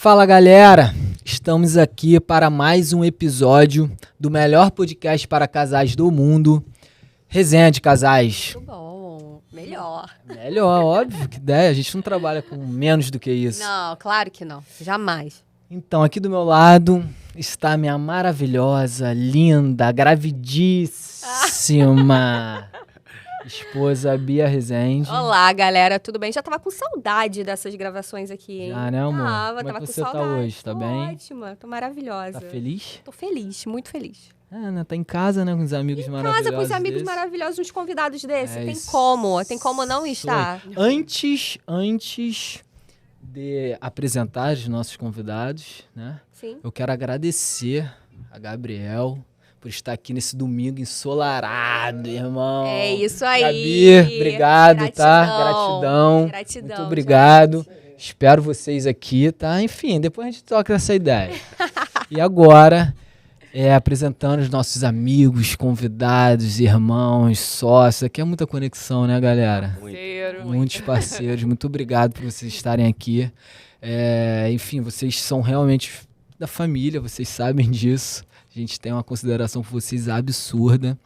Fala galera, estamos aqui para mais um episódio do melhor podcast para casais do mundo, Resenha de Casais. Muito bom, melhor. Melhor, óbvio que ideia, a gente não trabalha com menos do que isso. Não, claro que não, jamais. Então, aqui do meu lado está minha maravilhosa, linda, gravidíssima esposa Bia Rezende. Olá, galera, tudo bem? Já tava com saudade dessas gravações aqui, hein? Já, né, amor? Tava Como é com que você tá saudade. hoje? Tá Tô bem? Ótima, tô maravilhosa. Tá feliz? Tô feliz, muito feliz. É, né? Tá em casa, né? Com os amigos maravilhosos. Casa com os amigos desse. maravilhosos, uns convidados desse. É, Tem isso como não estar? aí. Antes de apresentar os nossos convidados, né? Sim. Eu quero agradecer a Gabriel por estar aqui nesse domingo ensolarado, irmão. É isso aí. Gabi, obrigado, tá? Gratidão. Gratidão. Muito obrigado. gente. Espero vocês aqui, tá? Enfim, depois a gente toca essa ideia. E agora, apresentando os nossos amigos, convidados, irmãos, sócios. Aqui é muita conexão, né, galera? Muitos parceiros. Muito obrigado por vocês estarem aqui. Enfim, vocês são realmente da família, vocês sabem disso. A gente tem uma consideração por vocês absurda.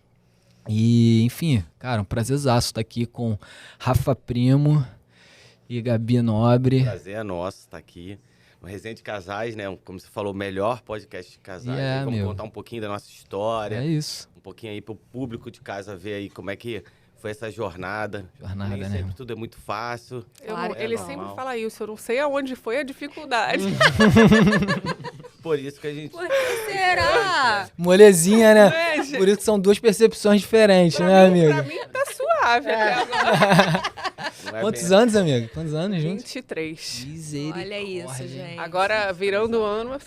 E, enfim, cara, um prazerzaço estar aqui com Rafa Primo e Gabi Nobre. Prazer é nosso estar aqui. No Resenha de Casais, né? Como você falou, o melhor podcast de casais. Yeah, Vamos meu. contar um pouquinho da nossa história. É isso. Um pouquinho aí pro público de casa ver aí como é que foi essa jornada. Jornada, Nem né? sempre tudo é muito fácil. Claro que Ele não. sempre fala isso, eu não sei aonde foi a dificuldade. Por isso que a gente... Por que será? Molezinha, né? É, gente. Por isso que são duas percepções diferentes, né, amigo? Pra mim tá suave até agora. não é Quantos bem- anos, amigo? Quantos anos juntos? 23. Misericórdia. Olha isso, gente. Agora, virando o ano,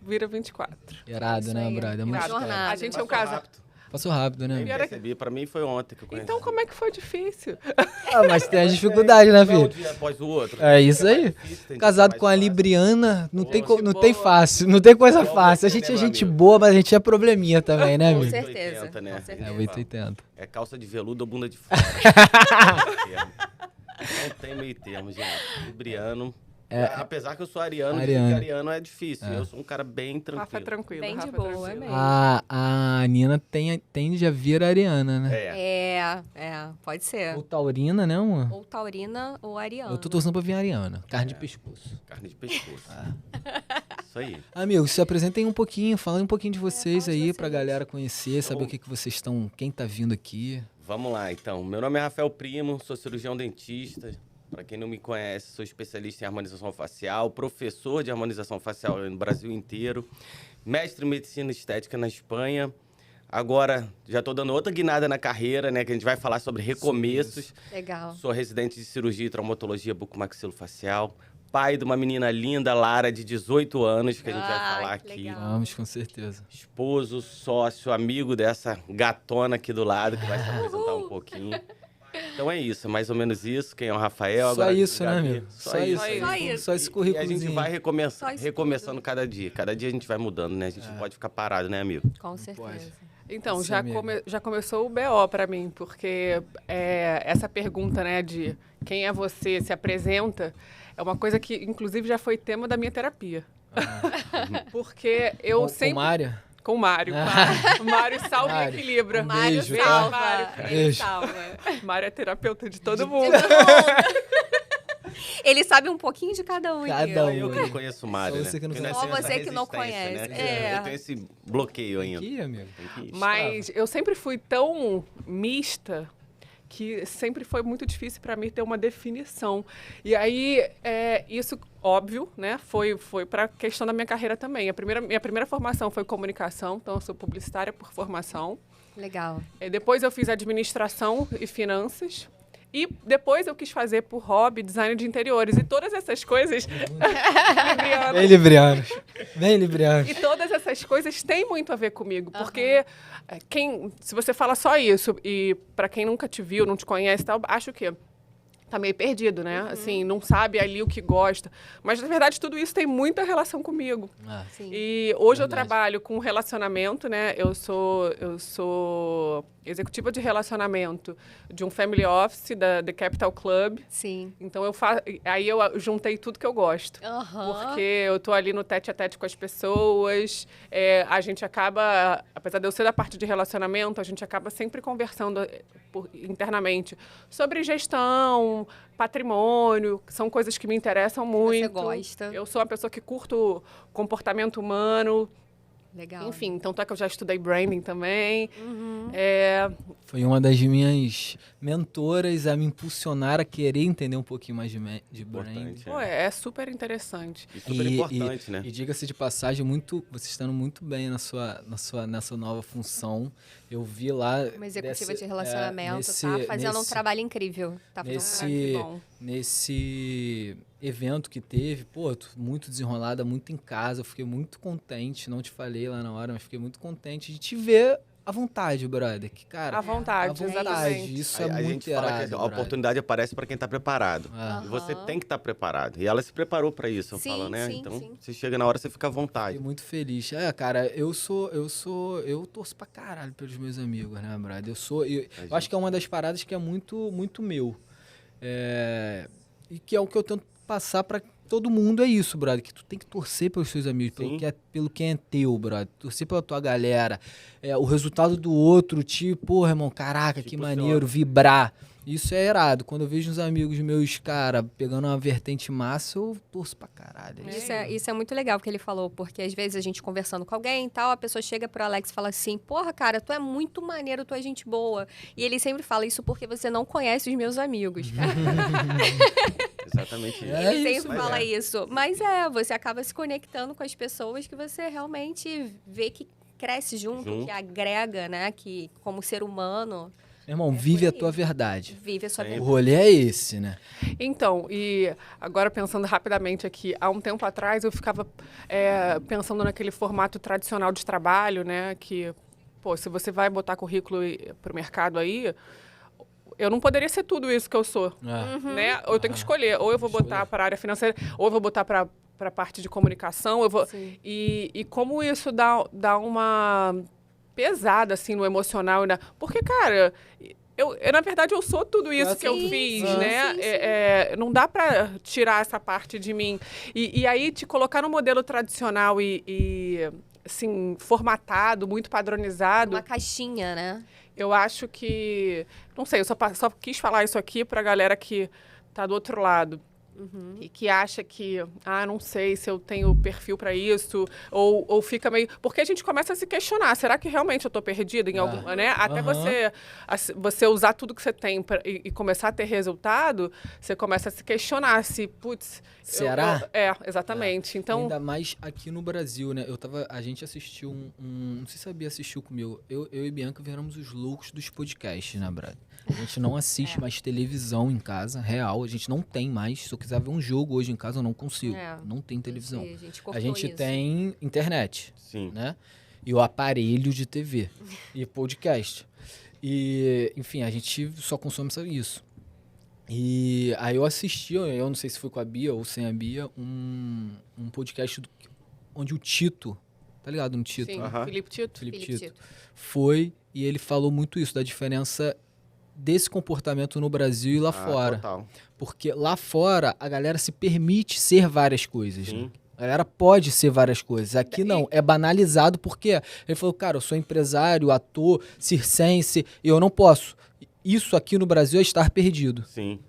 vira 24. Irado, Isso né, aí. brother? É muito Irado. história. Jornada. A gente é um Passou casal. rápido. Passou rápido, né? E amigo? era- Percebi, pra mim foi ontem que eu conheci. Então, como é que foi difícil? Ah, mas tem as dificuldades, né, Não é um filho? dia após o outro. É isso aí. Tem dia mais difícil, tem dia Casado mais com a fácil. Libriana, não tem, Gente não tem boa. fácil, não tem coisa Igual fácil. A você, gente né, é meu gente amigo? boa, mas a gente é probleminha também, né, Com amigo? certeza. 880, né? Com certeza. É 880. É calça de veludo ou bunda de fora. Não tem meio termo, gente. Libriano. Apesar que eu sou ariano, Ariano. dizem que ariano é difícil. Eu sou um cara bem Rafa é tranquilo. tranquilo. Bem de Rafa é boa, tranquilo. é mesmo. A Nina tende a vir ariana, né? Pode ser. Ou taurina, né, amor? Ou taurina ou ariana. Eu tô torcendo pra vir ariana. Carne de pescoço. Carne de pescoço. Isso aí. Amigos, se apresentem um pouquinho, falem um pouquinho de vocês fala de aí, vocês. pra galera conhecer, saber o que vocês estão, quem tá vindo aqui. Vamos lá, então. Meu nome é Rafael Primo, sou cirurgião dentista. Para quem não me conhece, sou especialista em harmonização facial, professor de harmonização facial no Brasil inteiro, mestre em medicina estética na Espanha. Agora, já estou dando outra guinada na carreira, né? Que a gente vai falar sobre recomeços. Legal. Sou residente de cirurgia e traumatologia bucomaxilofacial. Pai de uma menina linda, Lara, de 18 anos, que a gente vai falar que aqui. legal. Vamos, com certeza. Esposo, sócio, amigo dessa gatona aqui do lado, que vai se apresentar um pouquinho. Então é isso, mais ou menos isso. Quem é o Rafael? Só agora, isso, né, Gabi. amigo? Só isso. Só isso. Só esse E a currículozinho. gente vai Só isso recomeçando cada dia. Cada dia a gente vai mudando, né? A gente não pode ficar parado, né, amigo? Com certeza. Então, Isso já, mesmo. já começou o BO pra mim, porque essa pergunta, né, de quem é você, se apresenta, é uma coisa que, inclusive, já foi tema da minha terapia. Porque eu Com sempre... Mária? Com o Mário. O Mário salva Mário. e equilibra. Um Mário beijo, tá? salva. Mário. Ele Beijo. salva. Mário é terapeuta de todo mundo. Ele sabe um pouquinho de cada um. Cada entendeu? um. Eu que não conheço o Mário, Só né? você que não Porque sabe. nós Só temos essa você que não resistência, conhece. né? É. Eu tenho esse bloqueio ainda. Aqui, amigo. Tem que ir. Mas eu sempre fui tão mista que sempre foi muito difícil para mim ter uma definição. E aí, isso, óbvio, né, foi para a questão da minha carreira também. Minha primeira formação foi comunicação, então eu sou publicitária por formação. Legal. Depois eu fiz administração e finanças. E depois eu quis fazer por hobby design de interiores. E todas essas coisas... Libriana. Bem librianos. Bem librianos. E todas essas coisas têm muito a ver comigo, porque se você fala só isso, e para quem nunca te viu, não te conhece e tal, acho que tá meio perdido, né? Assim, não sabe ali o que gosta. Mas, na verdade, tudo isso tem muita relação comigo. Ah, Sim. E hoje eu Verdade. trabalho com relacionamento, né? Eu sou executiva de relacionamento de um family office da The Capital Club. Sim. Então aí eu juntei tudo que eu gosto. Porque eu tô ali no tete a tete com as pessoas. A gente acaba, apesar de eu ser da parte de relacionamento, a gente acaba sempre conversando internamente sobre gestão, patrimônio, que são coisas que me interessam muito. gosta. Eu sou uma pessoa que curto comportamento humano. Legal. Enfim, tanto é que eu já estudei branding também. Foi uma das minhas mentoras a me impulsionar a querer entender um pouquinho mais de branding. Importante, Pô, é super interessante. E super importante, né? E diga-se de passagem, você estando muito bem nessa nova função. Eu vi lá... Uma executiva desse- de relacionamento, nesse- tá fazendo um nesse- trabalho incrível. Tá fazendo um Nesse, trabalho. que bom. nesse evento que teve, pô, muito desenrolada, muito em casa, eu fiquei muito contente, não te falei lá na hora, mas fiquei muito contente de te ver à vontade, brother. Que, cara, À vontade, à exatamente. isso é A muito gente fala irado, que a brother. oportunidade aparece para quem está preparado. Ah. E você Aham. tem que estar preparado. E ela se preparou para isso, eu Sim, falo, né? sim, Então, sim. você chega na hora, você fica à vontade. Fiquei muito feliz. Cara, eu torço pra caralho pelos meus amigos, né, brother? Eu acho que é uma das paradas que é muito, muito meu. E que é o que eu tento passar pra todo mundo, é isso, brother. Que tu tem que torcer pelos seus amigos, Sim. pelo que é teu, brother. Torcer pela tua galera. O resultado do outro, tipo, porra, irmão, caraca, que Tipo, maneiro, vibrar. Isso é irado. Quando eu vejo uns amigos meus, cara, pegando uma vertente massa, eu torço pra caralho. Isso é muito legal que ele falou, porque às vezes a gente conversando com alguém e tal, a pessoa chega pro Alex e fala assim, porra, cara, tu é muito maneiro, tu é gente boa. E ele sempre fala isso porque você não conhece os meus amigos, cara. Exatamente isso. É Ele isso, sempre mas fala é. isso. Mas você acaba se conectando com as pessoas que você realmente vê que cresce junto, que agrega, né? Que como ser humano Meu irmão, vive a por aí. tua verdade. vive a sua O vida. rolê é esse, né? Então, e agora pensando rapidamente aqui, há um tempo atrás eu ficava pensando naquele formato tradicional de trabalho, né? Que, pô, se você vai botar currículo para o mercado aí, eu não poderia ser tudo isso que eu sou, né? Ou eu tenho que escolher, ou eu vou botar para a área financeira, ou eu vou botar para a parte de comunicação, Sim. e como isso dá uma pesada, assim, no emocional. Porque, cara, na verdade, eu sou tudo isso que eu Sim, fiz, sim, né? sim, Não dá pra tirar essa parte de mim. E aí, te colocar no modelo tradicional assim, formatado, muito padronizado, Uma caixinha, né? eu acho que... Não sei, eu só quis falar isso aqui pra galera que tá do outro lado. E que acha que, não sei se eu tenho perfil para isso, ou fica meio... Porque a gente começa a se questionar, será que realmente eu estou perdida em algum... Né? Até você usar tudo que você tem e começar a ter resultado, você começa a se questionar se, putz... Será? Exatamente. Então, Ainda mais aqui no Brasil, né? A gente assistiu não sei se sabia, assistiu comigo. Eu e Bianca viramos os loucos dos podcasts, né, Brad? A gente não assiste mais televisão em casa, real. A gente não tem mais. Se eu quiser ver um jogo hoje em casa, eu não consigo. Não tem televisão. A gente A cortou gente isso. tem internet, Sim. né? E o aparelho de TV e podcast. E, enfim, a gente só consome isso. E aí eu assisti, eu não sei se foi com a Bia ou sem a Bia, um podcast onde o Tito, tá ligado no Tito? sim, né? Aham. Felipe Tito. Felipe Felipe Tito. Tito. Foi e ele falou muito isso, da diferença desse comportamento no Brasil e lá fora. Total. Porque lá fora a galera se permite ser várias coisas, Sim. né? A galera pode ser várias coisas. Aqui não, é banalizado porque ele falou, cara, eu sou empresário, ator, circense, e eu não posso. Isso aqui no Brasil é estar perdido. Sim.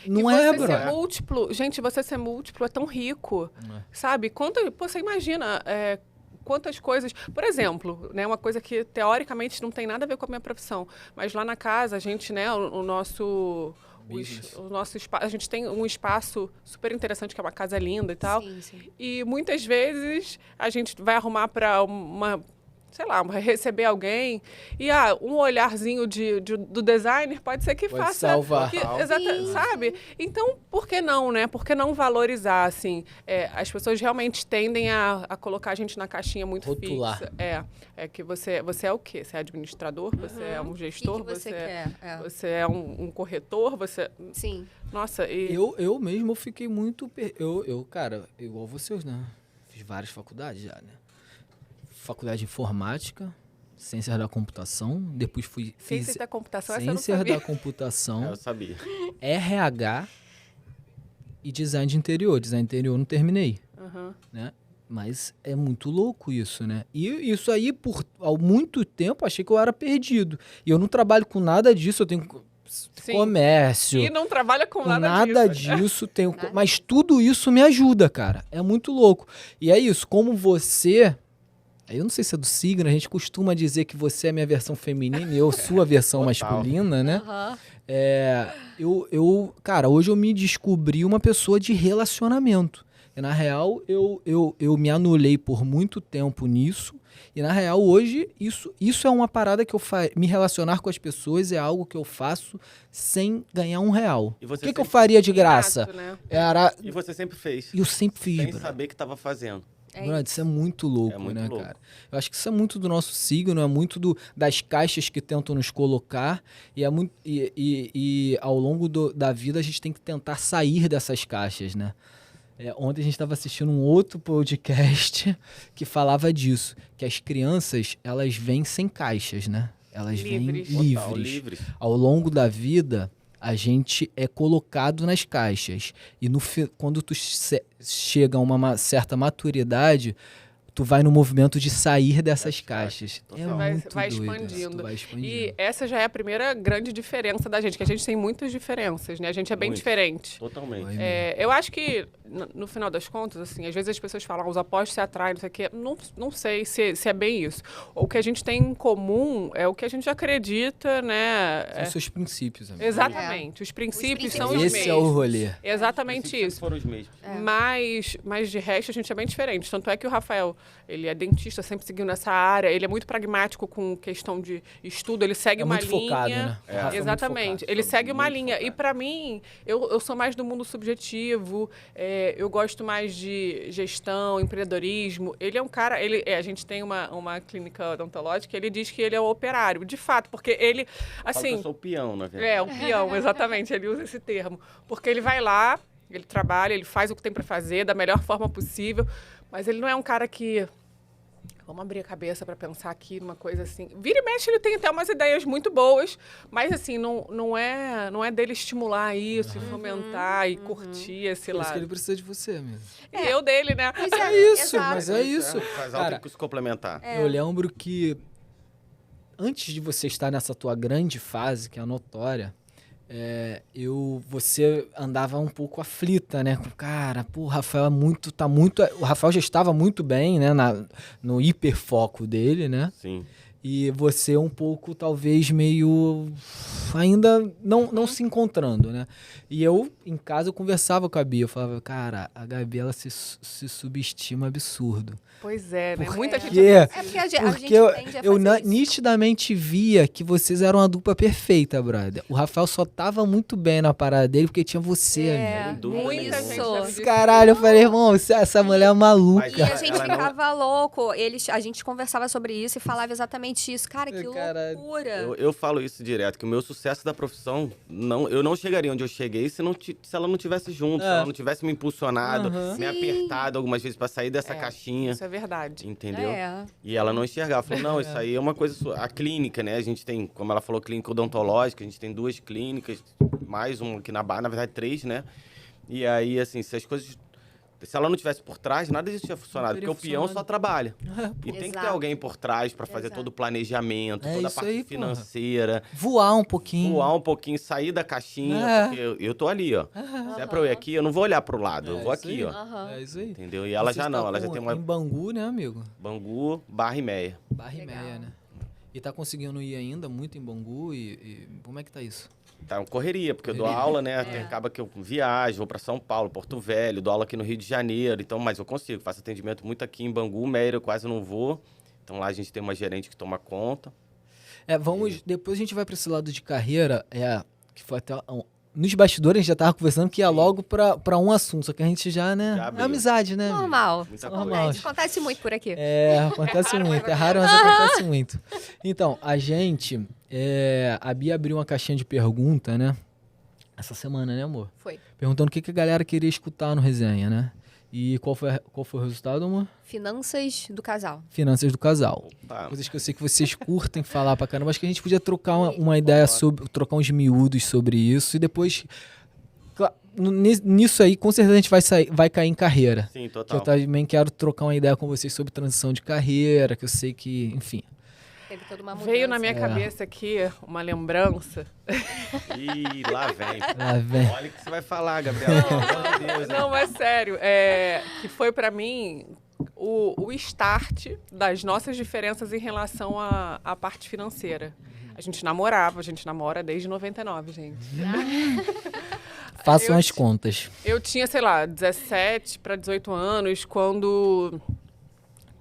Não E é, você bro. ser múltiplo, gente, você ser múltiplo é tão rico, sabe? Você imagina quantas coisas... Por exemplo, né, uma coisa que teoricamente não tem nada a ver com a minha profissão, mas lá na casa a gente, né, o nosso espaço, a gente tem um espaço super interessante, que é uma casa linda e tal, Sim, sim. e muitas vezes a gente vai arrumar para uma sei lá, receber alguém e um olharzinho do designer pode ser que Pode faça... salvar. Sim. Sabe? Então, por que não, né? Por que não valorizar, assim? As pessoas realmente tendem a colocar a gente na caixinha muito Rotular. fixa. É que você é o quê? Você é administrador? Você é um gestor? O que você quer? É. Você é um corretor? Você... Sim. Nossa, e... Eu mesmo fiquei muito... Cara, igual vocês, né? Fiz várias faculdades já, né? Faculdade de Informática, Ciências da Computação, depois fiz Ciências da computação, essa eu não Ciências sabia. da Computação, Eu sabia. RH e Design de Interior. Design de Interior eu não terminei, Aham. né? Mas é muito louco isso, né? E isso aí, há muito tempo, achei que eu era perdido. E eu não trabalho com nada disso, eu tenho Sim. comércio, E não trabalha com com nada nada disso. disso, tenho, Nada. mas tudo isso me ajuda, cara. É muito louco. E é isso, como você... Eu não sei se é do signo, a gente costuma dizer que você é a minha versão feminina e eu sua versão Total. masculina, né? Aham. Cara, hoje eu me descobri uma pessoa de relacionamento. E, na real, eu me anulei por muito tempo nisso. E, na real, hoje, isso é uma parada que eu faço. Me relacionar com as pessoas é algo que eu faço sem ganhar R$1. E O você que eu sempre- faria de graça? Inato, né? E você sempre fez. Eu sempre fiz, Sem brother. saber que estava fazendo. É Brother, isso é muito louco, É muito né, louco. cara? Eu acho que isso é muito do nosso signo, é muito das caixas que tentam nos colocar e, é muito, e ao longo da vida a gente tem que tentar sair dessas caixas, né? Ontem a gente estava assistindo um outro podcast que falava disso, que as crianças, elas vêm sem caixas, né? Elas Livres. vêm Total, livres. livres. Ao longo da vida, a gente é colocado nas caixas. E quando tu chega a uma certa maturidade, tu vai no movimento de sair dessas Das caixas. caixas, É total. muito Vai doido isso, expandindo. tu vai expandindo. E essa já é a primeira grande diferença da gente, que a gente tem muitas diferenças, né? A gente é bem Muito. diferente. Totalmente. Vai Eu acho que, no final das contas, assim, às vezes as pessoas falam, os opostos se atraem, não sei o quê. Não sei se é bem isso. O que a gente tem em comum é o que a gente acredita, né? São seus princípios, amigo. Exatamente. Os princípios são os princípios Esse é o mesmos. rolê. Exatamente Sempre isso. foram os mesmos. Mas de resto a gente é bem diferente. Tanto é que o Rafael, ele é dentista, sempre seguindo essa área, ele é muito pragmático com questão de estudo, ele segue É uma muito linha. focado, né? O Rafa é muito Exatamente. focado. Ele segue uma muito linha. E focado. pra mim, eu sou mais do mundo subjetivo, eu gosto mais de gestão, empreendedorismo. Ele é um cara, a gente tem uma clínica odontológica, ele diz que ele é o operário, de fato, porque ele, Fala que assim... eu sou o peão, na verdade. O peão, exatamente, ele usa esse termo. Porque ele vai lá, ele trabalha, ele faz o que tem para fazer da melhor forma possível, mas ele não é um cara que... Vamos abrir a cabeça para pensar aqui numa coisa assim. Vira e mexe, ele tem até umas ideias muito boas, mas assim, não é dele estimular isso, e fomentar e curtir esse Por isso que ele lado. precisa de você mesmo. E eu dele, né? Mas É isso, exato. mas é isso. O casal Cara, tem que se complementar. eu lembro que antes de você estar nessa tua grande fase, que é a notória, você andava um pouco aflita, né? Cara, pô, o Rafael o Rafael já estava muito bem, né? No hiperfoco dele, né? Sim. E você um pouco, talvez, meio... ainda não se encontrando, né? E eu, em casa, eu conversava com a Bia. Eu falava, cara, a Gabi, ela se subestima absurdo. Pois é, né? Por Muita quê? gente... É porque a gente Porque tende a fazer isso. nitidamente via que vocês eram uma dupla perfeita, brother. O Rafael só tava muito bem na parada dele porque tinha você, amigo. Sem dúvida Muita nenhuma. gente já me Isso. disse. Caralho, eu falei, irmão, essa mulher é maluca. Mas E a gente ela não- ficava louco. A gente conversava sobre isso e falava exatamente isso. Cara, que Caralho. loucura. Eu falo isso direto, que o meu sucesso da profissão, eu não chegaria onde eu cheguei se ela não tivesse junto, se ela não tivesse me impulsionado, Aham. me Sim. apertado algumas vezes pra sair dessa caixinha, Isso é verdade. entendeu? É. E ela não enxergava. Falou, não, isso aí é uma coisa sua. A clínica, né? A gente tem, como ela falou, clínica odontológica, a gente tem 2 clínicas, mais uma aqui na Barra, na verdade 3, né? E aí, assim, se ela não tivesse por trás, nada disso tinha funcionado, Não porque o teria peão funcionado. só trabalha. E tem que ter Exato. alguém por trás pra fazer Exato. todo o planejamento, É toda a isso parte aí, porra. financeira, Voar um pouquinho. voar um pouquinho, sair da caixinha, É. porque eu tô ali, ó. Se é pra eu ir aqui, eu não vou olhar pro lado, eu vou isso aqui, aí. ó. Aham. É isso aí. Entendeu? E ela Você já não, está ela já tem uma em Bangu, né, amigo? Bangu, Barra e Meia. Barra e Legal. meia, né? E tá conseguindo ir ainda muito em Bangu e como é que tá isso? Tá uma correria, porque eu dou Correria. aula, né? Acaba que eu viajo, vou pra São Paulo, Porto Velho, dou aula aqui no Rio de Janeiro, então, mas eu consigo, faço atendimento muito aqui em Bangu, Meia eu quase não vou. Então lá a gente tem uma gerente que toma conta. Depois a gente vai para esse lado de carreira, que foi até nos bastidores a gente já tava conversando que ia logo para um assunto, só que a gente já, né, Já é abriu. amizade, né? amigo? Normal. Muita Normal. coisa. Acontece muito por aqui. Acontece muito, é raro, mas acontece muito. Então, a Bia abriu uma caixinha de pergunta, né, essa semana, né, amor? Foi. Perguntando o que a galera queria escutar no resenha, né? E qual foi o resultado, amor? Finanças do casal. Finanças do casal. Tá. Coisas que eu sei que vocês curtem falar pra caramba. Acho que a gente podia trocar uma ideia trocar uns miúdos sobre isso. E depois, nisso aí, com certeza a gente vai cair em carreira. Sim, Que eu total. também quero trocar uma ideia com vocês sobre transição de carreira, que eu sei que, enfim. Teve toda uma mudança. Veio na minha cabeça aqui uma lembrança. Ih, lá vem. Lá vem. Olha o que você vai falar, Gabriela. Pelo amor de Deus. Não, mas sério, que foi pra mim o start das nossas diferenças em relação à parte financeira. A gente namora desde 99, gente. Façam Eu as te- contas. Eu tinha, sei lá, 17 para 18 anos, quando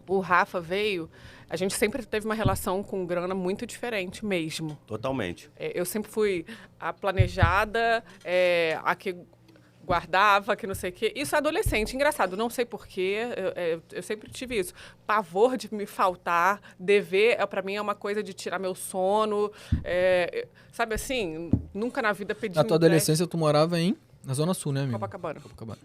o Rafa veio. A gente sempre teve uma relação com grana muito diferente mesmo. Totalmente. Eu sempre fui a planejada, a que guardava, que não sei o quê. Isso adolescente, engraçado, não sei porquê, eu sempre tive isso. Pavor de me faltar, dever, pra mim, é uma coisa de tirar meu sono. Sabe assim, nunca na vida pedi Na tua adolescência, tu morava na Zona Sul, né, amigo? Copacabana. Copacabana.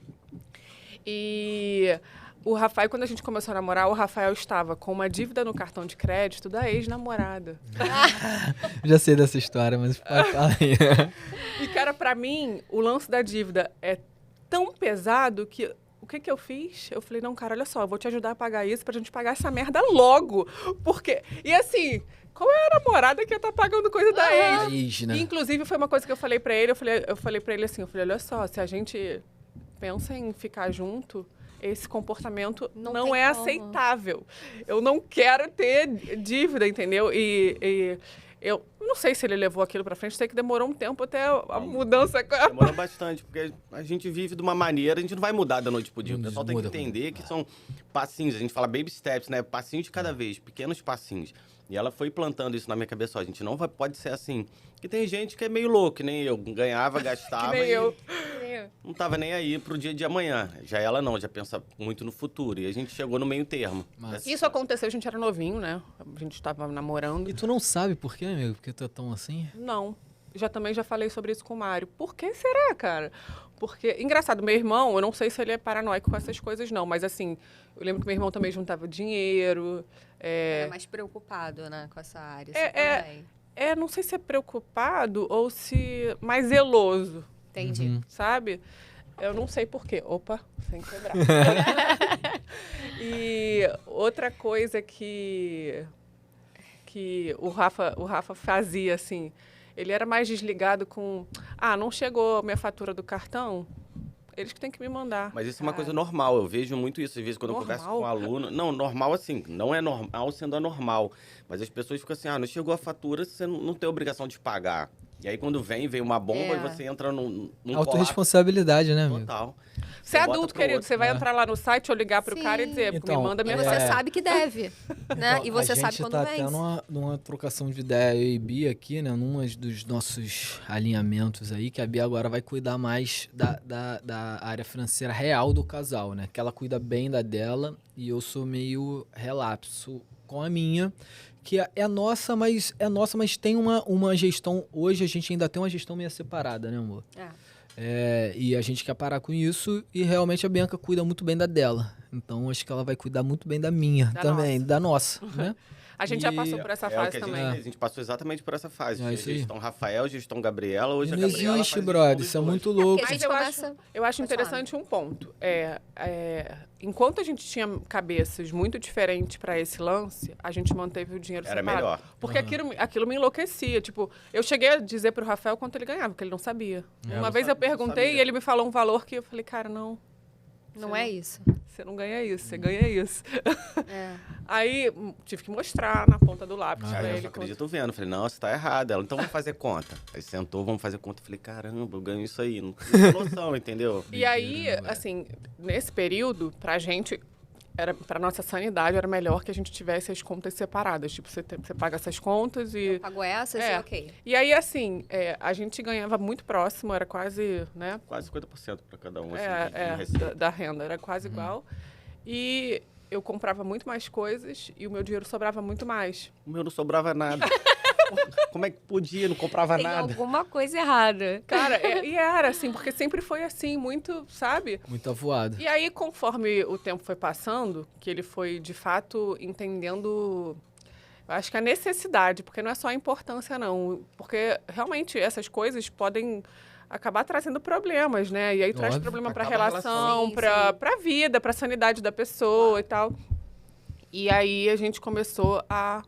E o Rafael, quando a gente começou a namorar, o Rafael estava com uma dívida no cartão de crédito da ex-namorada. Já sei dessa história, mas pode falar aí. E, cara, pra mim, o lance da dívida é tão pesado que o que eu fiz? Eu falei, não, cara, olha só, eu vou te ajudar a pagar isso pra gente pagar essa merda logo. Porque, e assim, qual é a namorada que ia estar pagando coisa da ex? Ex, né? E, inclusive, foi uma coisa que eu falei pra ele, eu falei pra ele assim, olha só, se a gente pensa em ficar junto, esse comportamento Não não tem é como. aceitável. Eu não quero ter dívida, entendeu? E eu não sei se ele levou aquilo pra frente, sei que demorou um tempo até a mudança. Demorou bastante, porque a gente vive de uma maneira, a gente não vai mudar da noite pro dia. O Não pessoal tem que muda, entender que são passinhos, a gente fala baby steps, né? Passinhos de cada vez, pequenos passinhos. E ela foi plantando isso na minha cabeça, ó, a gente não pode ser assim. Porque tem gente que é meio louco, que nem eu, ganhava, gastava Que nem eu. não tava nem aí pro dia de amanhã. Já ela não, já pensa muito no futuro. E a gente chegou no meio termo. Mas- Isso aconteceu, a gente era novinho, né? A gente tava namorando. E tu não sabe por quê, amigo? Porque tu é tão assim? Não. Também já falei sobre isso com o Mário. Por que será, cara? Porque, engraçado, meu irmão, eu não sei se ele é paranoico com essas coisas, não. Mas, assim, eu lembro que meu irmão também juntava dinheiro. Era mais preocupado, né, com essa área. É, também. não sei se é preocupado ou se mais zeloso, Entendi. Uhum. sabe? Eu não sei por quê. Opa, sem quebrar. E outra coisa que o Rafa fazia, assim, ele era mais desligado com, não chegou minha fatura do cartão, eles que têm que me mandar. Mas isso é uma Cara. coisa normal, eu vejo muito isso. Às vezes, quando eu converso Normal? com um aluno... Não, normal assim, não é normal sendo anormal. Mas as pessoas ficam assim, não chegou a fatura, você não tem obrigação de pagar. E aí, quando vem uma bomba É. e você entra num Autoresponsabilidade, né, amigo? total. Você é bota adulto, pro querido, outro. você vai É. entrar lá no site ou ligar pro Sim. cara e dizer, Então, me manda E minha você É. sabe que deve, né? Então, E você a sabe gente quando tá vence. até numa trocação de ideia, eu e Bia aqui, né? Num dos nossos alinhamentos aí, que a Bia agora vai cuidar mais da área financeira real do casal, né? Que ela cuida bem da dela e eu sou meio relapso com a minha, que é nossa, mas tem uma gestão. Hoje a gente ainda tem uma gestão meio separada, né, amor? E a gente quer parar com isso e realmente a Bianca cuida muito bem da dela. Então acho que ela vai cuidar muito bem da minha Da também, da nossa, né? A gente já E- passou por essa É o fase que a também. gente passou exatamente por essa fase. É Tinha isso aí. gestão Rafael, gestão Gabriela. Hoje Não a Gabriela existe, faz brother. gestão Isso é dos muito dois. louco. Porque a gente eu começa... Eu acho Pode interessante um ponto. Enquanto a gente tinha cabeças muito diferentes para esse lance, a gente manteve o dinheiro Era separado. melhor. Porque aquilo me enlouquecia. Tipo, eu cheguei a dizer pro Rafael quanto ele ganhava, porque ele não sabia. Uma vez eu perguntei sabia. e ele me falou um valor que eu falei, cara, não, Não é isso. você não ganha isso, você ganha isso. É. Aí tive que mostrar na ponta do lápis pra Aí eu ele. só acredito vendo. Falei, não, você tá errado. Ela, então vamos fazer conta. Aí sentou, vamos fazer conta. Falei, caramba, eu ganho isso aí. Não tenho noção, entendeu? E aí, Doideira, né, assim, nesse período, pra gente, para nossa sanidade, era melhor que a gente tivesse as contas separadas. Tipo, você paga essas contas e... Pagou essas É. e ok. E aí, assim, a gente ganhava muito próximo, era quase, né? Quase 50% para cada um, assim, de receita. Da renda, era quase igual. E eu comprava muito mais coisas e o meu dinheiro sobrava muito mais. O meu não sobrava nada. Como é que podia? Não comprava Tem nada. alguma coisa errada. Cara, e era assim, porque sempre foi assim, muito, sabe? Muito avoado. E aí, conforme o tempo foi passando, que ele foi, de fato, entendendo, eu acho que a necessidade, porque não é só a importância, não. Porque, realmente, essas coisas podem acabar trazendo problemas, né? E aí traz Óbvio. problema para a Acaba a relação, relação. Sim, para a vida, para a sanidade da pessoa e tal. E aí a gente começou a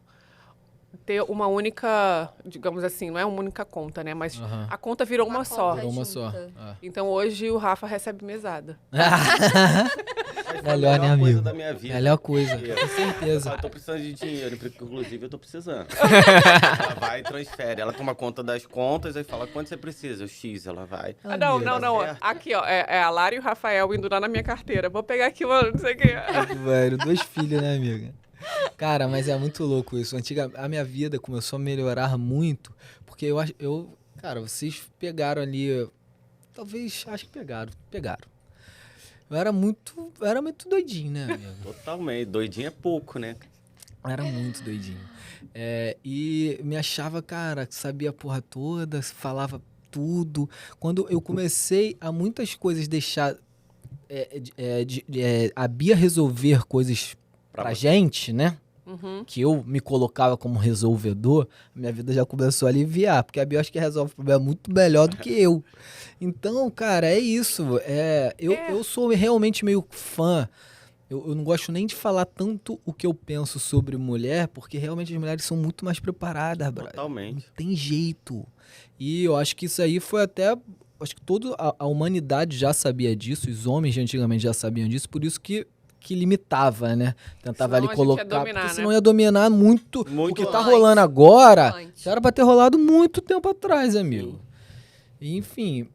ter uma única, digamos assim, não é uma única conta, né? Mas Aham. a conta virou uma só. conta Virou uma só. junta. Ah. Então hoje o Rafa recebe mesada. Mas foi a Melhor, né, coisa amigo? da minha vida. Melhor coisa, Porque com certeza. Eu tô precisando de dinheiro, inclusive eu tô precisando. Ela vai e transfere. Ela toma conta das contas, aí fala, quanto você precisa? O X, ela vai. Ah, não, Amigo, não, não. certo. Aqui, ó, é a Lara e o Rafael indo lá na minha carteira. Vou pegar aqui, mano, não sei o que. Velho, 2 filhos, né, amiga? Cara, mas é muito louco isso. A minha vida começou a melhorar muito, porque cara, vocês pegaram ali, talvez, acho que pegaram. Eu era muito doidinho, né, amigo? Totalmente. Doidinho é pouco, né? Eu era muito doidinho. E me achava, cara, que sabia a porra toda, falava tudo. Quando eu comecei a muitas coisas deixar a Bia resolver coisas pra você. gente, né? Uhum. Que eu me colocava como resolvedor, minha vida já começou a aliviar, porque a Bia acho que resolve o problema muito melhor do que eu. Então, cara, é isso. Eu sou realmente meio fã. Eu não gosto nem de falar tanto o que eu penso sobre mulher, porque realmente as mulheres são muito mais preparadas, brother. Não Totalmente. tem jeito. E eu acho que isso aí foi até... Acho que toda a humanidade já sabia disso, os homens de antigamente já sabiam disso, por isso que limitava, né? Tentava Senão ali a gente ia colocar, dominar, porque né? senão ia dominar muito. Muito O que tá antes. rolando agora, Antes. já era pra ter rolado muito tempo atrás, amigo. E, enfim,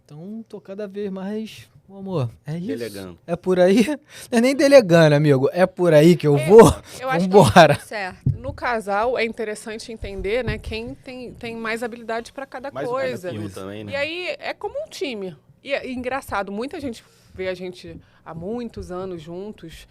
então tô cada vez mais... Meu amor, é isso. Delegando. É por aí? Não é nem delegando, amigo. É por aí que eu vou? Eu acho Vambora. Certo. que no casal é interessante entender, né, quem tem mais habilidade para cada Mais coisa. aquilo também, né? E aí é como um time. E engraçado, muita gente vê a gente há muitos anos juntos,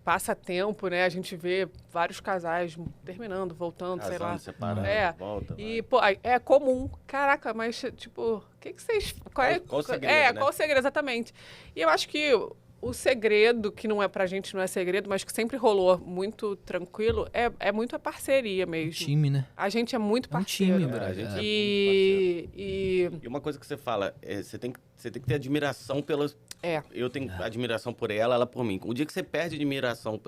passa tempo, né? A gente vê vários casais terminando, voltando, sei lá. Casando, separado, É. volta. E, pô, é comum. Caraca, mas, tipo, o que vocês... Qual o segredo, né? qual o segredo, exatamente. E eu acho que o segredo, que não é pra gente, não é segredo, mas que sempre rolou muito tranquilo, é muito a parceria mesmo. Time, né? A gente é muito É um parceiro. time, É, a brother. gente é E E uma coisa que você fala, você tem que ter admiração pelas... Eu tenho admiração por ela, ela por mim. O dia que você perde admiração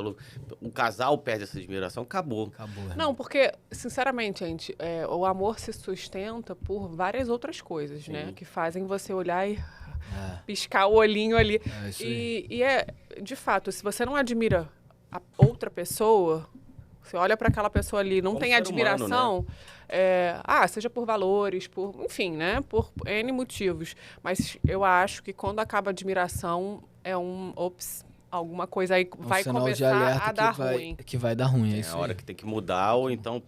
o casal perde essa admiração, acabou. Acabou. né? Não, porque, sinceramente, gente, o amor se sustenta por várias outras coisas, né? Que fazem você olhar e piscar o olhinho ali. É isso aí. E de fato, se você não admira a outra pessoa, você olha para aquela pessoa ali, não Como tem ser admiração, seja por valores, enfim, né? Por N motivos. Mas eu acho que quando acaba a admiração, alguma coisa aí É um vai sinal de começar alerta a dar ruim. que vai dar ruim. É É isso a hora aí. que tem que mudar, ou então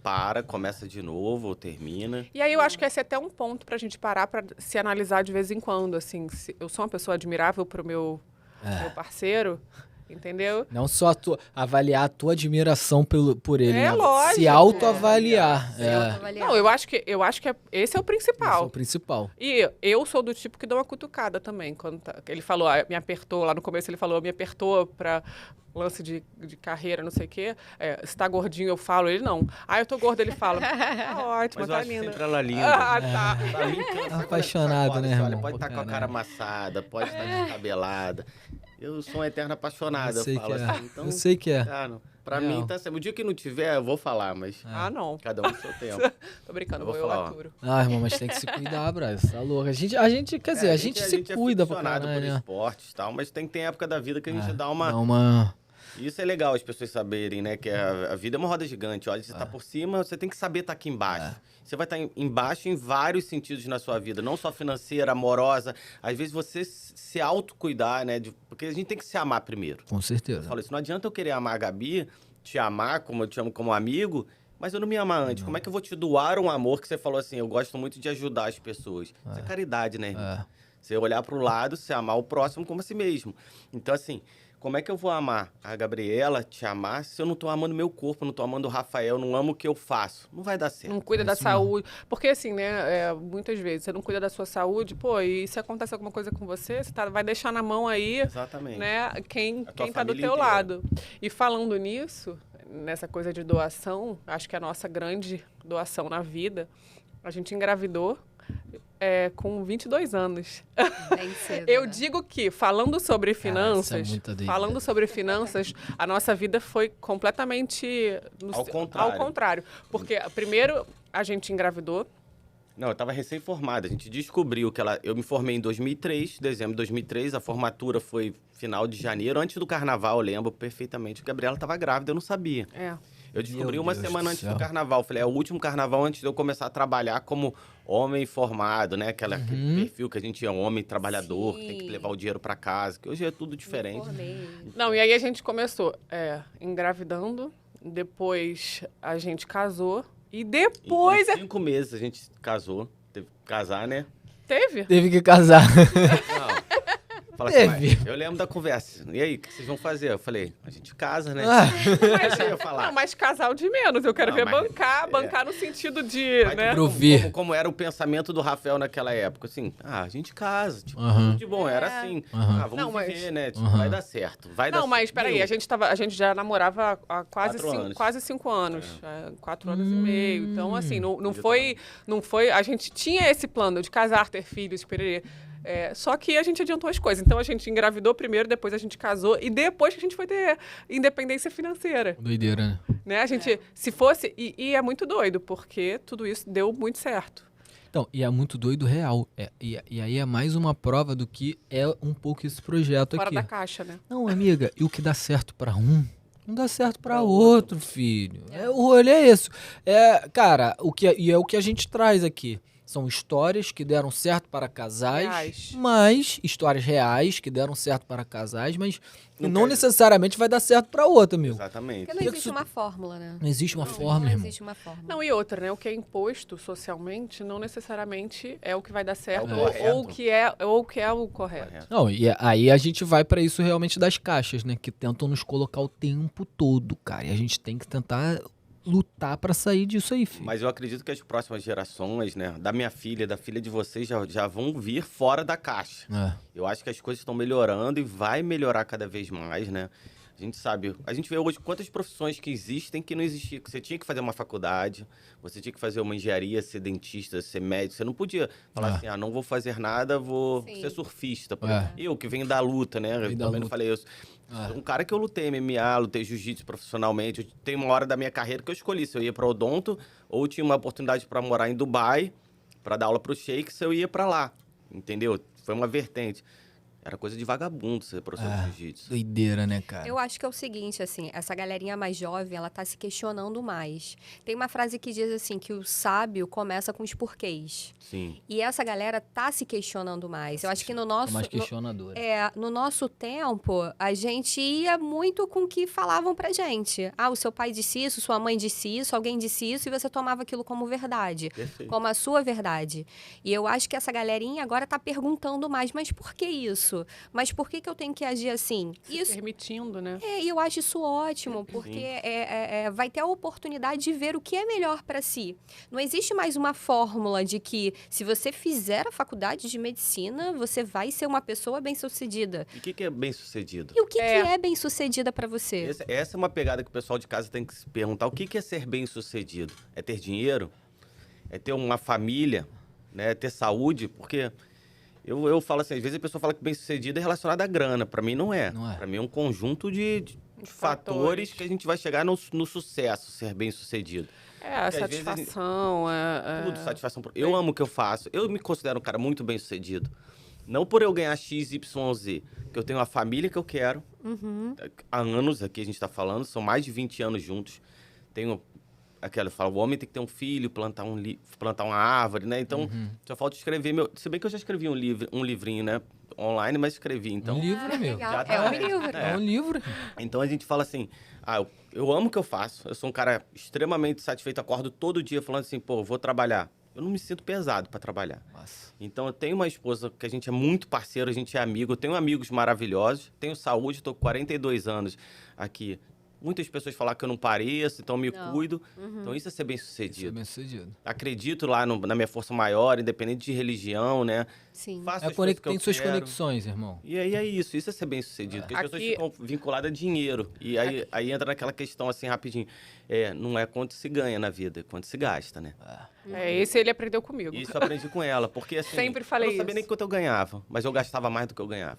começa de novo, ou termina. E aí eu acho que esse é até um ponto pra gente parar pra se analisar de vez em quando, assim, se eu sou uma pessoa admirável pro meu parceiro, entendeu? Não só avaliar a tua admiração por ele, né? Lógico. Se autoavaliar. Se É. autoavaliar. Não, eu acho que esse é o Esse é principal. o principal. E eu sou do tipo que dou uma cutucada também. Quando ele falou, me apertou, lá no começo ele falou, me apertou pra lance de carreira, não sei o quê. Se tá gordinho, eu falo. Ele não. Eu tô gordo, ele fala. Tá ótimo, Mas eu tá acho linda. sempre ela linda. Tá. Pra mim, sabe como é que Apaixonado, você né, acorda, irmão? Pode estar Pô, com a cara caralho. amassada, pode estar descabelada. Eu sou um eterno apaixonado, Eu sei eu falo que é. assim. Então, Eu sei que é. cara, pra Não. mim, tá sempre. O dia que não tiver, eu vou falar, mas Não. cada um no seu tempo. Tô brincando, Eu vou eu falar, ó. laturo. Irmão, mas tem que se cuidar, Braz. Tá louco. A gente quer dizer, a gente se é cuida pra aficionado caralho, por né? esportes e tal, mas tem época da vida que a gente dá uma... Isso é legal as pessoas saberem, né? Que a vida é uma roda gigante. Olha, você tá por cima, você tem que saber estar aqui embaixo. Você vai estar embaixo em vários sentidos na sua vida, não só financeira, amorosa. Às vezes você se autocuidar, né? Porque a gente tem que se amar primeiro. Com Eu certeza. falo isso, não adianta eu querer amar a Gabi, te amar, como eu te amo como amigo, mas eu não me amar antes. Como é que eu vou te doar um amor que você falou assim, eu gosto muito de ajudar as pessoas? Isso é caridade, né, irmão? Você olhar pro lado, você amar o próximo como a si mesmo. Então, assim, como é que eu vou amar a Gabriela, te amar, se eu não tô amando meu corpo, não tô amando o Rafael, não amo o que eu faço? Não vai dar certo. Não cuida da isso mesmo. saúde. Porque assim, né, muitas vezes você não cuida da sua saúde, pô, e se acontece alguma coisa com você, vai deixar na mão aí, Exatamente. né, quem A tua tá do família teu inteira. lado. E falando nisso, nessa coisa de doação, acho que a nossa grande doação na vida, a gente engravidou com 22 anos. Bem cedo, Eu né? digo que, falando sobre finanças, muita doideira. falando sobre finanças, a nossa vida foi completamente Ao contrário. Porque, primeiro, a gente engravidou. Não, eu tava recém-formada. A gente descobriu que eu me formei em 2003, dezembro de 2003. A formatura foi final de janeiro, antes do carnaval, eu lembro perfeitamente. A Gabriela tava grávida, eu não sabia. Eu descobri Meu uma Deus semana do antes céu. do carnaval. Falei, é o último carnaval antes de eu começar a trabalhar como homem formado, né? Aquele perfil que a gente é um homem trabalhador, que tem que Sim. levar o dinheiro pra casa, que hoje é tudo diferente. Formei. Não, e aí a gente começou engravidando, depois a gente casou, e depois... Em 5 meses a gente casou. Teve que casar, né? Teve? Teve que casar. Não. Fala assim, Teve. mas eu lembro da conversa. E aí, o que vocês vão fazer? Eu falei, a gente casa, né? Ah. Mas eu ia falar. Não, mas casal de menos. Eu quero Não, ver mas- bancar no sentido de, Mas né? Pro ver. como era o pensamento do Rafael naquela época, assim, a gente casa, tipo, Aham. tudo de bom, era assim, vamos Não, mas- viver, né, tipo, Aham. vai dar certo, vai dar Não, mas certo. peraí, Deu. a gente já namorava há quase 4 anos. quase 5 anos. 4 anos e meio. Então, assim, não foi. A gente tinha esse plano de casar, ter filhos, pererê. Só que a gente adiantou as coisas. Então a gente engravidou primeiro, depois a gente casou e depois que a gente foi ter independência financeira. Doideira, né? Né? A gente, se fosse. E é muito doido, porque tudo isso deu muito certo. Então, e é muito doido real. E aí é mais uma prova do que é um pouco esse projeto Fora aqui. da caixa, né? Não, amiga, e o que dá certo pra um, não dá certo pra outro, filho. O rolê é isso. Cara, e é o que a gente traz aqui. São histórias que deram certo para casais, Reais. mas histórias reais que deram certo para casais, mas Não não quer- necessariamente vai dar certo para outro, amigo. Exatamente. Porque não Que existe isso- uma fórmula, né? Não existe uma forma, Não irmão. existe uma fórmula. Não, e outra, né? O que é imposto socialmente não necessariamente é o que vai dar certo o correto. ou o que é o correto. Correto. Não, e aí a gente vai pra isso realmente das caixas, né? Que tentam nos colocar o tempo todo, cara. E a gente tem que tentar lutar pra sair disso aí, filho. Mas eu acredito que as próximas gerações, né, da minha filha, da filha de vocês, já vão vir fora da caixa. Eu acho que as coisas estão melhorando e vai melhorar cada vez mais, né? A gente sabe, a gente vê hoje quantas profissões que existem que não existiam. Que você tinha que fazer uma faculdade, você tinha que fazer uma engenharia, ser dentista, ser médico. Você não podia falar assim, não vou fazer nada, vou Sim. ser surfista. É. Eu, que venho da luta, né? Eu Vem da também não luta. falei isso. Um cara que eu lutei MMA, lutei jiu-jitsu profissionalmente. Tem uma hora da minha carreira que eu escolhi se eu ia para odonto ou tinha uma oportunidade para morar em Dubai, para dar aula para os sheiks, eu ia para lá. Entendeu? Foi uma vertente. Era coisa de vagabundo ser professor de jiu-jitsu. Doideira, né, cara? Eu acho que é o seguinte, assim, essa galerinha mais jovem, ela tá se questionando mais. Tem uma frase que diz assim, que o sábio começa com os porquês. Sim. E essa galera tá se questionando mais. Eu acho que no nosso... mais questionador. no nosso tempo, a gente ia muito com o que falavam pra gente. Ah, o seu pai disse isso, sua mãe disse isso, alguém disse isso, e você tomava aquilo como verdade. Perfeito. Como a sua verdade. E eu acho que essa galerinha agora tá perguntando mais, mas por que isso? Mas por que eu tenho que agir assim? Isso, Permitindo, né? e eu acho isso ótimo, porque vai ter a oportunidade de ver o que é melhor para si. Não existe mais uma fórmula de que se você fizer a faculdade de medicina, você vai ser uma pessoa bem-sucedida. E o que é bem-sucedido? E o que é bem-sucedida para você? Essa é uma pegada que o pessoal de casa tem que se perguntar. O que é ser bem-sucedido? É ter dinheiro? É ter uma família? Né? É ter saúde? Porque eu falo assim, às vezes a pessoa fala que bem-sucedido é relacionado à grana. Para mim não é. Não é. Para mim é um conjunto de fatores fatores que a gente vai chegar no sucesso, ser bem-sucedido. A Porque às vezes satisfação. Tudo, satisfação. Eu amo o que eu faço. Eu me considero um cara muito bem-sucedido. Não por eu ganhar X, Y, Z. Porque eu tenho a família que eu quero. Há anos aqui a gente tá falando, são mais de 20 anos juntos. Tenho aquela, eu falo, o homem tem que ter um filho, plantar uma árvore, né? Então, só falta escrever meu... Se bem que eu já escrevi um livrinho, né? Online, mas escrevi, então... Um livro, amigo. Legal. Já tá, É um né? livro. É um livro. Então a gente fala assim, eu amo o que eu faço, eu sou um cara extremamente satisfeito, acordo todo dia falando assim, pô, eu vou trabalhar. Eu não me sinto pesado para trabalhar. Nossa. Então eu tenho uma esposa que a gente é muito parceiro, a gente é amigo, eu tenho amigos maravilhosos, tenho saúde, estou com 42 anos aqui. Muitas pessoas falam que eu não pareço, então eu me cuido. Então isso é ser Isso é bem-sucedido. bem sucedido. Acredito lá na minha força maior, independente de religião, né? Sim. Faço É as coisas que eu tem suas quero. conexões, irmão. E aí é isso é ser bem-sucedido. Porque as pessoas Aqui- ficam vinculadas a dinheiro. E aí entra naquela questão assim, rapidinho. Não é quanto se ganha na vida, é quanto se gasta, né? Esse ele aprendeu comigo. E isso eu aprendi com ela. Porque assim, Sempre falei eu não sabia nem isso. quanto eu ganhava, mas eu gastava mais do que eu ganhava.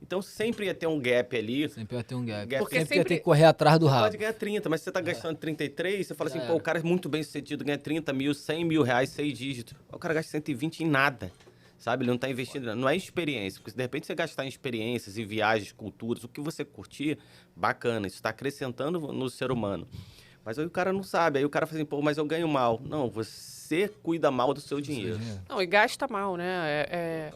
Então sempre ia ter um gap ali. Sempre vai ter um gap. Porque sempre ia sempre- ter que correr atrás do Você rabo. pode ganhar 30, mas você tá gastando 33, você fala assim, Já pô, o era. cara é muito bem sucedido, ganha 30 mil, 100 mil reais, 6 dígitos. O cara gasta 120 em nada, sabe? Ele não tá investindo, não é experiência. Porque se de repente você gastar em experiências, em viagens, culturas, o que você curtir, bacana, isso tá acrescentando no ser humano. Mas aí o cara não sabe, aí o cara fala assim, pô, mas eu ganho mal. Não, você cuida mal do seu dinheiro. Não, e gasta mal, né?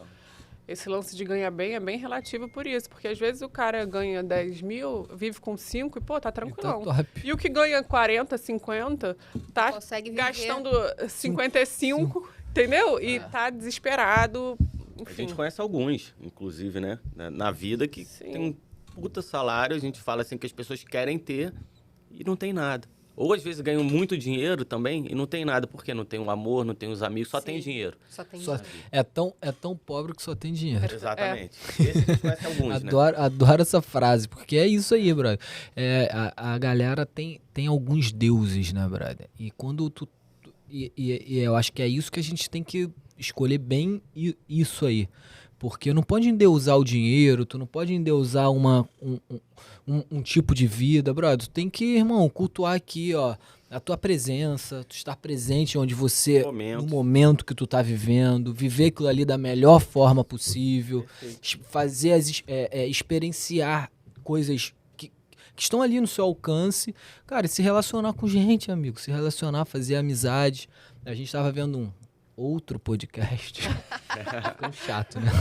Esse lance de ganhar bem é bem relativo por isso. Porque às vezes o cara ganha 10 mil, vive com 5 e, pô, tá tranquilão. top. E o que ganha 40, 50, tá Consegue viver. gastando 55, entendeu? E tá desesperado, A enfim. gente conhece alguns, inclusive, né? Na vida, que Sim. tem um puta salário, a gente fala assim que as pessoas querem ter e não tem nada. Ou às vezes ganham muito dinheiro também e não tem nada, porque não tem o amor, não tem os amigos, só tem Sim. dinheiro. Só tem Só- dinheiro. é tão pobre que só tem dinheiro. Exatamente. Esse a gente conhece alguns, né? Adoro essa frase, porque é isso aí, brother. A galera tem alguns deuses, né, brother? E quando e eu acho que é isso que a gente tem que escolher bem isso aí. Porque não pode endeusar o dinheiro, tu não pode endeusar um tipo de vida, brother. Tu tem que, irmão, cultuar aqui, ó, a tua presença, tu estar presente onde você, Momento. no momento que tu tá vivendo, viver aquilo ali da melhor forma possível, fazer experienciar coisas que estão ali no seu alcance, cara, e se relacionar com gente, amigo, se relacionar, fazer amizade. A gente tava vendo um outro podcast. Ficou chato, né?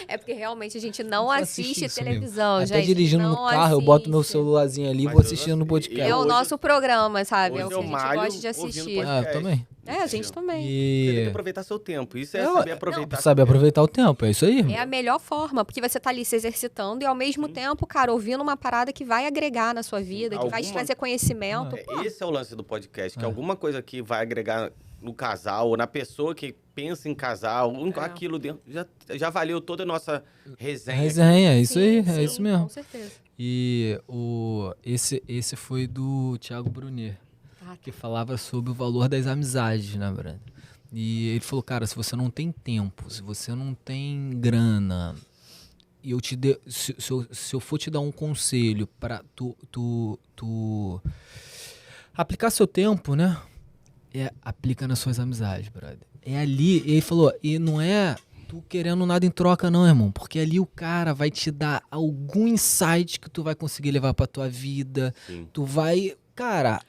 É porque realmente a gente não Não assiste assiste isso, televisão, Até gente. dirigindo no não carro, eu boto meu assiste. celularzinho ali e Mas vou eu assistindo no assisti- podcast. É o hoje- nosso programa, sabe? É o Hoje que eu a gente malho gosta de ouvindo assistir. podcast. Ah, eu também. É, a gente também. Você tem que E aproveitar seu tempo. Isso é Eu- saber aproveitar. sabe seu tempo. aproveitar o tempo, é isso aí. É a melhor forma, porque você tá ali se exercitando e ao mesmo tempo, cara, ouvindo uma parada que vai agregar na sua vida, que vai te Alguma- trazer conhecimento. Pô, Esse é o lance do podcast, que alguma coisa que vai agregar no casal, ou na pessoa que pensa em casar, ou aquilo dentro, já valeu toda a nossa resenha. Resenha, é isso aí, sim, é isso mesmo. Com certeza. E esse foi do Thiago Brunet, Ah, que falava sobre o valor das amizades, né, Brando? E ele falou, cara, se você não tem tempo, se você não tem grana, e eu te dê, se eu for te dar um conselho pra tu aplicar seu tempo, né? Aplica nas suas amizades, brother. É ali, e ele falou, e não é tu querendo nada em troca não, irmão, porque ali o cara vai te dar algum insight que tu vai conseguir levar pra tua vida, Sim. tu vai, cara,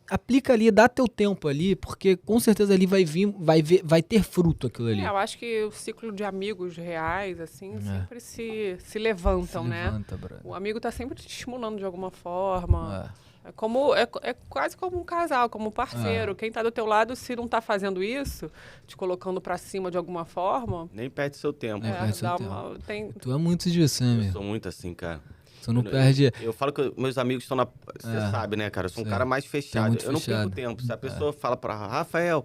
aplica ali, dá teu tempo ali, porque com certeza ali vai ter fruto aquilo ali. Eu acho que o ciclo de amigos reais, assim, sempre se levantam, Se né? levanta, brother. O amigo tá sempre te estimulando de alguma forma. É quase como um casal, como um parceiro. Quem tá do teu lado, se não tá fazendo isso, te colocando pra cima de alguma forma, Nem perde seu tempo. Nem perde seu tempo. tem. Tu é muito disso, né, Eu meu? sou muito assim, cara. Tu não perde... Eu falo que meus amigos estão na... Você sabe, né, cara? Eu sou um cara mais fechado. muito Eu não fechado. perco tempo. Se a pessoa fala pra Rafael,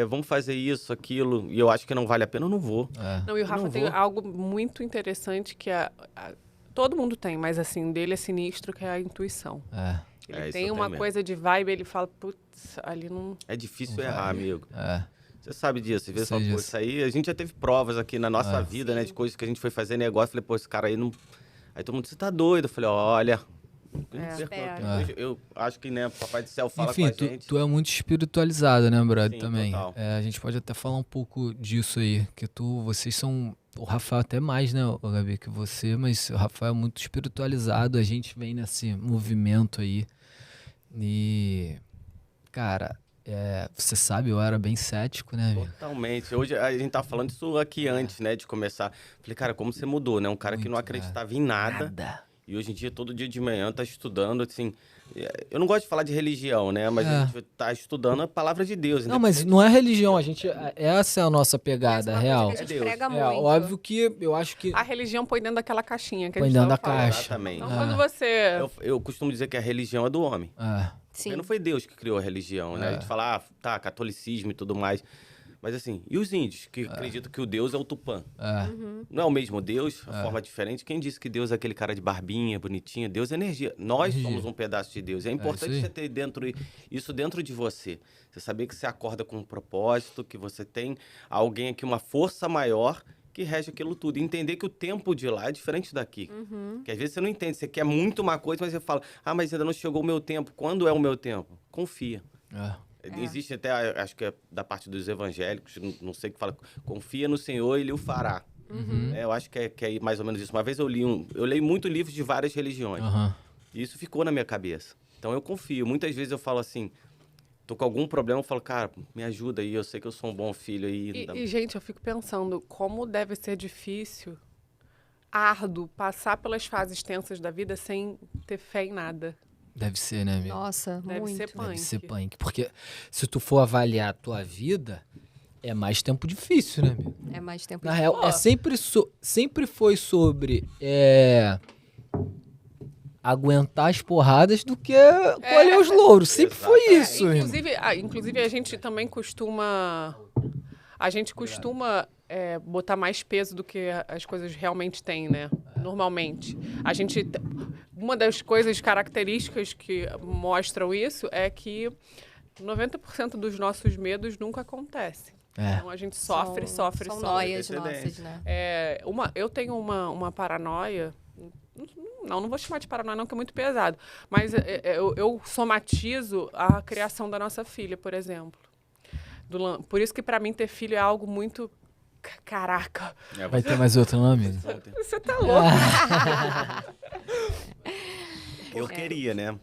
vamos fazer isso, aquilo, e eu acho que não vale a pena, eu não vou. Não, e o Rafa não tem vou. algo muito interessante que todo mundo tem, mas assim, dele é sinistro, que é a intuição. Ele isso tem eu uma tenho coisa de vibe, ele fala, putz, ali não... É difícil errar, amigo. É. Você sabe disso. Você vê só, Sei pô, disso. isso aí, a gente já teve provas aqui na nossa vida, né? De coisas que a gente foi fazer negócio. Falei, pô, esse cara aí não... Aí todo mundo, você tá doido? Eu falei, olha... não perca meu espera. tempo. Eu acho que, né, Papai do Céu fala Enfim, com a gente. tu é muito espiritualizado, né, brother, Sim, também. total. A gente pode até falar um pouco disso aí, que vocês são o Rafael até mais, né, ô Gabi, que você, mas o Rafael é muito espiritualizado, a gente vem nesse movimento aí. E, cara, você sabe, eu era bem cético, né, amigo? Totalmente. Hoje a gente tá falando isso aqui antes, né, de começar. Falei, cara, como você mudou, né? Um cara que não Muito, acreditava em nada. E hoje em dia, todo dia de manhã, tá estudando, assim... Eu não gosto de falar de religião, né? Mas a gente tá estudando a palavra de Deus. Não, mas não é religião, essa é a nossa Essa pegada, é uma real. coisa que a gente É Deus. prega É, muito. óbvio que eu acho que... A religião põe dentro daquela caixinha que a Põe gente dentro da tava falando. caixa. Exatamente. Então, quando você... Eu costumo dizer que a religião é do homem. Sim. Porque não foi Deus que criou a religião, né? A gente fala, tá, catolicismo e tudo mais. Mas assim, e os índios que acreditam que o Deus é o Tupã? Não é o mesmo Deus, a forma diferente. Quem disse que Deus é aquele cara de barbinha, bonitinha? Deus é energia. Nós somos um pedaço de Deus. É importante isso aí. você ter isso dentro de você. Você saber que você acorda com um propósito, que você tem alguém aqui, uma força maior que rege aquilo tudo. E entender que o tempo de lá é diferente daqui. Que às vezes você não entende, você quer muito uma coisa, mas você fala, mas ainda não chegou o meu tempo. Quando é o meu tempo? Confia. Existe até, acho que é da parte dos evangélicos, não sei o que fala, confia no Senhor e Ele o fará. Eu acho que é mais ou menos isso. Uma vez eu leio muito livros de várias religiões. E isso ficou na minha cabeça. Então eu confio. Muitas vezes eu falo assim, tô com algum problema, eu falo, cara, me ajuda aí, eu sei que eu sou um bom filho aí. E, gente, eu fico pensando como deve ser difícil, árduo, passar pelas fases tensas da vida sem ter fé em nada. Deve ser, né, amigo? Nossa, Deve muito. ser punk. Deve ser punk. Porque se tu for avaliar a tua vida, é mais tempo difícil, né, amigo? É mais tempo. Na real, sempre foi sobre aguentar as porradas do que colher os louros. Sempre foi isso, irmão. Inclusive, a gente também costuma... A gente costuma botar mais peso do que as coisas realmente têm, né? Normalmente. Uma das coisas características que mostram isso é que 90% dos nossos medos nunca acontecem. Então a gente sofre. São noias Antecedência. nossas, né? Eu tenho uma paranoia... Não vou chamar de paranoia, não, que é muito pesado. Mas eu somatizo a criação da nossa filha, por exemplo. Por isso que pra mim ter filho é algo muito... Caraca! Vai ter mais outro nome? Você tá louco? Eu queria, né?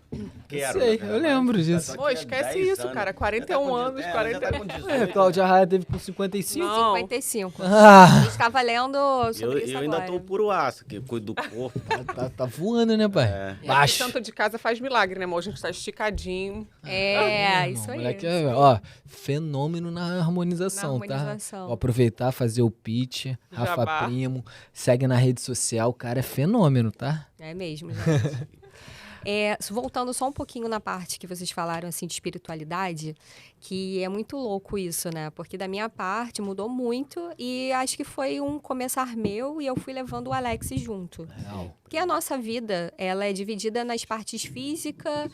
Quero. Sei, na verdade. eu lembro disso. Pô, esquece isso, cara. 41 anos, Já tá 40 com 18. Cláudia Raia teve com 55. Não. 55. Ah, A gente tava lendo sobre isso Eu ainda agora. tô puro aço, que cuido do corpo. tá voando, né, pai? O Baixo. santo de casa faz milagre, né, amor? A gente tá esticadinho. Isso aí. Moleque fenômeno na harmonização, Na harmonização. tá? Vou aproveitar, fazer o pitch. Rafa Jabá. Primo, segue na rede social, o cara é fenômeno, tá? É mesmo, gente. Voltando só um pouquinho na parte que vocês falaram, assim, de espiritualidade, que é muito louco isso, né? Porque da minha parte mudou muito e acho que foi um começar meu e eu fui levando o Alex junto. Real. Porque a nossa vida, ela é dividida nas partes física,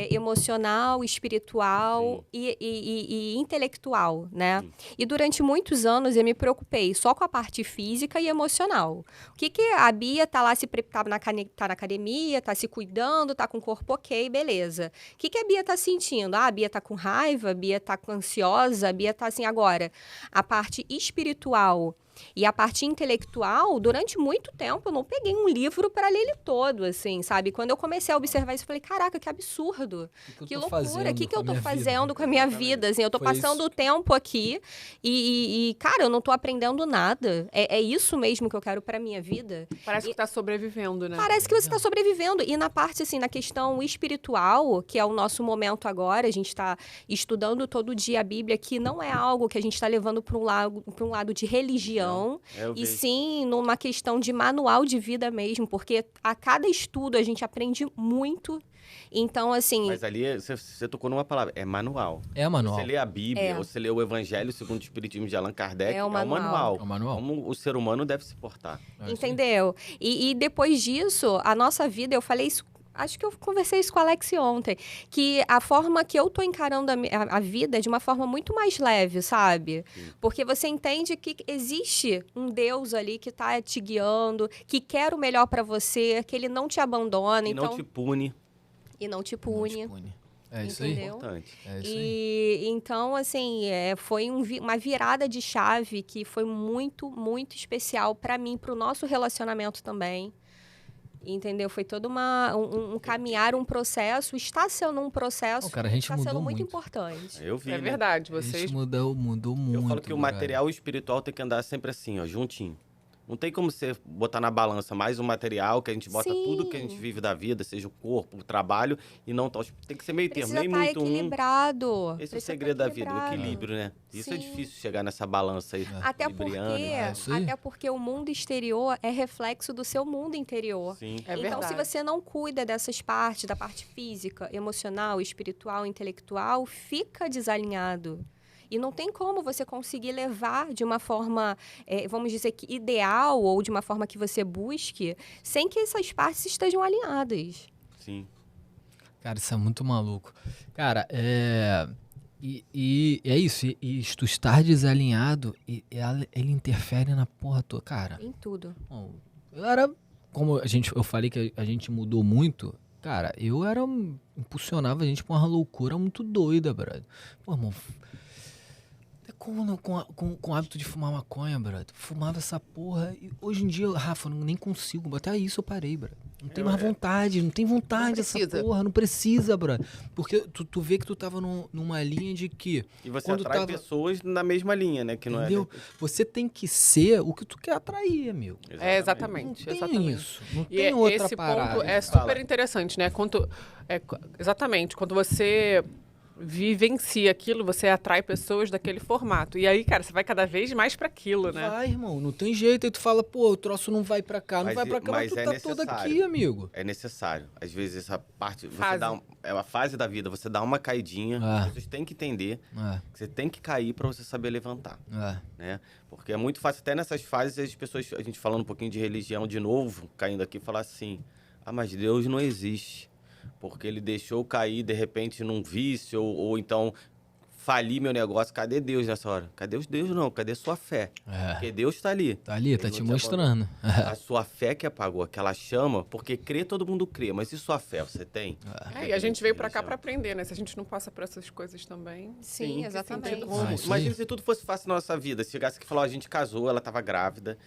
emocional, espiritual e intelectual, né? E durante muitos anos eu me preocupei só com a parte física e emocional. O que a Bia tá lá, tá na academia, tá se cuidando, tá com o corpo ok, beleza. O que a Bia tá sentindo? A Bia tá com raiva, a Bia tá ansiosa, a Bia tá assim, agora. A parte espiritual e a parte intelectual, durante muito tempo, eu não peguei um livro para ler ele todo, assim, sabe? Quando eu comecei a observar isso, eu falei, caraca, que absurdo. Que loucura. O que eu tô fazendo com a minha vida? Assim, eu tô passando o tempo aqui e, cara, eu não tô aprendendo nada. É isso mesmo que eu quero pra minha vida. Parece que tá sobrevivendo, né? Parece que você tá sobrevivendo. E na parte, assim, na questão espiritual, que é o nosso momento agora, a gente tá estudando todo dia a Bíblia, que não é algo que a gente tá levando pra um lado de religião, e sim numa questão de manual de vida mesmo, porque a cada estudo a gente aprende muito. Então, assim... Mas ali você tocou numa palavra, é manual. É manual. Você lê a Bíblia, ou você lê o Evangelho segundo o Espiritismo de Allan Kardec, é um manual. É um manual. Como o ser humano deve se portar. Entendeu? E depois disso, a nossa vida, eu falei isso, acho que eu conversei isso com a Alex ontem, que a forma que eu tô encarando a vida é de uma forma muito mais leve, sabe? Porque você entende que existe um Deus ali que tá te guiando, que quer o melhor pra você, que ele não te abandona. E então... não te pune. E não te pune. É isso aí. Entendeu? Importante. É isso aí. E então, assim, foi uma virada de chave que foi muito, muito especial para mim, para o nosso relacionamento também. Entendeu? Foi todo um caminhar, um processo. Está sendo um processo Não, cara, a gente que está sendo mudou muito muito. importante. Eu vi, É né? verdade, A gente vocês... mudou muito. Eu falo que o brother. material e o espiritual tem que andar sempre assim, ó, juntinho. Não tem como você botar na balança mais o material, que a gente bota Sim. tudo que a gente vive da vida, seja o corpo, o trabalho, e não tá, tem que ser meio termo, Precisa nem estar muito um. equilibrado. Esse é o Precisa segredo tá da vida, o equilibrado. equilíbrio, né? Isso é Sim. difícil chegar nessa balança aí. Até equilibriando. isso aí. porque o mundo exterior é reflexo do seu mundo interior. Sim. É Então, se verdade. você não cuida dessas partes, da parte física, emocional, espiritual, intelectual, fica desalinhado. E não tem como você conseguir levar de uma forma, vamos dizer que ideal, ou de uma forma que você busque, sem que essas partes estejam alinhadas. Sim. Cara, isso é muito maluco. Cara, E é isso, e tu estar desalinhado, ele interfere na porra toda. Cara, Em tudo. bom, eu era, como eu falei que a gente mudou muito, cara, impulsionava a gente pra uma loucura muito doida, brother. Pô, irmão, com o hábito de fumar maconha, brother. Fumava essa porra, e hoje em dia, Rafa, nem consigo, até isso eu parei, brother. Não tem mais vontade, não tem vontade dessa precisa. porra, não precisa, brother. Porque tu vê que tu tava numa linha de que, E você Quando atrai tava- pessoas na mesma linha, né? Que não entendeu? Você tem que ser o que tu quer atrair, amigo. é. Não Exatamente, tem exatamente. isso, não E tem outra esse parada. ponto é Fala. super interessante, né? Exatamente, quando você vivencia aquilo, você atrai pessoas daquele formato. E aí, cara, você vai cada vez mais para aquilo, né? Vai, irmão, não tem jeito. Aí tu fala, pô, o troço não vai pra cá, não Mas vai pra cá, mas mas tu é tá todo necessário. aqui, amigo. É necessário. Às vezes essa parte. Fase. É uma fase da vida, você dá uma caidinha. Ah. As pessoas têm que entender É, que você tem que cair para você saber levantar. é. Né? Porque é muito fácil, até nessas fases, as pessoas, a gente falando um pouquinho de religião de novo, caindo aqui, falar assim: ah, mas Deus não existe. Porque ele deixou cair, de repente, num vício, ou então falir meu negócio. Cadê Deus nessa hora? Cadê os Deus? Não, cadê sua fé? Porque Deus está ali. Tá ali, tá Ele te não te mostrando. A sua fé que apagou, aquela chama, porque crer todo mundo crê, mas e sua fé, você tem? E a gente veio para cá para aprender, né? Se a gente não passa por essas coisas também. Sim, exatamente. Ah, isso Imagina aí. se tudo fosse fácil na nossa vida. Se chegasse aqui e falou, a gente casou, ela estava grávida.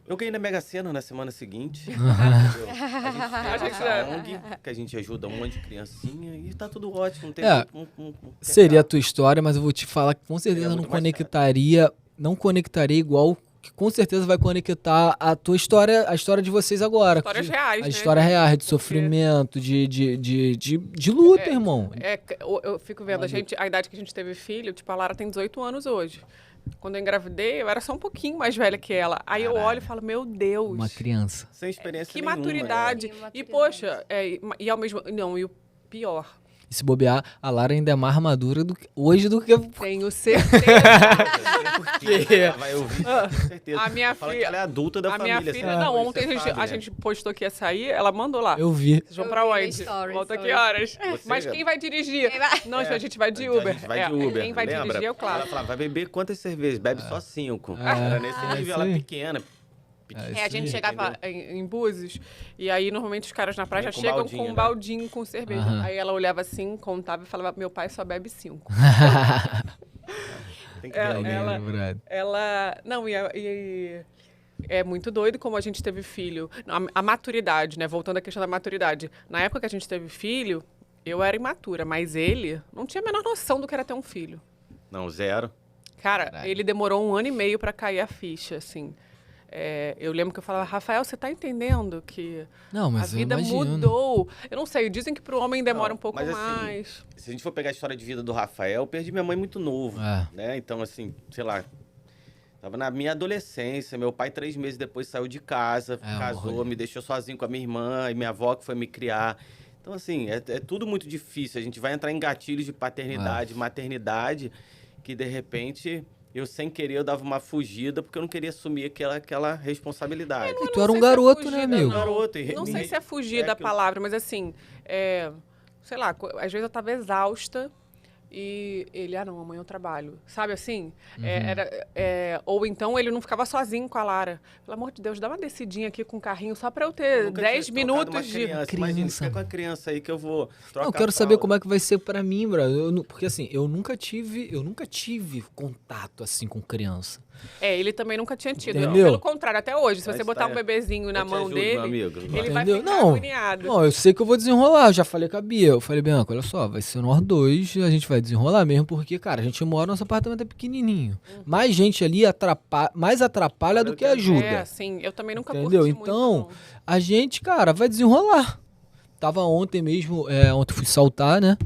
Eu ganhei na Mega Sena na semana seguinte. Entendeu? A gente tem uma ONG, que a gente ajuda um monte de criancinha e tá tudo ótimo. Não tem Seria a tua história, mas eu vou te falar que com certeza Seria não muito mais conectaria igual que com certeza vai conectar a tua história, a história de vocês agora. Histórias reais, A né? história real, de Porque- sofrimento, de luta, irmão. Eu fico vendo, a idade que a gente teve filho, tipo, a Lara tem 18 anos hoje. Quando eu engravidei, eu era só um pouquinho mais velha que ela. Aí eu olho e falo, meu Deus, Uma criança. Sem experiência que nenhuma, maturidade. Sim, maturidade. E, poxa, e ao mesmo... Não, e o pior, E se bobear, a Lara ainda é mais madura hoje do que... tenho certeza. Porque ela vai ouvir, com certeza. A minha Fala filha- que ela é adulta da A família. minha filha, sabe? não, Isso ontem você sabe, a né? gente postou que ia sair, ela mandou lá. Eu vi. Vocês vão Eu pra vi no onde? stories, Volta que stories. horas? Você Mas já- quem vai dirigir? Quem vai- Não, a gente vai de A Uber. gente vai de Uber. Quem vai lembra? dirigir é o Ela Cláudio. fala, vai beber quantas cervejas? Bebe só 5. Ah, Era nesse é nível, isso ela aí. pequena. A gente chegava em Búzios e aí normalmente os caras na praia já Com chegam baldinho, com um né? baldinho com cerveja. Aham. Aí ela olhava assim, contava e falava, meu pai só bebe 5. Tem que É, ter alguém. ela- Brother. Ela... Não, e é muito doido como a gente teve filho. A maturidade, né? Voltando à questão da maturidade. Na época que a gente teve filho, eu era imatura, mas ele não tinha a menor noção do que era ter um filho. Não, 0. Cara, Caralho. ele demorou 1 ano e meio pra cair a ficha, assim. Eu lembro que eu falava, Rafael, você tá entendendo que Não, a mas eu vida imagino. mudou? Eu não sei, dizem que pro homem demora Não, um pouco mas assim, mais. Se a gente for pegar a história de vida do Rafael, eu perdi minha mãe muito novo, É. né? Então, assim, sei lá, tava na minha adolescência, meu pai 3 meses depois saiu de casa, um casou, rolê. me deixou sozinho com a minha irmã, e minha avó que foi me criar. Então, assim, é tudo muito difícil. A gente vai entrar em gatilhos de paternidade, maternidade, que de repente... Eu, sem querer, eu dava uma fugida, porque eu não queria assumir aquela responsabilidade. E tu não era um sei se é garoto, fugida, né, amigo? não. Garoto, Não sei se é fugir é da aquilo- palavra, mas assim, sei lá, às vezes eu tava exausta E ele, não, amanhã eu trabalho. Sabe assim? Ou então ele não ficava sozinho com a Lara. Pelo amor de Deus, dá uma descidinha aqui com o carrinho só pra eu ter 10 minutos de... Imagina, fica com a criança aí que eu vou trocar. Não, eu quero saber como é que vai ser pra mim, bro. Porque assim, eu nunca tive contato assim com criança. Ele também nunca tinha tido. Entendeu? Pelo contrário, até hoje, se Mas você botar um bebezinho na mão dele, meu amigo. ele vai Entendeu? ficar agoniado. Não, eu sei que eu vou desenrolar. Eu já falei com a Bia. Eu falei, Bianca, olha só, vai ser nós dois, a gente vai desenrolar mesmo, porque, cara, a gente mora, nosso apartamento é pequenininho. Mais gente ali mais atrapalha do que ajuda. Sim, eu também nunca Entendeu? curti Então, muito, a gente, cara, vai desenrolar. Tava ontem mesmo, ontem fui saltar, né?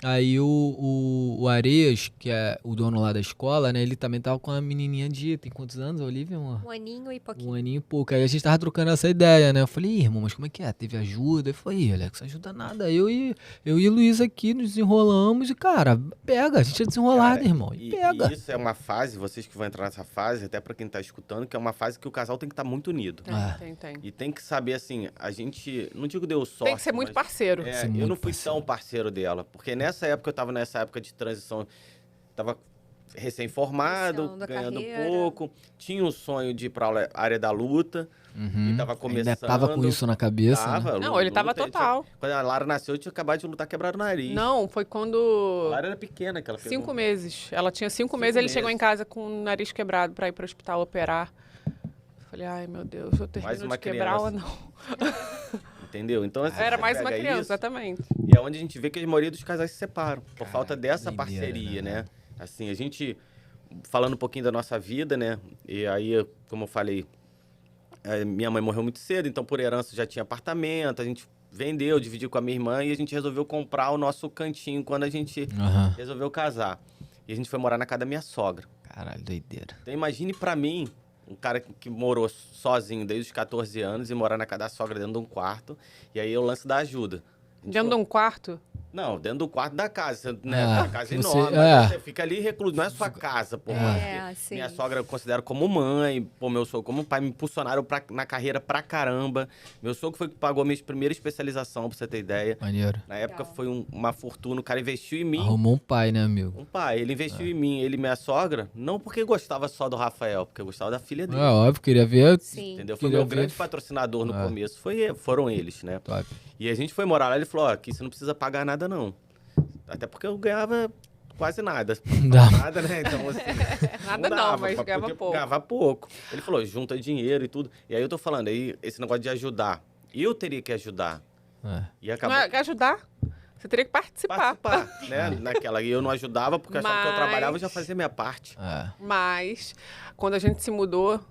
Aí o Areias, que é o dono lá da escola, né? Ele também tava com uma menininha tem quantos anos, Olivia? Amor? 1 aninho e pouquinho. 1 aninho e pouco. Aí a gente tava trocando essa ideia, né? Eu falei, irmão, mas como é que é? Teve ajuda? Ele falou, Alex, ajuda nada. Eu e o Luiz aqui nos desenrolamos e, cara, pega. A gente é desenrolado, irmão. E pega. E isso é uma fase, vocês que vão entrar nessa fase, até pra quem tá escutando, que é uma fase que o casal tem que estar muito unido. Tem. E tem que saber, assim, a gente, não digo deu sorte, Tem que ser muito parceiro. Eu não fui tão parceiro dela, porque nessa época eu tava nessa época de transição, tava recém-formado, ganhando pouco, tinha um sonho de ir pra área da luta, e tava começando. Ainda tava com isso na cabeça, Tava, né? Não, ele tava total. Quando a Lara nasceu, eu tinha acabado de lutar quebrado o nariz. Não, foi quando... A Lara era pequena que ela pegou. 5 meses. Ela tinha 5 meses, ele chegou em casa com o nariz quebrado pra ir pro hospital operar. Falei, ai meu Deus, eu termino de quebrar ou não? Entendeu? Então, assim, era mais uma criança, isso, exatamente. E é onde a gente vê que a maioria dos casais se separam, por falta dessa parceria, né? Assim, a gente, falando um pouquinho da nossa vida, né? E aí, como eu falei, minha mãe morreu muito cedo, então por herança já tinha apartamento, a gente vendeu, dividiu com a minha irmã e a gente resolveu comprar o nosso cantinho quando a gente resolveu casar. E a gente foi morar na casa da minha sogra. Caralho, doideira. Então imagine pra mim, um cara que morou sozinho desde os 14 anos e morar na casa da sogra dentro de um quarto. E aí o lance da ajuda. Dentro de um quarto? Não, dentro do quarto da casa, né? A casa enorme. Você fica ali recluso, não é sua casa, pô. Minha sogra eu considero como mãe, pô, meu sogro como pai, me impulsionaram na carreira pra caramba. Meu sogro foi que pagou a minha primeira especialização, pra você ter ideia. Maneiro. Na época foi uma fortuna, o cara investiu em mim. Arrumou um pai, né, amigo? Um pai, ele investiu em mim, ele e minha sogra, não porque gostava só do Rafael, porque gostava da filha dele. Óbvio, queria ver. Sim. Entendeu? Foi meu grande patrocinador no começo, foram eles, né? Top. E a gente foi morar lá, ele falou, aqui você não precisa pagar nada, não. Até porque eu ganhava quase nada. Nada, né? Então, assim... Nada não, mas ganhava pouco. Ganhava pouco. Ele falou, junta dinheiro e tudo. E aí eu tô falando, aí esse negócio de ajudar. Eu teria que ajudar. E acabou... Não é ajudar? Você teria que participar. Né? Naquela. E eu não ajudava, porque eu achava que eu trabalhava e já fazia minha parte. Mas, quando a gente se mudou...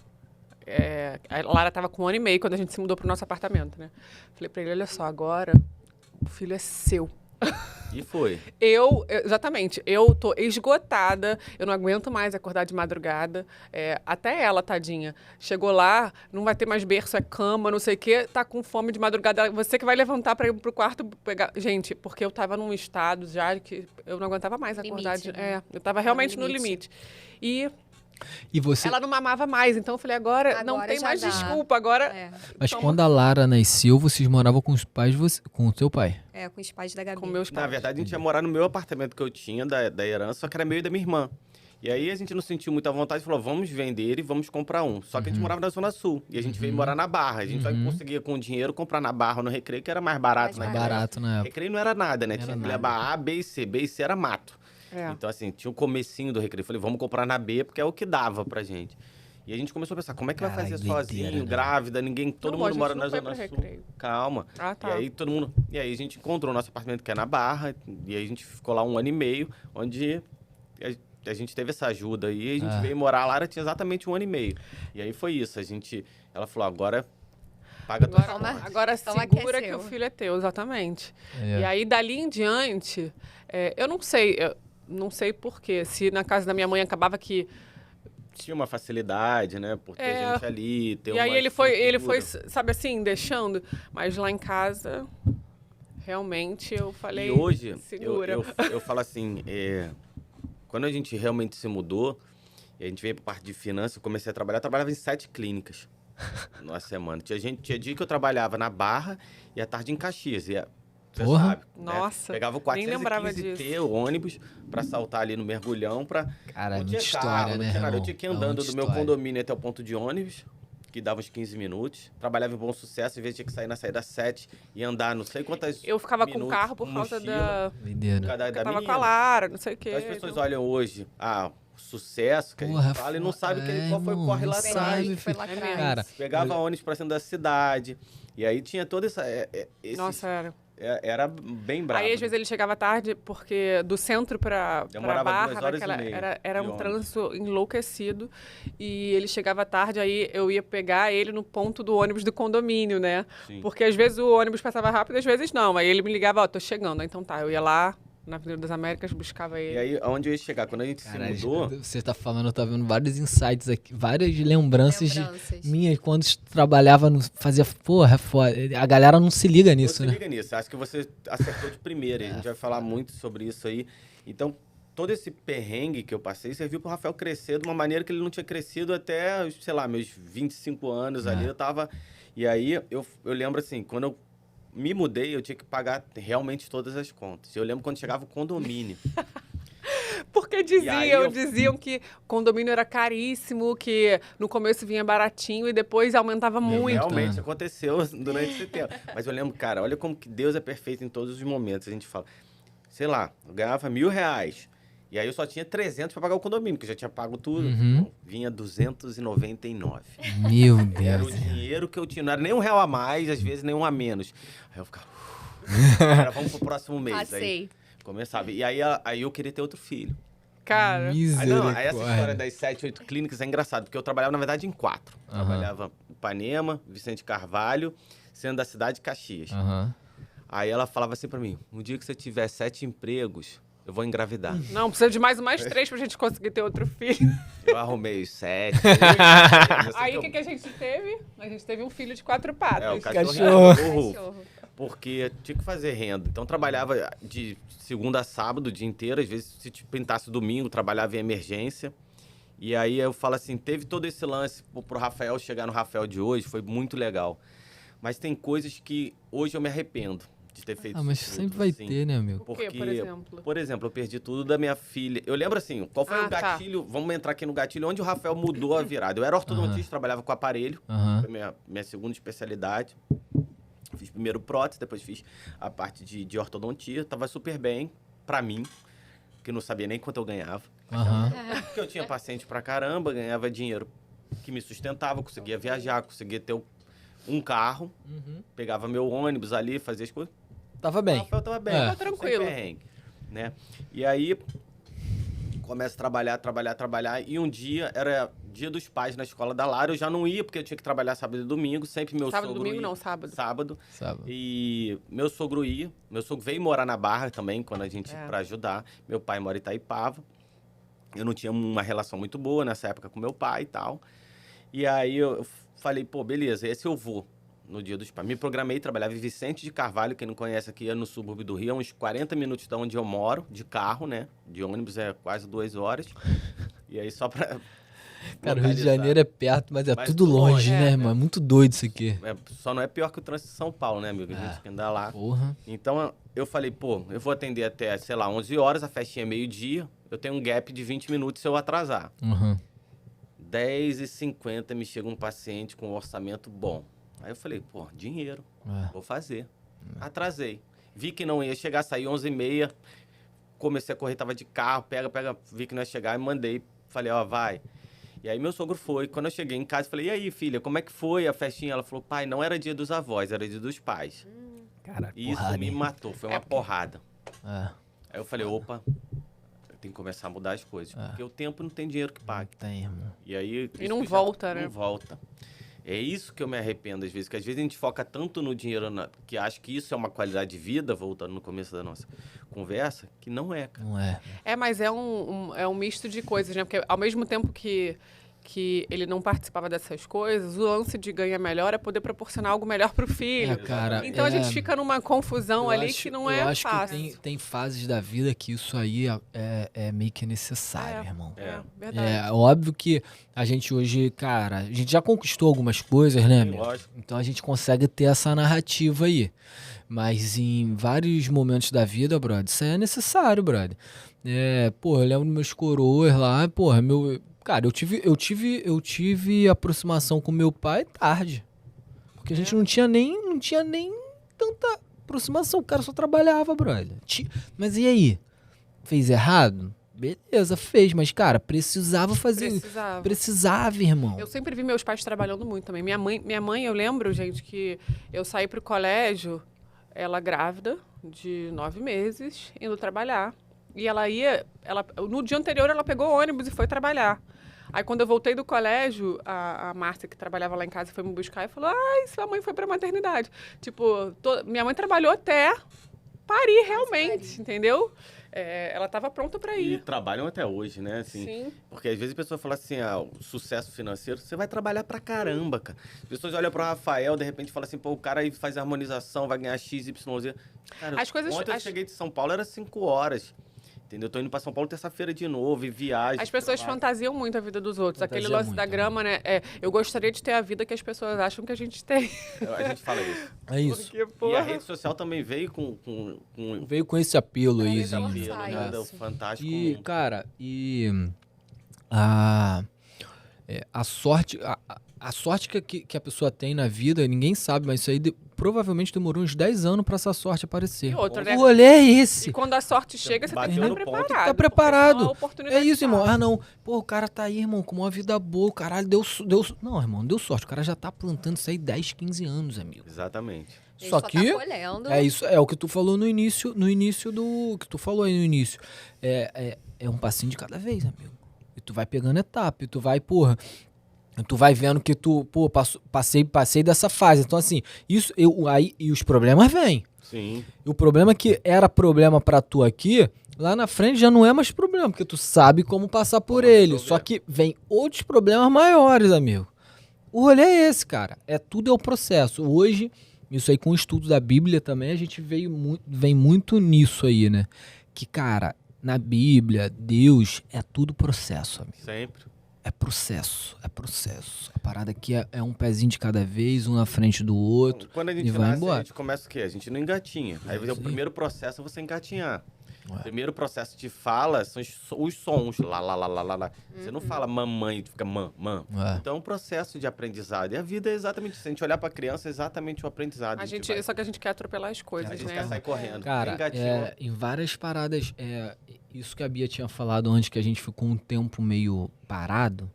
a Lara tava com 1 ano e meio quando a gente se mudou pro nosso apartamento, né? Falei pra ele, olha só, agora o filho é seu. E foi. Exatamente, eu tô esgotada, eu não aguento mais acordar de madrugada. Até ela, tadinha, chegou lá, não vai ter mais berço, cama, não sei o quê, tá com fome de madrugada. Você que vai levantar pra ir pro quarto pegar. Gente, porque eu tava num estado já que eu não aguentava mais acordar. Eu tava realmente no limite. E você... Ela não mamava mais, então eu falei, agora não tem mais desculpa, agora... Mas quando a Lara nasceu, vocês moravam com os pais, com o teu pai? Com os pais da Gabi. Com meus pais. Na verdade, a gente ia morar no meu apartamento que eu tinha, da herança, só que era meu e da minha irmã. E aí a gente não sentiu muita vontade e falou, vamos vender e vamos comprar um. Só que a gente morava na Zona Sul e a gente veio morar na Barra. A gente vai conseguir com o dinheiro comprar na Barra ou no Recreio, que era mais barato. Mais barato na época. Recreio não era nada, né? Tinha que levar A, B e C. B e C era mato. Então, assim, tinha o comecinho do Recreio. Falei, vamos comprar na B, porque é o que dava pra gente. E a gente começou a pensar, como é que vai fazer sozinho, grávida, todo mundo mora na Zona Sul. Calma. Tá. E aí todo mundo. E aí a gente encontrou o nosso apartamento que é na Barra, e aí a gente ficou lá 1 ano e meio, onde a gente teve essa ajuda. E a gente veio morar lá, tinha exatamente 1 ano e meio. E aí foi isso. Ela falou, agora paga tua conta. Agora segura que o filho é teu, exatamente. E aí, dali em diante, eu não sei por quê. Se na casa da minha mãe acabava que tinha uma facilidade, né? Por ter gente ali, ter E aí ele foi, sabe assim, deixando. Mas lá em casa, realmente, eu falei, e hoje, segura. Eu falo assim, quando a gente realmente se mudou, e a gente veio para parte de finanças, eu comecei a trabalhar, eu trabalhava em 7 clínicas na semana. Tinha dia que eu trabalhava na Barra e à tarde em Caxias. Você Porra. sabe. Nossa, Pegava o nem lembrava 415T, o ônibus, pra saltar ali no mergulhão. Cara, Não muita tinha história, carro, né, não tinha nada. Eu irmão? tinha que ir É andando muita do meu história. condomínio até o ponto de ônibus, que dava uns 15 minutos. Trabalhava em Bom Sucesso, às vezes tinha que sair na saída 7 e andar não sei quantas eu ficava com o minutos, carro por causa mochila, da... Doideira. por causa Eu da tava com a menina. Lara, não sei o quê. Então, as pessoas então- olham hoje, sucesso que a Porra, gente fala e não sabe qual foi o irmão, corre não lá sabe, atrás. Que foi lá É atrás. mesmo. Cara, Pegava ônibus pra cima da cidade. E aí tinha toda essa... Nossa, era. Era bem bravo. Aí, às vezes, ele chegava tarde, porque do centro pra Demorava Barra, 2 horas e naquela, meia era de um ônibus. trânsito enlouquecido. E ele chegava tarde, aí eu ia pegar ele no ponto do ônibus do condomínio, né? Sim. Porque às vezes o ônibus passava rápido, às vezes não. Aí ele me ligava, tô chegando. Então tá, eu ia lá na Avenida das Américas, buscava ele. E aí, aonde eu ia chegar? Quando a gente Caralho, se mudou... você tá falando, eu tô vendo vários insights aqui, várias lembranças, Lembranças. minhas quando trabalhava, fazia, porra, foda. A galera não se liga nisso, Você né? liga nisso. Acho que você acertou de primeira. A gente vai falar muito sobre isso aí. Então, todo esse perrengue que eu passei serviu pro Rafael crescer de uma maneira que ele não tinha crescido até, sei lá, meus 25 anos ali. Eu tava... E aí, eu lembro assim, quando eu me mudei, eu tinha que pagar realmente todas as contas. Eu lembro quando chegava o condomínio. Porque aí diziam que o condomínio era caríssimo, que no começo vinha baratinho e depois aumentava muito. Realmente aconteceu durante esse tempo. Mas eu lembro, cara, olha como que Deus é perfeito em todos os momentos. A gente fala, sei lá, eu ganhava R$1.000. E aí eu só tinha 300 para pagar o condomínio, que eu já tinha pago tudo. Então, vinha 299. Meu Era o Deus. dinheiro que eu tinha. Não era nem R$1 a mais, às vezes nem um a menos. Aí eu ficava... Cara, vamos pro próximo mês. Aí Passei. começava. E aí eu queria ter outro filho. Cara, Aí, não, aí essa história Misericórdia. das 7, 8 clínicas é engraçado, porque eu trabalhava, na verdade, em 4. Aham. Trabalhava em Ipanema, Vicente Carvalho, sendo da cidade de Caxias. Aham. Aí ela falava assim pra mim, no dia que você tiver 7 empregos, eu vou engravidar. não, precisa de mais umas 3 pra gente conseguir ter outro filho. Eu arrumei os 7. Aí o que a gente teve? A gente teve um filho de 4 patas. É, o Cachorro. cachorro. Cachorro. Porque tinha que fazer renda. Então, trabalhava de segunda a sábado, o dia inteiro. Às vezes, se te pintasse domingo, trabalhava em emergência. E aí, eu falo assim, teve todo esse lance pro Rafael chegar no Rafael de hoje. Foi muito legal. Mas tem coisas que hoje eu me arrependo de ter feito Ah, mas isso sempre tudo, vai assim. ter, né, amigo? O quê, Porque, por exemplo? por exemplo, eu perdi tudo da minha filha. Eu lembro assim, qual foi Ah, o tá. gatilho? Vamos entrar aqui no gatilho, onde o Rafael mudou a virada. Eu era ortodontista, trabalhava com aparelho. Aham. Foi minha segunda especialidade. Fiz primeiro prótese, depois fiz a parte de ortodontia. Tava super bem, pra mim, que não sabia nem quanto eu ganhava. Aham. Porque eu tinha paciente pra caramba, ganhava dinheiro que me sustentava, conseguia viajar, conseguia ter um carro, pegava meu ônibus ali, fazia as coisas. Tava O bem. Rafael tava bem, É. tava Tranquilo. perrengue, né? E aí, começo a trabalhar. E um dia, era dia dos pais na escola da Lara. Eu já não ia, porque eu tinha que trabalhar sábado e domingo. Sempre meu Sábado, sogro domingo ia. não, sábado. Sábado. Sabe? E meu sogro ia. Meu sogro veio morar na Barra também, quando a gente... É. Pra ajudar. Meu pai mora em Itaipava. Eu não tinha uma relação muito boa nessa época com meu pai e tal. E aí, eu falei, pô, beleza, esse eu vou. No dia dos pais. Me programei, trabalhava em Vicente de Carvalho, quem não conhece aqui, é no subúrbio do Rio, é uns 40 minutos de onde eu moro, de carro, né? De ônibus é quase 2 horas. E aí só pra... Cara, o Rio de localizar. Janeiro é perto, mas é Mas tudo tudo longe, longe, né, é, irmão? É muito doido isso aqui. Só não é pior que o trânsito de São Paulo, né, amigo? A gente que anda lá. Porra. Então, eu falei, pô, eu vou atender até, sei lá, 11 horas, a festinha é meio-dia, eu tenho um gap de 20 minutos se eu atrasar. Uhum. 10h50 me chega um paciente com um orçamento bom. Aí eu falei, pô, dinheiro, É. vou fazer. Atrasei. Vi que não ia chegar, saí 11h30, comecei a correr, tava de carro, pega, vi que não ia chegar e mandei. Falei, ó, vai. E aí meu sogro foi. Quando eu cheguei em casa, falei, e aí, filha, como é que foi a festinha? Ela falou, pai, não era dia dos avós, era dia dos pais. Caraca, E isso porrada, me hein? matou, foi uma porrada. É, Aí eu falei, opa, eu tenho que começar a mudar as coisas. Porque o tempo não tem dinheiro que pague. tem, irmão. E aí... E não isso volta, né? Não volta. É isso que eu me arrependo às vezes, que às vezes a gente foca tanto no dinheiro, que acha que isso é uma qualidade de vida, voltando no começo da nossa conversa, que não é, cara. Não é. É, mas é um misto de coisas, né? Porque ao mesmo tempo que que ele não participava dessas coisas, o lance de ganhar melhor é poder proporcionar algo melhor pro filho. Cara, Então a gente fica numa confusão ali que não é eu acho fácil. que tem fases da vida que isso aí é meio que necessário, irmão. Verdade. É óbvio que a gente hoje, cara, a gente já conquistou algumas coisas, né, amigo? Lógico. Então a gente consegue ter essa narrativa aí. Mas em vários momentos da vida, brother, isso aí é necessário, brother. Eu lembro dos meus coroas lá, cara, eu tive aproximação com meu pai tarde. Porque a gente não tinha nem tanta aproximação, o cara só trabalhava, brother. Mas e aí? Fez errado? Beleza, fez, mas, cara, precisava fazer. Precisava, irmão. Eu sempre vi meus pais trabalhando muito também. Minha mãe, eu lembro, gente, que eu saí pro colégio, ela grávida, de 9 meses, indo trabalhar. E no dia anterior, ela pegou o ônibus e foi trabalhar. Aí, quando eu voltei do colégio, a Márcia, que trabalhava lá em casa, foi me buscar e falou, sua mãe foi pra maternidade. Tipo, minha mãe trabalhou até parir realmente, entendeu? Ela estava pronta para ir. E trabalham até hoje, né? Assim, sim. Porque às vezes a pessoa fala assim, o sucesso financeiro, você vai trabalhar pra caramba, cara. As pessoas olham pro Rafael, de repente falam assim, o cara aí faz harmonização, vai ganhar X, Y, Z. Cara, ontem eu cheguei de São Paulo, era 5 horas. Entendeu? Tô indo pra São Paulo terça-feira de novo, e viagem. As pessoas fantasiam muito a vida dos outros. Aquele lance da grama, né? Eu gostaria de ter a vida que as pessoas acham que a gente tem. A gente fala isso. É isso. Porque, E a rede social também veio Veio com esse apelo aí, esse apelo, né? Do fantástico E, mundo. cara, a sorte... A sorte que a pessoa tem na vida, ninguém sabe, mas isso aí provavelmente demorou uns 10 anos pra essa sorte aparecer. E outra, né? O rolê é esse. E quando a sorte chega, você tem que estar preparado. Tá preparado. Porque senão a oportunidade É isso, irmão. passa. Não. Pô, o cara tá aí, irmão, com uma vida boa. Caralho, deu... Não, irmão, deu sorte. O cara já tá plantando isso aí 10, 15 anos, amigo. Exatamente. Ele Só só que tá colhendo. é isso, é o que tu falou no início do que tu falou aí no início. É um passinho de cada vez, amigo. E tu vai pegando etapa, e tu vai, tu vai vendo que tu, passei dessa fase. Então assim, isso aí e os problemas vêm. Sim. E o problema que era problema pra tu aqui, lá na frente já não é mais problema, porque tu sabe como passar por ele. resolver. Só que vem outros problemas maiores, amigo. O rolê é esse, cara. Tudo é o processo. Hoje, isso aí com o estudo da Bíblia também, a gente vem muito nisso aí, né? Que, cara, na Bíblia, Deus é tudo processo, amigo. Sempre. É processo. A parada aqui é um pezinho de cada vez, um na frente do outro. Quando a e gente vai nasce, embora. a gente começa o quê? A gente não engatinha. Aí o primeiro processo é você engatinhar. O primeiro processo de fala são os sons. Lá, lá, lá, lá, lá, lá. Você não fala mamãe, tu fica mam. Então é um processo de aprendizado. E a vida é exatamente isso. Se a gente olhar pra criança, é exatamente o aprendizado. Só que a gente quer atropelar as coisas, A gente né? quer sair correndo. Cara, Engatinhou. em várias paradas, isso que a Bia tinha falado antes, que a gente ficou um tempo meio parado,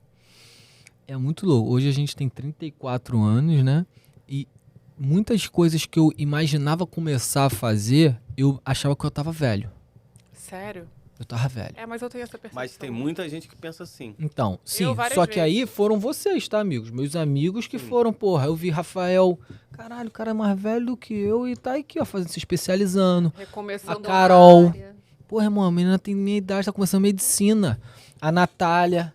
é muito louco. Hoje a gente tem 34 anos, né? E muitas coisas que eu imaginava começar a fazer, eu achava que eu tava velho. Sério? Eu tava velho. Mas eu tenho essa percepção. Mas tem muita gente que pensa assim. Então, sim, várias só que vezes. aí foram vocês, tá, amigos? Meus amigos que foram, eu vi Rafael, caralho, o cara é mais velho do que eu e tá aqui, ó, se especializando. Recomeçando A Carol. área. Porra, irmão, a menina tem minha idade, tá começando medicina. A Natália.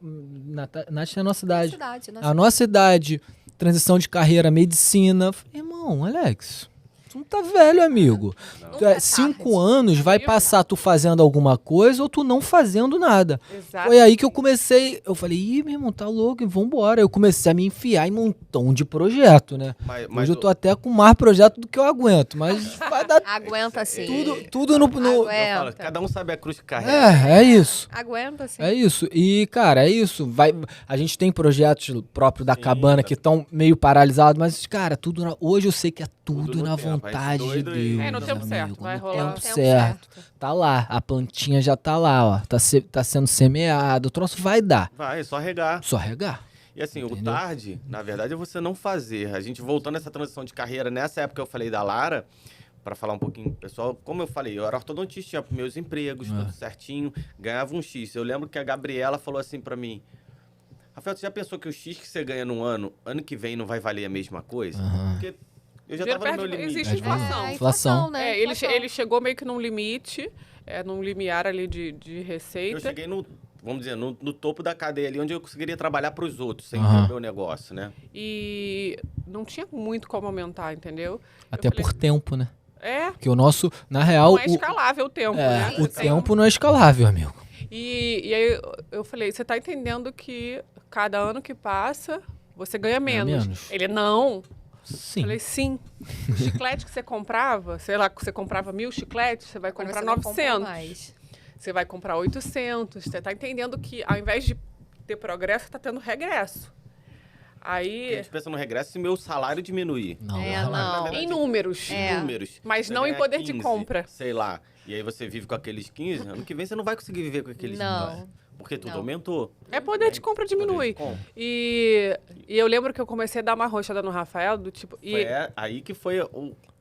Nath é a nossa idade. A nossa idade, transição de carreira, medicina. Falei, irmão, Alex, tu não tá velho, amigo. Nunca é 5 tarde. anos vai passar tu fazendo alguma coisa ou tu não fazendo nada. Exato. Foi aí que eu comecei. Eu falei, ih, meu irmão, tá louco, vambora. Eu comecei a me enfiar em um montão de projeto, né? Mas Hoje eu tô até com mais projeto do que eu aguento, mas vai dar Aguenta sim. tudo no. eu falo, Aguenta. cada um sabe a cruz que carrega. É isso. Aguenta sim. É isso. E, cara, é isso. A gente tem projetos próprios da cabana que estão meio paralisados, mas, cara, hoje eu sei que é tudo no na tempo, vontade a gente de doido e- Deus. no tempo amigo, certo, vai no rolar. tempo No tempo certo. certo. Tá lá, a plantinha já tá lá, ó. Tá sendo semeado, o troço vai dar. Vai, é só regar. Só regar. E assim, Entendeu? o tarde, na verdade, é você não fazer. A gente voltando nessa transição de carreira, nessa época eu falei da Lara, pra falar um pouquinho, pessoal, como eu falei, eu era ortodontista, tinha meus empregos, tudo certinho, ganhava um X. Eu lembro que a Gabriela falou assim pra mim, Rafael, você já pensou que o X que você ganha no ano que vem não vai valer a mesma coisa? Porque eu já Dinheiro tava no meu perde- limite. existe inflação. Inflação. né? Ele Inflação. chegou meio que num limite, num limiar ali de Eu receita. cheguei no vamos dizer, no topo da cadeia ali, onde eu conseguiria trabalhar para os outros, sem ter Aham. o meu negócio, né? E não tinha muito como aumentar, entendeu? Até Eu falei, por tempo, né? É, Porque o nosso, na real, não é escalável o tempo, né? o Você tem- tempo não é escalável, amigo. E aí eu falei, você tá entendendo que cada ano que passa, você ganha menos. menos. Ele, não. Sim. Eu falei, sim. O chiclete que você comprava, sei lá, que você comprava 1.000 chicletes, você vai Quando comprar você não compra 900. mais. Você vai comprar 800. Você tá entendendo que ao invés de ter progresso, você tá tendo regresso. A Aí, gente pensa no regresso se meu salário diminuir. Não, É, não. não. verdade, em números. É. Números. Mas Você não em ganha poder de 15, compra. Sei lá. E aí você vive com aqueles 15, ano que vem você não vai conseguir viver com aqueles 15. Não. Porque tudo Não. aumentou. É poder de compra diminui. Poder de compra. E eu lembro que eu comecei a dar uma roxada no Rafael, do tipo... Foi aí que foi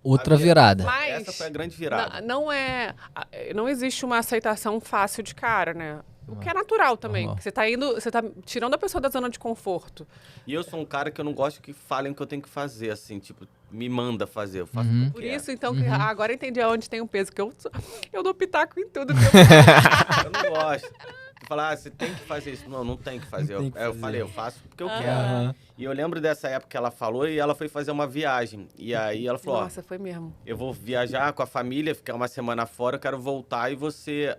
Outra a virada. Mas Essa foi a grande virada. não existe uma aceitação fácil de cara, né? O que é natural também. Aham. Porque você tá tirando a pessoa da zona de conforto. E eu sou um cara que eu não gosto que falem o que eu tenho que fazer, assim, tipo, me manda fazer, eu faço Uhum. o que eu Por quero. isso, então, que agora eu entendi aonde tem um peso, que eu dou pitaco em tudo. Que Eu não gosto. Falar, você tem que fazer isso. Não tem que fazer. Não tem que Eu fazer. falei, eu faço porque eu Aham. quero. Aham. E eu lembro dessa época que ela falou e ela foi fazer uma viagem. E aí ela falou, Nossa, foi mesmo. ó, eu vou viajar com a família, ficar uma semana fora, eu quero voltar e você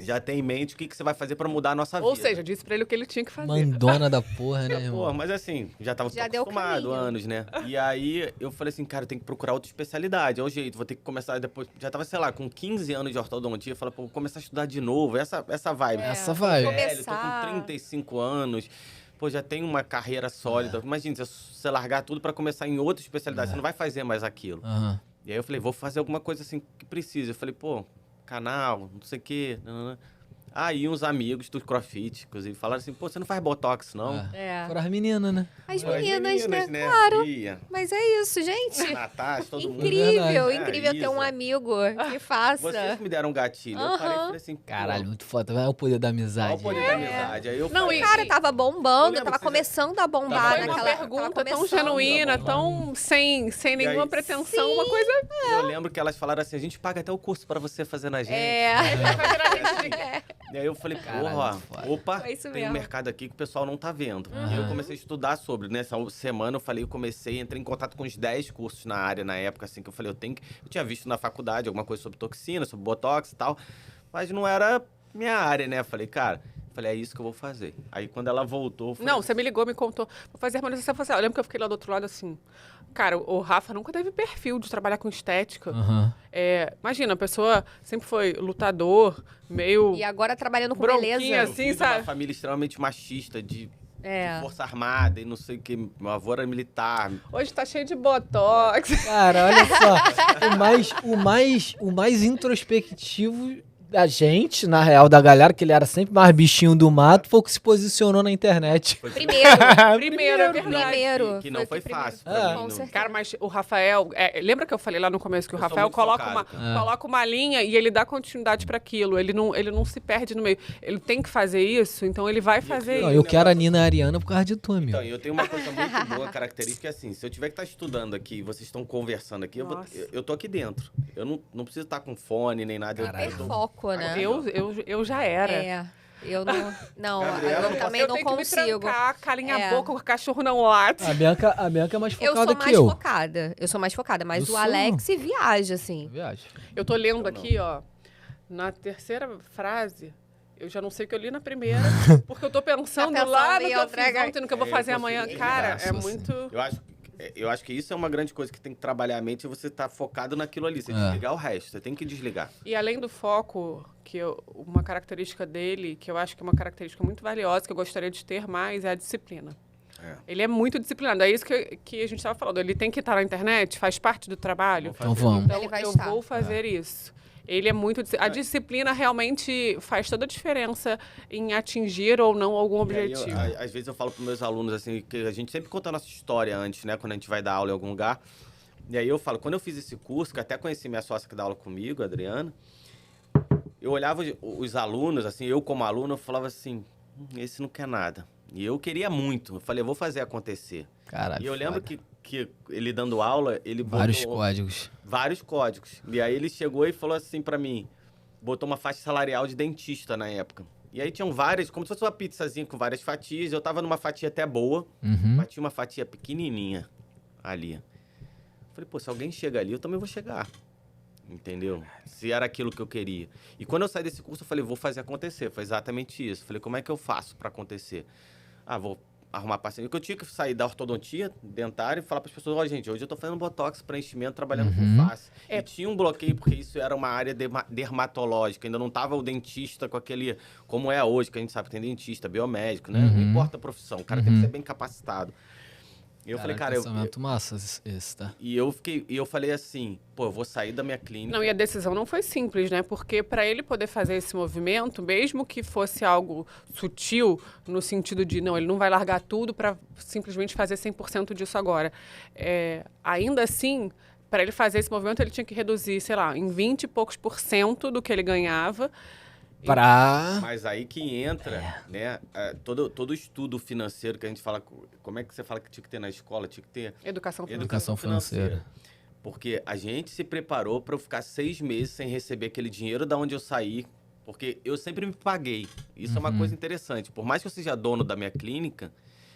já tem em mente o que você vai fazer pra mudar a nossa vida. Ou seja, disse pra ele o que ele tinha que fazer. Mandona da porra, né, Pô, irmão? mas assim, já tava Já deu o acostumado caminho. anos, né? E aí eu falei assim, cara, eu tenho que procurar outra especialidade, é o jeito, vou ter que começar depois. Já tava, sei lá, com 15 anos de ortodontia, falei, pô, vou começar a estudar de novo, essa vibe. Essa vai. Velho, tô Começar. com 35 anos, pô, já tenho uma carreira sólida. Imagina, se você largar tudo pra começar em outra especialidade, você não vai fazer mais aquilo. Aham. E aí eu falei, vou fazer alguma coisa assim que precisa. Eu falei, pô, canal, não sei o quê. Nanana. Aí uns amigos do CrossFit, inclusive, falaram assim, pô, você não faz Botox, não? É. Fora as meninas, né? As Pô, as meninas, né? Claro. Bia, Mas é isso, gente. Natasha, todo mundo. Incrível, Verdade. incrível ter um Isa. amigo que faça. Vocês que me deram um gatilho. Eu parei e falei assim, pô, Caralho, muito foda. Vai o poder da olha amizade. o poder da amizade. Aí eu Não, falei, e- Cara, tava Eu bombando, lembro tava que você começando a bombar Tava Foi uma naquela. pergunta tava tão começando. genuína, Tá tão sem nenhuma aí- pretensão, uma coisa... eu lembro que elas falaram assim, a gente paga até o curso pra você fazer na gente. É. E aí eu falei, Caralho, porra, muito foda. opa, Foi isso tem um mesmo. mercado aqui que o pessoal não tá vendo. E eu comecei a estudar sobre. Nessa semana eu falei, eu comecei, entrei em contato com uns 10 cursos na área na época, assim, que eu falei, eu tinha visto na faculdade alguma coisa sobre toxina, sobre botox e tal, mas não era minha área, né? Eu falei, cara, é isso que eu vou fazer. Aí quando ela voltou, eu falei, Não, você me ligou, me contou. Vou fazer harmonização facial. Eu lembro que eu fiquei lá do outro lado assim. Cara, o Rafa nunca teve perfil de trabalhar com estética. Aham. Imagina, a pessoa sempre foi lutador, meio. E agora trabalhando com Bronquinha, beleza. eu assim, vim de uma sabe? família extremamente machista, de É. força armada e não sei o que. Meu avô era militar. Hoje tá cheio de botox. Cara, olha só. O mais introspectivo da gente, na real, da galera, que ele era sempre mais bichinho do mato, foi o que se posicionou na internet. Foi Primeiro. Primeiro, é verdade. Primeiro. que não foi o primeiro. fácil É. pra mim. Com não- certeza. Cara, mas o Rafael, lembra que eu falei lá no começo que o Eu sou Rafael muito coloca focado, coloca uma linha e ele dá continuidade para aquilo. Ele não se perde no meio. Ele tem que fazer isso, então ele vai fazer Não, isso. eu quero a Nina e a Ariana por causa de tu, amigo. Então, eu tenho uma coisa muito boa, característica, é assim, se eu tiver que estar estudando aqui, vocês estão conversando aqui, Nossa. eu tô aqui dentro. Eu não preciso estar com fone nem nada. Caralho. Eu tô- Foco, né? Eu já era. É. Eu não. Não, Gabriela, eu também eu não tenho que me consigo. trancar, calinha É. a boca, o cachorro não late. A Bianca é mais Eu focada sou que mais eu. focada. Eu sou mais focada, mas Eu o sou. Alex viaja, assim. Viagem. Eu tô lendo Eu não. aqui, ó, na terceira frase, eu já não sei o que eu li na primeira, porque eu tô pensando Tá pensando lá no em que eu outra fiz coisa. ontem, no que eu vou É, eu fazer consigo amanhã. desligar, Cara, é assim. muito... Eu acho que isso é uma grande coisa que tem que trabalhar a mente e você tá focado naquilo ali. Você desligar o resto, você tem que desligar. E além do foco, uma característica dele, que eu acho que é uma característica muito valiosa, que eu gostaria de ter mais, é a disciplina. É. Ele é muito disciplinado. É isso que a gente estava falando. Ele tem que estar na internet, faz parte do trabalho. Então vamos. Então Ele vai eu estar. vou fazer isso. Ele é muito... A disciplina realmente faz toda a diferença em atingir ou não algum E aí objetivo. às vezes eu falo para meus alunos assim, que a gente sempre conta a nossa história antes, né? Quando a gente vai dar aula em algum lugar. E aí eu falo, quando eu fiz esse curso, que até conheci minha sócia que dá aula comigo, a Adriana, eu olhava os alunos, assim, eu como aluno, eu falava assim, esse não quer nada. E eu queria muito. Eu falei, eu vou fazer acontecer. Caralho. E eu lembro foda. que ele dando aula, ele Vários botou códigos. vários códigos. E aí ele chegou e falou assim pra mim, botou uma faixa salarial de dentista na época. E aí tinham várias, como se fosse uma pizzazinha com várias fatias. Eu tava numa fatia até boa, mas tinha uma fatia pequenininha ali. Falei, pô, se alguém chega ali, eu também vou chegar. Entendeu? Se era aquilo que eu queria. E quando eu saí desse curso, eu falei, vou fazer acontecer. Foi exatamente isso. Falei, como é que eu faço para acontecer? Vou arrumar parceria. Porque eu tinha que sair da ortodontia dentária e falar para as pessoas, gente, hoje eu tô fazendo botox, preenchimento, trabalhando com face. E tinha um bloqueio, porque isso era uma área dermatológica. Ainda não tava o dentista com aquele... Como é hoje, que a gente sabe que tem dentista, biomédico, né? Não importa a profissão, o cara tem que ser bem capacitado. E eu falei, cara... pensamento massa esse, tá? E eu falei assim, pô, eu vou sair da minha clínica. Não, e a decisão não foi simples, né? Porque para ele poder fazer esse movimento, mesmo que fosse algo sutil, no sentido de, não, ele não vai largar tudo para simplesmente fazer 100% disso agora. Ainda assim, para ele fazer esse movimento, ele tinha que reduzir, sei lá, em 20 e poucos % do que ele ganhava. Mas aí que entra, né, todo estudo financeiro que a gente fala, como é que você fala que tinha que ter na escola? Tinha que ter Educação financeira. Porque a gente se preparou para eu ficar 6 meses sem receber aquele dinheiro da onde eu saí, porque eu sempre me paguei. Isso é uma coisa interessante. Por mais que eu seja dono da minha clínica,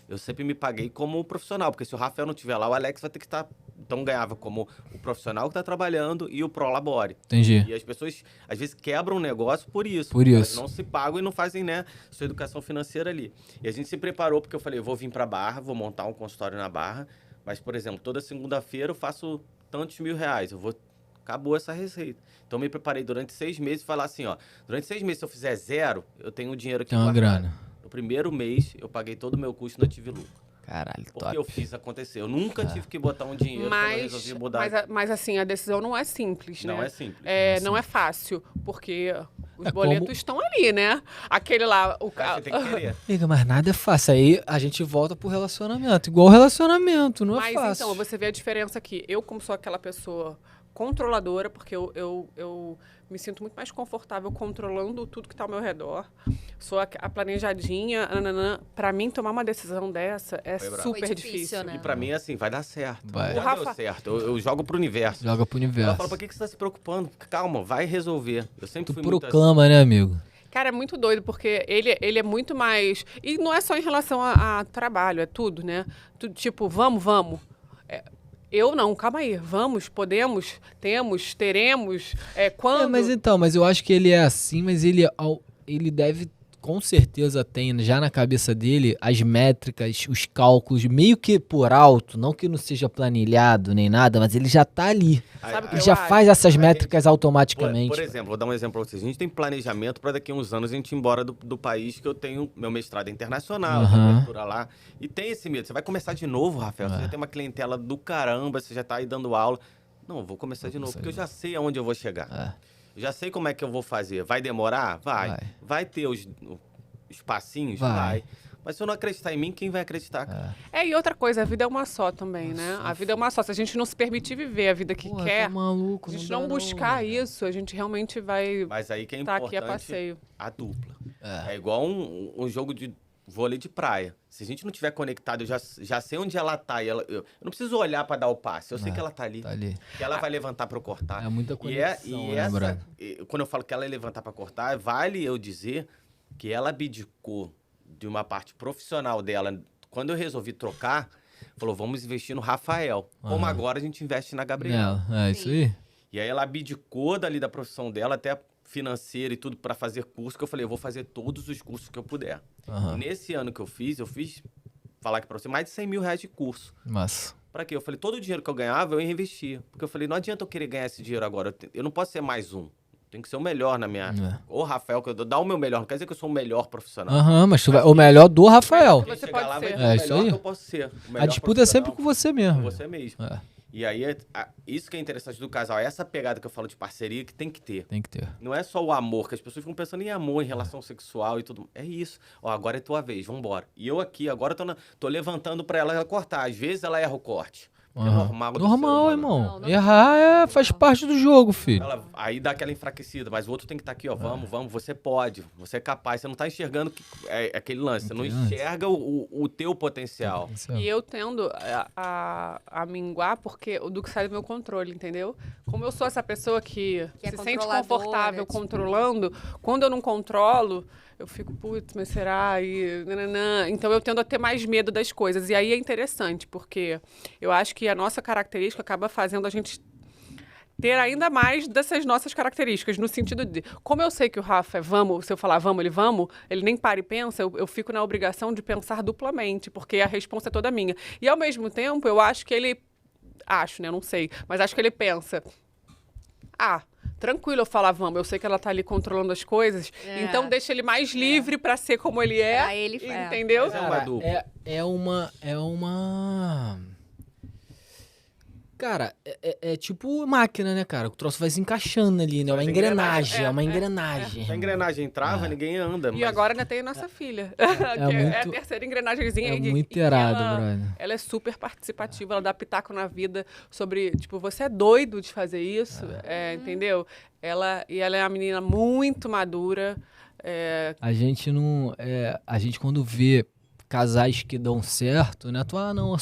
eu sempre me paguei como profissional, porque se o Rafael não estiver lá, o Alex vai ter que estar... Então, ganhava como o profissional que está trabalhando e o Prolabore. Entendi. E as pessoas, às vezes, quebram o negócio por isso. Por isso. Elas não se pagam e não fazem, né, sua educação financeira ali. E a gente se preparou, porque eu falei, eu vou vir para Barra, vou montar um consultório na Barra, mas, por exemplo, toda segunda-feira eu faço tantos R$1.000. Acabou essa receita. Então, me preparei durante 6 meses e falar assim, ó, durante 6 meses, se eu fizer 0, eu tenho um dinheiro aqui Tem uma guardado. grana. No primeiro mês, eu paguei todo o meu custo, não tive lucro. Caralho, Porque top. eu fiz acontecer. Eu nunca tive que botar um dinheiro quando eu resolvi mudar. Mas assim, a decisão não é simples, né? Não é simples. Não é fácil, porque os boletos estão ali, né? Aquele lá... Você tem que querer. Amiga, mas nada é fácil. Aí a gente volta pro relacionamento. Igual relacionamento, não é Mas fácil. então, você vê a diferença aqui. Eu, como sou aquela pessoa controladora, porque eu me sinto muito mais confortável controlando tudo que está ao meu redor. Sou a planejadinha. Para mim, tomar uma decisão dessa é super Foi difícil. né? E pra mim, assim, vai dar certo. Vai. Já deu certo. Eu jogo pro universo. Joga pro universo. Ela fala, por que você tá se preocupando? Calma, vai resolver. Eu sempre Tu fui muito proclama, né, amigo? Cara, é muito doido, porque ele é muito mais... E não é só em relação a trabalho, é tudo, né? Tudo, tipo, vamos. Eu não, calma aí. Vamos, podemos, temos, teremos, quando... Mas eu acho que ele é assim, mas ele deve, com certeza tem já na cabeça dele as métricas, os cálculos, meio que por alto, não que não seja planilhado nem nada, mas ele já tá ali. Sabe o que Ele eu já acho? faz essas A métricas gente- automaticamente. Por exemplo, vou dar um exemplo pra vocês. A gente tem planejamento para daqui a uns anos a gente ir embora do país, que eu tenho meu mestrado internacional, Aham. tenho leitura lá. E tem esse medo. Você vai começar de novo, Rafael. Você já tem uma clientela do caramba, você já tá aí dando aula. Não, eu vou começar de novo, porque eu já sei aonde eu vou chegar. Eu já sei como é que eu vou fazer. Vai demorar? Vai. Vai ter os passinhos? Vai. Mas se eu não acreditar em mim, quem vai acreditar? E outra coisa, a vida é uma só também, né? A vida é uma só. Se a gente não se permitir viver a vida que Porra, quer, tá maluco, a gente não não dá buscar não, isso, a gente realmente vai Mas aí que é estar importante aqui a passeio. a dupla. É igual um jogo de vôlei de praia. Se a gente não tiver conectado, eu já sei onde ela tá. E eu não preciso olhar para dar o passe. Eu sei que ela tá ali. Tá ali. Que ela vai levantar para eu cortar. É muita conexão, né, brother? Quando eu falo que ela ia levantar para cortar, vale eu dizer que ela abdicou de uma parte profissional dela. Quando eu resolvi trocar, falou, vamos investir no Rafael. Como agora a gente investe na Gabriela. É isso aí. E aí ela abdicou dali da profissão dela, até financeira e tudo, para fazer curso, que eu falei, eu vou fazer todos os cursos que eu puder. E nesse ano que eu fiz, falar aqui pra você, mais de R$100.000 de curso. Massa. Pra quê? Eu falei, todo o dinheiro que eu ganhava, eu investia. Porque eu falei, não adianta eu querer ganhar esse dinheiro agora. Eu não posso ser mais um. Tem que ser o melhor na minha... Ô, Rafael, que eu dou o meu melhor. Não quer dizer que eu sou o melhor profissional. Mas tu vai, o melhor do Rafael. Quem Você chegar pode lá vai ser. ser o Isso melhor aí. que eu posso ser. O A melhor disputa é sempre profissional. com você mesmo. Com você mesmo. E aí, isso que é interessante do casal. Essa pegada que eu falo de parceria que tem que ter. Tem que ter. Não é só o amor, que as pessoas ficam pensando em amor, em relação sexual e tudo. É isso. Ó, agora é tua vez, vambora. E eu aqui, agora tô levantando pra ela cortar. Às vezes ela erra o corte. normal do ser Normal, humano. irmão. Não, não. Errar faz parte do jogo, filho. Aí dá aquela enfraquecida, mas o outro tem que estar aqui, ó. Vamos, você pode, você é capaz. Você não tá enxergando aquele lance, você não enxerga o teu potencial. E eu tendo a minguar porque do que sai do meu controle, entendeu? Como eu sou essa pessoa que é se sente controladora, confortável tipo- controlando, quando eu não controlo, eu fico, putz, mas será? E, nananã. Então eu tendo a ter mais medo das coisas. E aí é interessante, porque eu acho que a nossa característica acaba fazendo a gente ter ainda mais dessas nossas características, no sentido de, como eu sei que o Rafa é vamos, se eu falar vamos, ele nem para e pensa, eu fico na obrigação de pensar duplamente, porque a resposta é toda minha. E ao mesmo tempo, eu acho que ele, né, eu não sei, mas acho que ele pensa, tranquilo eu falar vamos, eu sei que ela tá ali controlando as coisas, então deixa ele mais livre pra ser como ele é, Pra ele, entendeu? Mas é uma dupla. É uma... Cara, é tipo máquina, né, cara? O troço vai se encaixando ali, né? É uma Mas engrenagem, é uma engrenagem. Se a engrenagem trava, ninguém anda. E agora ainda tem a nossa filha, que é a muito- terceira engrenagemzinha. É e- muito e irado, ela, brother. ela é super participativa, ela dá pitaco na vida sobre, tipo, você é doido de fazer isso, entendeu? Ela é uma menina muito madura. A gente não... a gente quando vê casais que dão certo, né? Não,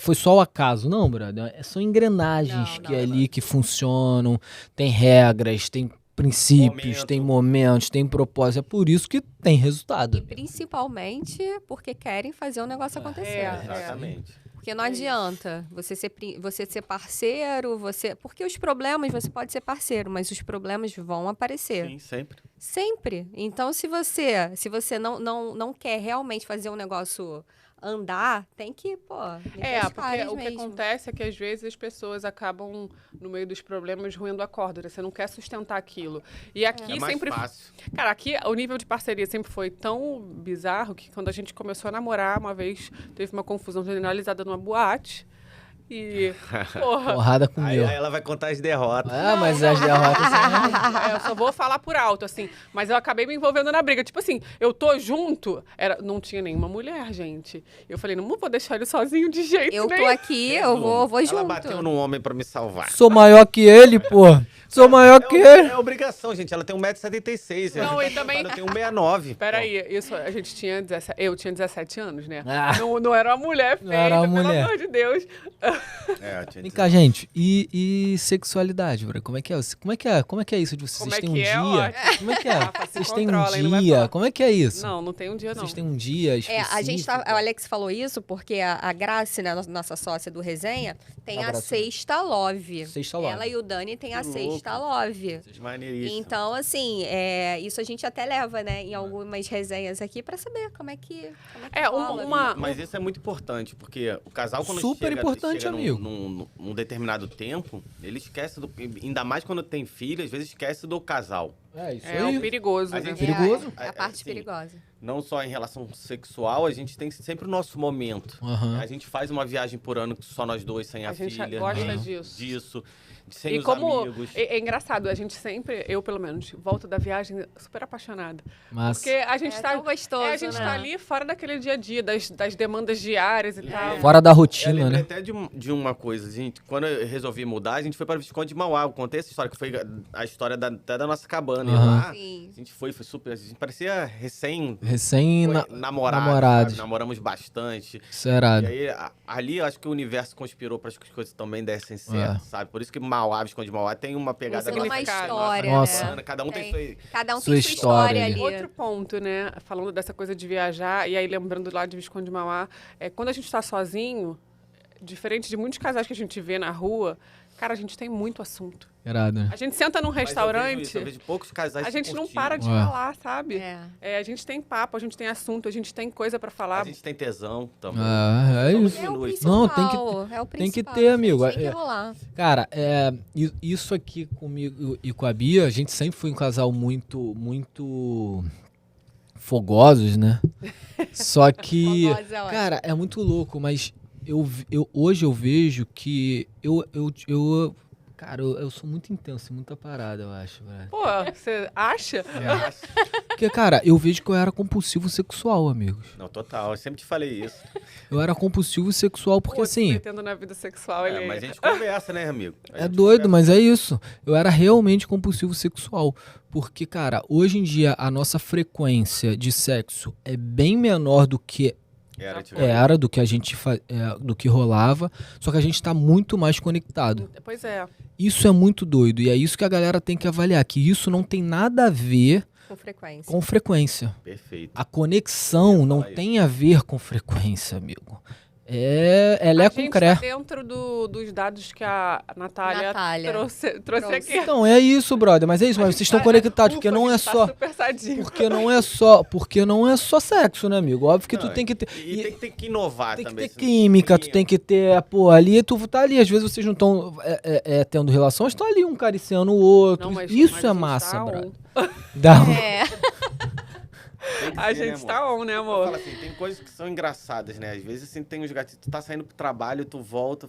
foi só o acaso. Não, brother. São engrenagens Não, ali que funcionam, tem regras, tem princípios, tem momentos, tem propósito. É por isso que tem resultado. Principalmente porque querem fazer o negócio acontecer. Exatamente. Porque não adianta você ser parceiro, porque os problemas, você pode ser parceiro, mas os problemas vão aparecer. Sim, sempre. Sempre. Então, se você não quer realmente fazer um negócio andar, tem que, meter as Porque caras o que mesmo. acontece é que às vezes as pessoas acabam, no meio dos problemas, ruindo a corda, né? Você não quer sustentar aquilo. E aqui É mais sempre... fácil. Cara, aqui o nível de parceria sempre foi tão bizarro que quando a gente começou a namorar, uma vez teve uma confusão generalizada numa boate. E, porra, Porrada Aí, comigo. aí ela vai contar as derrotas. Mas as derrotas são... eu só vou falar por alto, assim. Mas eu acabei me envolvendo na briga. Tipo assim, eu tô junto, não tinha nenhuma mulher, gente. Eu falei, não vou deixar ele sozinho de jeito Eu tô nenhum. aqui, eu vou Ela junto. bateu num homem pra me salvar. Sou maior que ele, pô. Sou maior que ele. É obrigação, gente. Ela tem 1,76 m. Não, e também- Eu tenho 1,69 m. Peraí, isso, a gente tinha 17, eu tinha 17 anos, né? Ah. Não era uma mulher feita, era uma pelo mulher. amor de Deus. É, eu tinha Vem cá, gente. E sexualidade, bro? Como é que é? Como é que é isso de vocês? Como Vocês é têm um que é? dia? Ótimo. Como é que é? Rafa, se Vocês têm um controla, hein, não vai dia? falar. Como é que é isso? Não tem um dia, não. Vocês têm um dia específico? A gente o Alex falou isso porque a Grace, né, nossa sócia do Resenha, tem a Abraço. Sexta Love. Sexta Love. Ela e o Dani têm a Que Sexta louco. Love. Maneiríssimo. Então, assim, isso a gente até leva, né, em algumas resenhas aqui pra saber como é que rola. Mas isso é muito importante, porque o casal, quando Super chega, importante, chega amigo. num determinado tempo, ele esquece do... Ainda mais quando tem filho, às vezes esquece do casal. É isso É um perigoso, A né? gente- perigoso. É a parte Assim, perigosa. Não só em relação sexual, a gente tem sempre o nosso momento. Aham. A gente faz uma viagem por ano só nós dois, sem a, A gente filha. gosta né? disso. Sem E os como amigos. é engraçado, a gente sempre, eu pelo menos, volto da viagem super apaixonada. Mas Porque a gente tá tão gostoso, a gente né? tá ali fora daquele dia a dia, das demandas diárias e tal. fora da Eu rotina, lembrei né? até de uma coisa, gente. Quando eu resolvi mudar, a gente foi para Visconde de Mauá. Eu contei essa história, que foi a história até da nossa cabana. E Aham. lá, Sim. a gente foi super... A gente parecia recém... Namorados. Namorados. Namoramos bastante. Isso é irado. E aí, ali, eu acho que o universo conspirou para as coisas também dessem certo, sabe? Por isso que Mauá, Visconde de Mauá, tem uma pegada... Tem uma nossa- história, Nossa. né? Cada um tem sua... Cada um Sua tem sua história história ali. ali. Outro ponto, né? Falando dessa coisa de viajar, e aí lembrando lá de Visconde de Mauá, quando a gente tá sozinho, diferente de muitos casais que a gente vê na rua, cara, a gente tem muito assunto. Irado, né? A gente senta num Mas restaurante, eu vejo poucos casais a gente não curtindo. para de É. falar, sabe? É. A gente tem papo, a gente tem assunto, a gente tem coisa pra falar. A gente tem tesão também. É Somos isso. É o Diminui. principal. Não, É o principal. tem que ter, amigo. Tem que É- rolar. Cara, isso aqui comigo e com a Bia, a gente sempre foi um casal muito fogosos, né? Só que, Fogosos é ótimo. cara, é muito louco, mas hoje eu vejo que Cara, eu sou muito intenso em muita parada, eu acho, velho. Pô, você acha? Porque, cara, eu vejo que eu era compulsivo sexual, amigos. Não, total. Eu sempre te falei isso. Eu era compulsivo sexual porque, Pô, assim... metendo na vida sexual, ele... Mas a gente conversa, né, amigo? A É gente doido, conversa. mas é isso. Eu era realmente compulsivo sexual. Porque, cara, hoje em dia a nossa frequência de sexo é bem menor do que Era, do que a gente do que rolava, só que a gente tá muito mais conectado. Pois é. Isso é muito doido e é isso que a galera tem que avaliar, que isso não tem nada a ver Com frequência. com frequência. Perfeito. A conexão não falar tem a ver com frequência, amigo. Ela é A gente concreta. tá dentro dos dados que a Natália, trouxe Trouxe. aqui. Então, é isso, brother. Mas é isso, mas vocês estão conectados, porque não é só. Super sadinho. Porque não é só sexo, né, amigo? Óbvio que tu Não, tem que ter. E tem que inovar Tem que também. ter química, tu tem que ter, pô, ali tu tá ali. Às vezes vocês não estão tendo relação, mas estão ali um cariciando o outro. Não, mas- Isso mas é a gente massa, tá brother. on. Dá um- É. Tem que A ser, né, gente amor? tá on, né, Eu amor? falo assim, tem coisas que são engraçadas, né? Às vezes, assim, tem uns gatinhos, tu tá saindo pro trabalho, tu volta...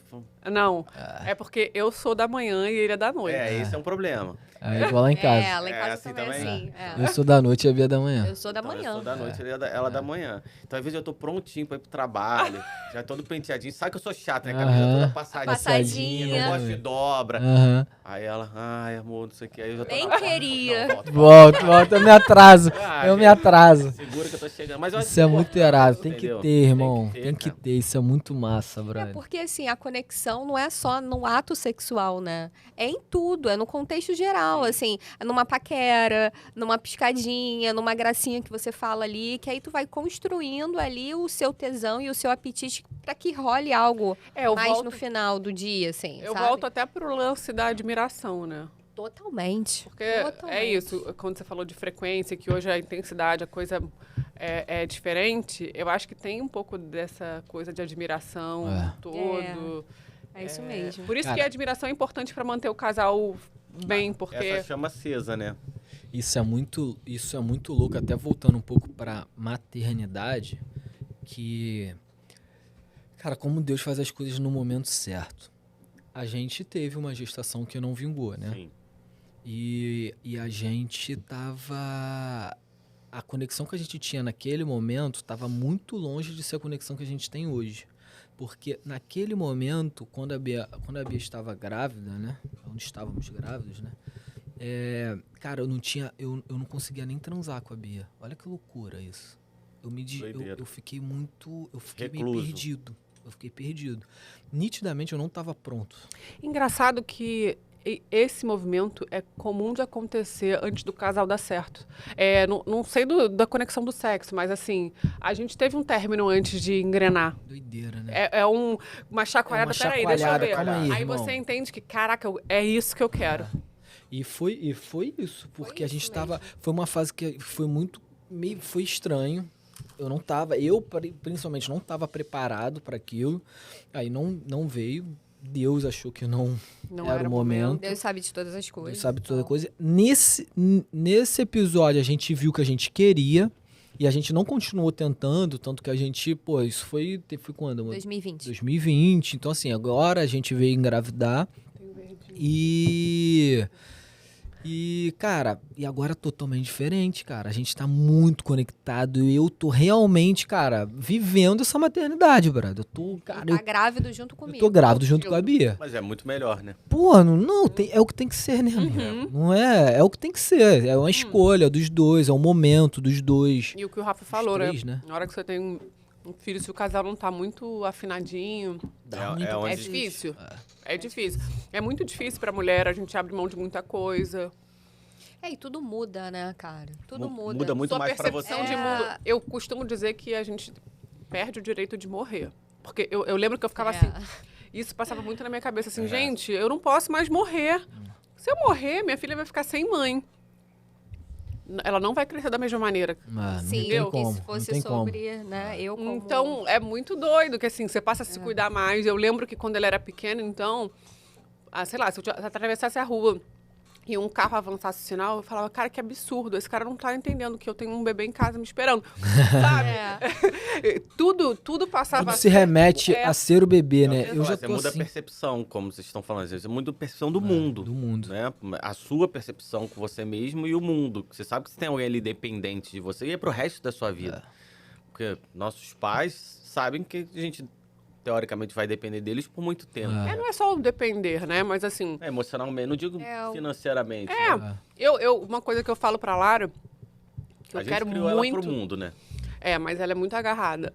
Não, é porque eu sou da manhã e ele é da noite. esse é um problema. É igual lá em casa. É, lá em É casa assim também é também? assim. É. Eu sou da noite e a Bia da manhã. Eu sou da Então, manhã. eu sou da noite, ela da manhã. Então, às vezes, eu tô prontinho pra ir pro trabalho, já todo penteadinho. Sabe que eu sou chato, né? Camisa Aham. toda passadinha. Passadinha. Não gosto de dobra. Aham. Aí ela, ai, amor, não sei o que. Aí eu já tô Nem na porta. queria. Não, volta. Volta, eu me atraso. Eu me gente, atraso. Segura que eu tô chegando. Mas eu acho Isso é muito importante, errado. Tem que entendeu? ter, irmão. Tem que cara. ter. Isso é muito massa, É brother. porque, assim, a conexão não é só no ato sexual, né? É em tudo, é no contexto geral, assim, é numa paquera, numa piscadinha, numa gracinha que você fala ali, que aí tu vai construindo ali o seu tesão e o seu apetite pra que role algo Eu mais volto, no final do dia, assim, eu sabe? volto até pro lance da admiração, né? Totalmente. Porque é Totalmente. isso, quando você falou de frequência, que hoje a intensidade, a coisa é diferente, eu acho que tem um pouco dessa coisa de admiração É. todo. É isso mesmo. Por isso Cara, que a admiração é importante para manter o casal bem, porque... Essa chama acesa, né? Isso é muito louco, até voltando um pouco pra maternidade, que, cara, como Deus faz as coisas no momento certo. A gente teve uma gestação que não vingou, né? Sim. E a gente tava... A conexão que a gente tinha naquele momento estava muito longe de ser a conexão que a gente tem hoje. Porque naquele momento, quando a Bia estava grávida, né? Quando estávamos grávidos, né? Cara, eu não conseguia nem transar com a Bia. Olha que loucura isso. Doideira. Eu fiquei meio Recluso. perdido. Eu fiquei perdido. Nitidamente eu não estava pronto. Engraçado que esse movimento é comum de acontecer antes do casal dar certo. Não sei da conexão do sexo, mas assim, a gente teve um término antes de engrenar. Doideira, né? Uma chacoalhada, É uma peraí, deixa eu chacoalhada, ver. calma aí, irmão. Você entende que, caraca, é isso que eu quero. E foi isso, porque a isso gente mesmo. tava. Foi uma fase que foi foi estranho. Principalmente não estava preparado para aquilo. Aí não veio. Deus achou que não era o momento. Deus sabe de todas as coisas. Deus sabe toda então. coisa. Nesse episódio a gente viu o que a gente queria e a gente não continuou tentando, tanto que a gente, pô, isso foi quando, amor? 2020. 2020. Então assim, agora a gente veio engravidar. E, cara, e agora é totalmente diferente, cara. A gente tá muito conectado e eu tô realmente, cara, vivendo essa maternidade, brother. Eu tô, cara, Tá grávido junto eu comigo. tô grávido junto com a Bia. Mas é muito melhor, né? Pô, é o que tem que ser, né, amigo? Não é o que tem que ser. É uma escolha dos dois, é um momento dos dois. E o que o Rafa falou, três, né? né? Na hora que você tem um filho, se o casal não tá muito afinadinho, Dá muito onde- é difícil. É difícil. É muito difícil pra mulher, a gente abre mão de muita coisa. E tudo muda, né, cara? Tudo muda. Muda muito Sua mais pra você. percepção de mundo. Eu costumo dizer que a gente perde o direito de morrer. Porque eu lembro que eu ficava assim. Isso passava muito na minha cabeça, assim, gente, eu não posso mais morrer. Se eu morrer, minha filha vai ficar sem mãe. Ela não vai crescer da mesma maneira. Ah, não Sim, tem porque como. se fosse não tem como. sobre, né, eu como... Então, é muito doido que assim, você passa a se cuidar mais. Eu lembro que quando ela era pequena, então, sei lá, se eu atravessasse a rua e um carro avançasse o sinal, eu falava, cara, que absurdo, esse cara não tá entendendo que eu tenho um bebê em casa me esperando, sabe? Tudo passava... Tudo se remete a ser o bebê, né? Eu já Você tô muda assim. a percepção, como vocês estão falando. Você muda a percepção do mundo. Do mundo. Né? A sua percepção com você mesmo e o mundo. Você sabe que você tem alguém ali dependente de você e é pro resto da sua vida. Porque nossos pais sabem que a gente, teoricamente, vai depender deles por muito tempo. Não é só o depender, né? Mas assim, Emocionalmente, não digo financeiramente. né? uma coisa que eu falo pra Lara, que eu A gente quero criou muito... ela pro mundo, né? Mas ela é muito agarrada.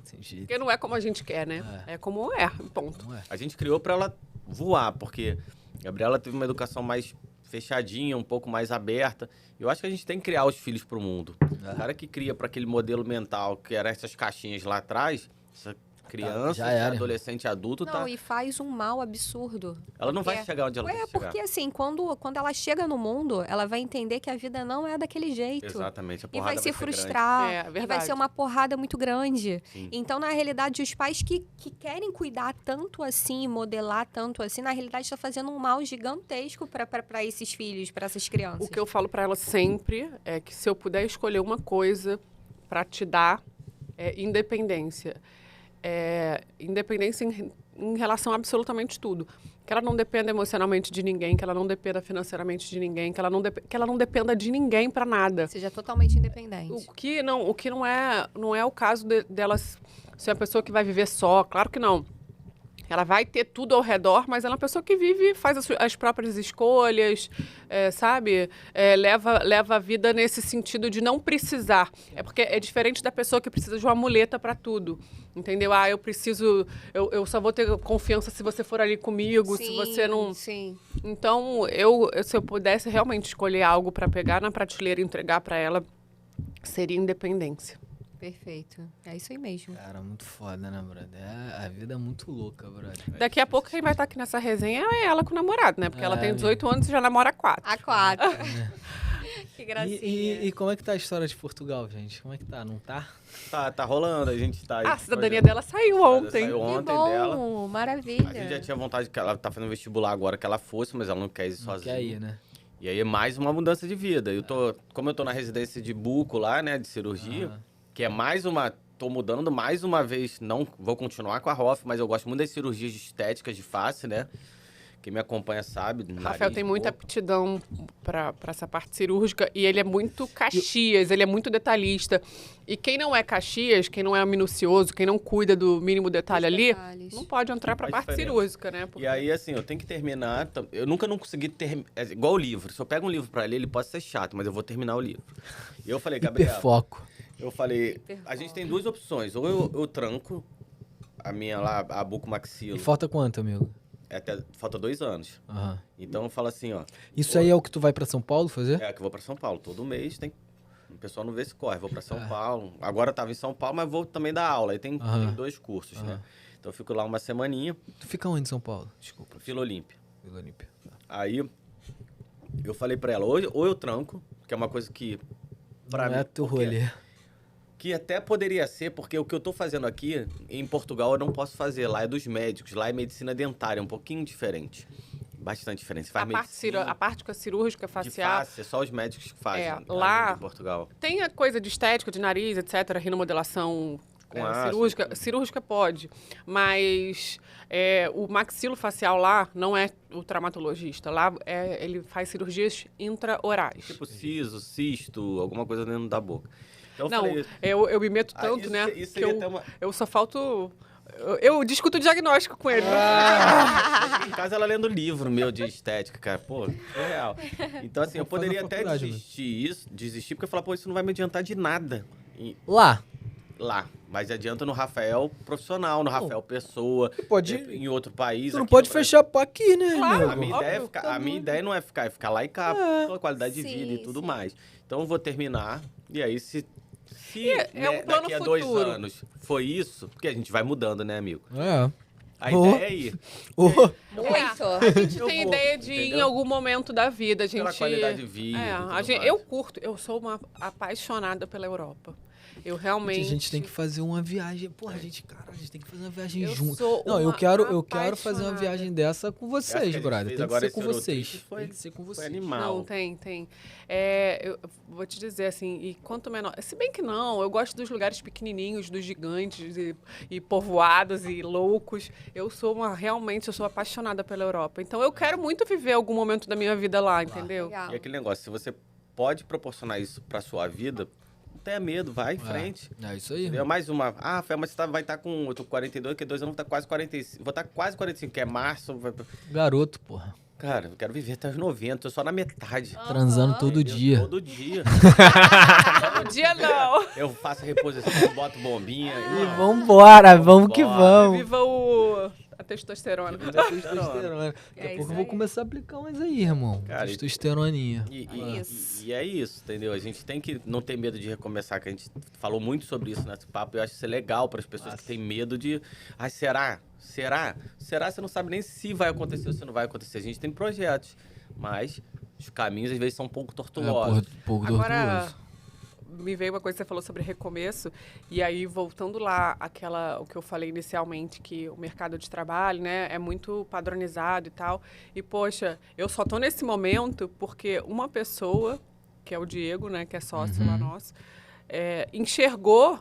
Sem jeito. Porque não é como a gente quer, né? É como é, ponto. Não é. A gente criou pra ela voar, porque a Gabriela teve uma educação mais fechadinha, um pouco mais aberta. Eu acho que a gente tem que criar os filhos pro mundo. O cara que cria para aquele modelo mental, que eram essas caixinhas lá atrás, essa criança, já era. adolescente, adulto, Não, e faz um mal absurdo. ela não vai Porque- chegar onde ela tem que chegar. Porque assim, quando ela chega no mundo, ela vai entender que a vida não é daquele jeito. Exatamente, a E porrada vai se ser grande. frustrar. É, E vai verdade. ser uma porrada muito grande. Sim. Então, na realidade, os pais que querem cuidar tanto assim, modelar tanto assim, na realidade está fazendo um mal gigantesco para esses filhos, para essas crianças. O que eu falo pra ela sempre é que se eu puder escolher uma coisa pra te dar, é independência. Independência em relação a absolutamente tudo. Que ela não dependa emocionalmente de ninguém, que ela não dependa financeiramente de ninguém, que ela não dependa de ninguém pra nada. Seja totalmente independente. O que não é o caso delas ser uma pessoa que vai viver só, claro que não. Ela vai ter tudo ao redor, mas ela é uma pessoa que vive, faz as próprias escolhas, sabe? Leva a vida nesse sentido de não precisar. É porque é diferente da pessoa que precisa de uma muleta para tudo, entendeu? Eu preciso, eu só vou ter confiança se você for ali comigo, se você não... Sim. Então, se eu pudesse realmente escolher algo para pegar na prateleira e entregar para ela, seria independência. Perfeito. É isso aí mesmo. Cara, muito foda, né, brother? A vida é muito louca, brother. Daqui a pouco quem vai estar aqui nessa resenha é ela com o namorado, né? Porque ela tem 18 anos e já namora 4. A 4. Que gracinha. E como é que tá a história de Portugal, gente? Como é que tá? Não tá? Tá rolando, a gente tá... A cidadania dela saiu ontem. Saiu Que ontem bom, dela. maravilha. A gente já tinha vontade, que ela tá fazendo vestibular agora, que ela fosse, mas ela não quer ir Não sozinha. quer ir, né? E aí é mais uma mudança de vida. Como eu tô na residência de buco lá, né, de cirurgia, que é mais uma... Tô mudando mais uma vez, não vou continuar com a Hoff, mas eu gosto muito das cirurgias estéticas de face, né? Quem me acompanha sabe. Rafael tem muita aptidão para essa parte cirúrgica e ele é muito Caxias, ele é muito detalhista. E quem não é Caxias, quem não é minucioso, quem não cuida do mínimo detalhe Os ali, detalhes. não pode entrar para a Faz parte diferença. cirúrgica, né? E aí, assim, eu tenho que terminar. Eu nunca não consegui terminar. Igual o livro. Se eu pego um livro pra ler, ele pode ser chato, mas eu vou terminar o livro. E eu falei, Gabriela. Hiperfoco. Eu falei, a gente tem duas opções. Ou eu tranco a minha lá, a bucomaxilo. E falta quanto, amigo? Falta 2 anos. Aham. Então eu falo assim, ó. Isso aí é o que tu vai pra São Paulo fazer? É que eu vou pra São Paulo. Todo mês tem. O pessoal não vê se corre. Vou pra São Paulo. Agora eu tava em São Paulo, mas vou também dar aula. Aí tem 2 cursos, né? Então eu fico lá uma semaninha. Tu fica onde em São Paulo? Desculpa. Vila Olímpia. Vila Olímpia. Aí eu falei pra ela, ou eu tranco, que é uma coisa que. Não é teu porque- rolê. Que até poderia ser, porque o que eu tô fazendo aqui, em Portugal, eu não posso fazer. Lá é dos médicos, lá é medicina dentária, é um pouquinho diferente. Bastante diferente. Você faz medicina A parte cirúrgica de facial. face, é só os médicos que fazem. Lá- Em Portugal. Tem a coisa de estética, de nariz, etc., rinomodelação Com ácido. cirúrgica. Cirúrgica pode, mas o maxilofacial lá não é o traumatologista. Lá ele faz cirurgias intraorais. Tipo siso, cisto, alguma coisa dentro da boca. Então eu Não, falei, eu me meto tanto, isso- né? isso que aí até uma- eu só falto... Eu discuto o diagnóstico com ele. em casa ela lendo livro meu de estética, cara. Pô, é real. Então, assim, eu Vou fazer poderia na até faculdade, né? desistir, porque eu falar, pô, isso não vai me adiantar de nada. Lá. Lá. Mas adianta no Rafael profissional, no Rafael pessoa. pode- Em outro país. Tu não aqui pode no Brasil. fechar pra aqui, né, Claro. A amigo? minha, ideia, é Óbvio, ficar, tá a minha ideia não é ficar lá e cá, pela qualidade de Sim, vida e tudo sim. mais. Então eu vou terminar, e aí se é um plano daqui a 2 futuro. anos foi isso, porque a gente vai mudando, né, amigo? É. A Oh. ideia é ir. Ô, Muito. A gente Eu tem vou, ideia de ir em entendeu? algum momento da vida. A gente, Pela qualidade de vida e tudo eu mais. curto, eu sou uma apaixonada pela Europa. Eu realmente... A gente tem que fazer uma viagem. Porra, a gente tem que fazer uma viagem Eu junto. sou Não, eu uma quero fazer uma apaixonada. viagem dessa com Essa que vocês, a gente brother. fez Tem que agora ser esse com Eurotrip vocês. foi- Tem que ser com Foi vocês. animal. Não, tem. Eu vou te dizer assim, e quanto menor... Se bem que não, eu gosto dos lugares pequenininhos, dos gigantes e povoados e loucos. Realmente, eu sou apaixonada pela Europa. Então, eu quero muito viver algum momento da minha vida lá, entendeu? Legal. E aquele negócio, se você pode proporcionar isso pra sua vida, não tenha medo, vai em frente. É isso aí. Entendeu? Mais uma. Ah, Fé, mas você vai estar com. Eu tô com 42, daqui a 2 anos vou estar quase 45. Vou estar quase 45, que é março. Garoto, porra. Cara, eu quero viver até os 90, tô só na metade. Transando todo Entendeu? dia. Todo dia. Um dia não. Eu faço reposição, boto bombinha. E vambora, vamos que vamos. Viva a testosterona. Testosterona. Daqui É a pouco isso eu vou aí. começar a aplicar umas aí, irmão. Cara, Testosteroninha. E é isso, entendeu? A gente tem que não ter medo de recomeçar, que a gente falou muito sobre isso nesse papo. Eu acho isso legal para as pessoas que têm medo de... Ai, será? Será? Será? Você não sabe nem se vai acontecer ou se não vai acontecer. A gente tem projetos, mas os caminhos às vezes são um pouco tortuosos. Pouco Agora, tortuoso. me veio uma coisa que você falou sobre recomeço, e aí voltando lá, o que eu falei inicialmente, que o mercado de trabalho, né, é muito padronizado e tal. E, poxa, eu só tô nesse momento porque uma pessoa, que é o Diego, né, que é sócio lá nosso, enxergou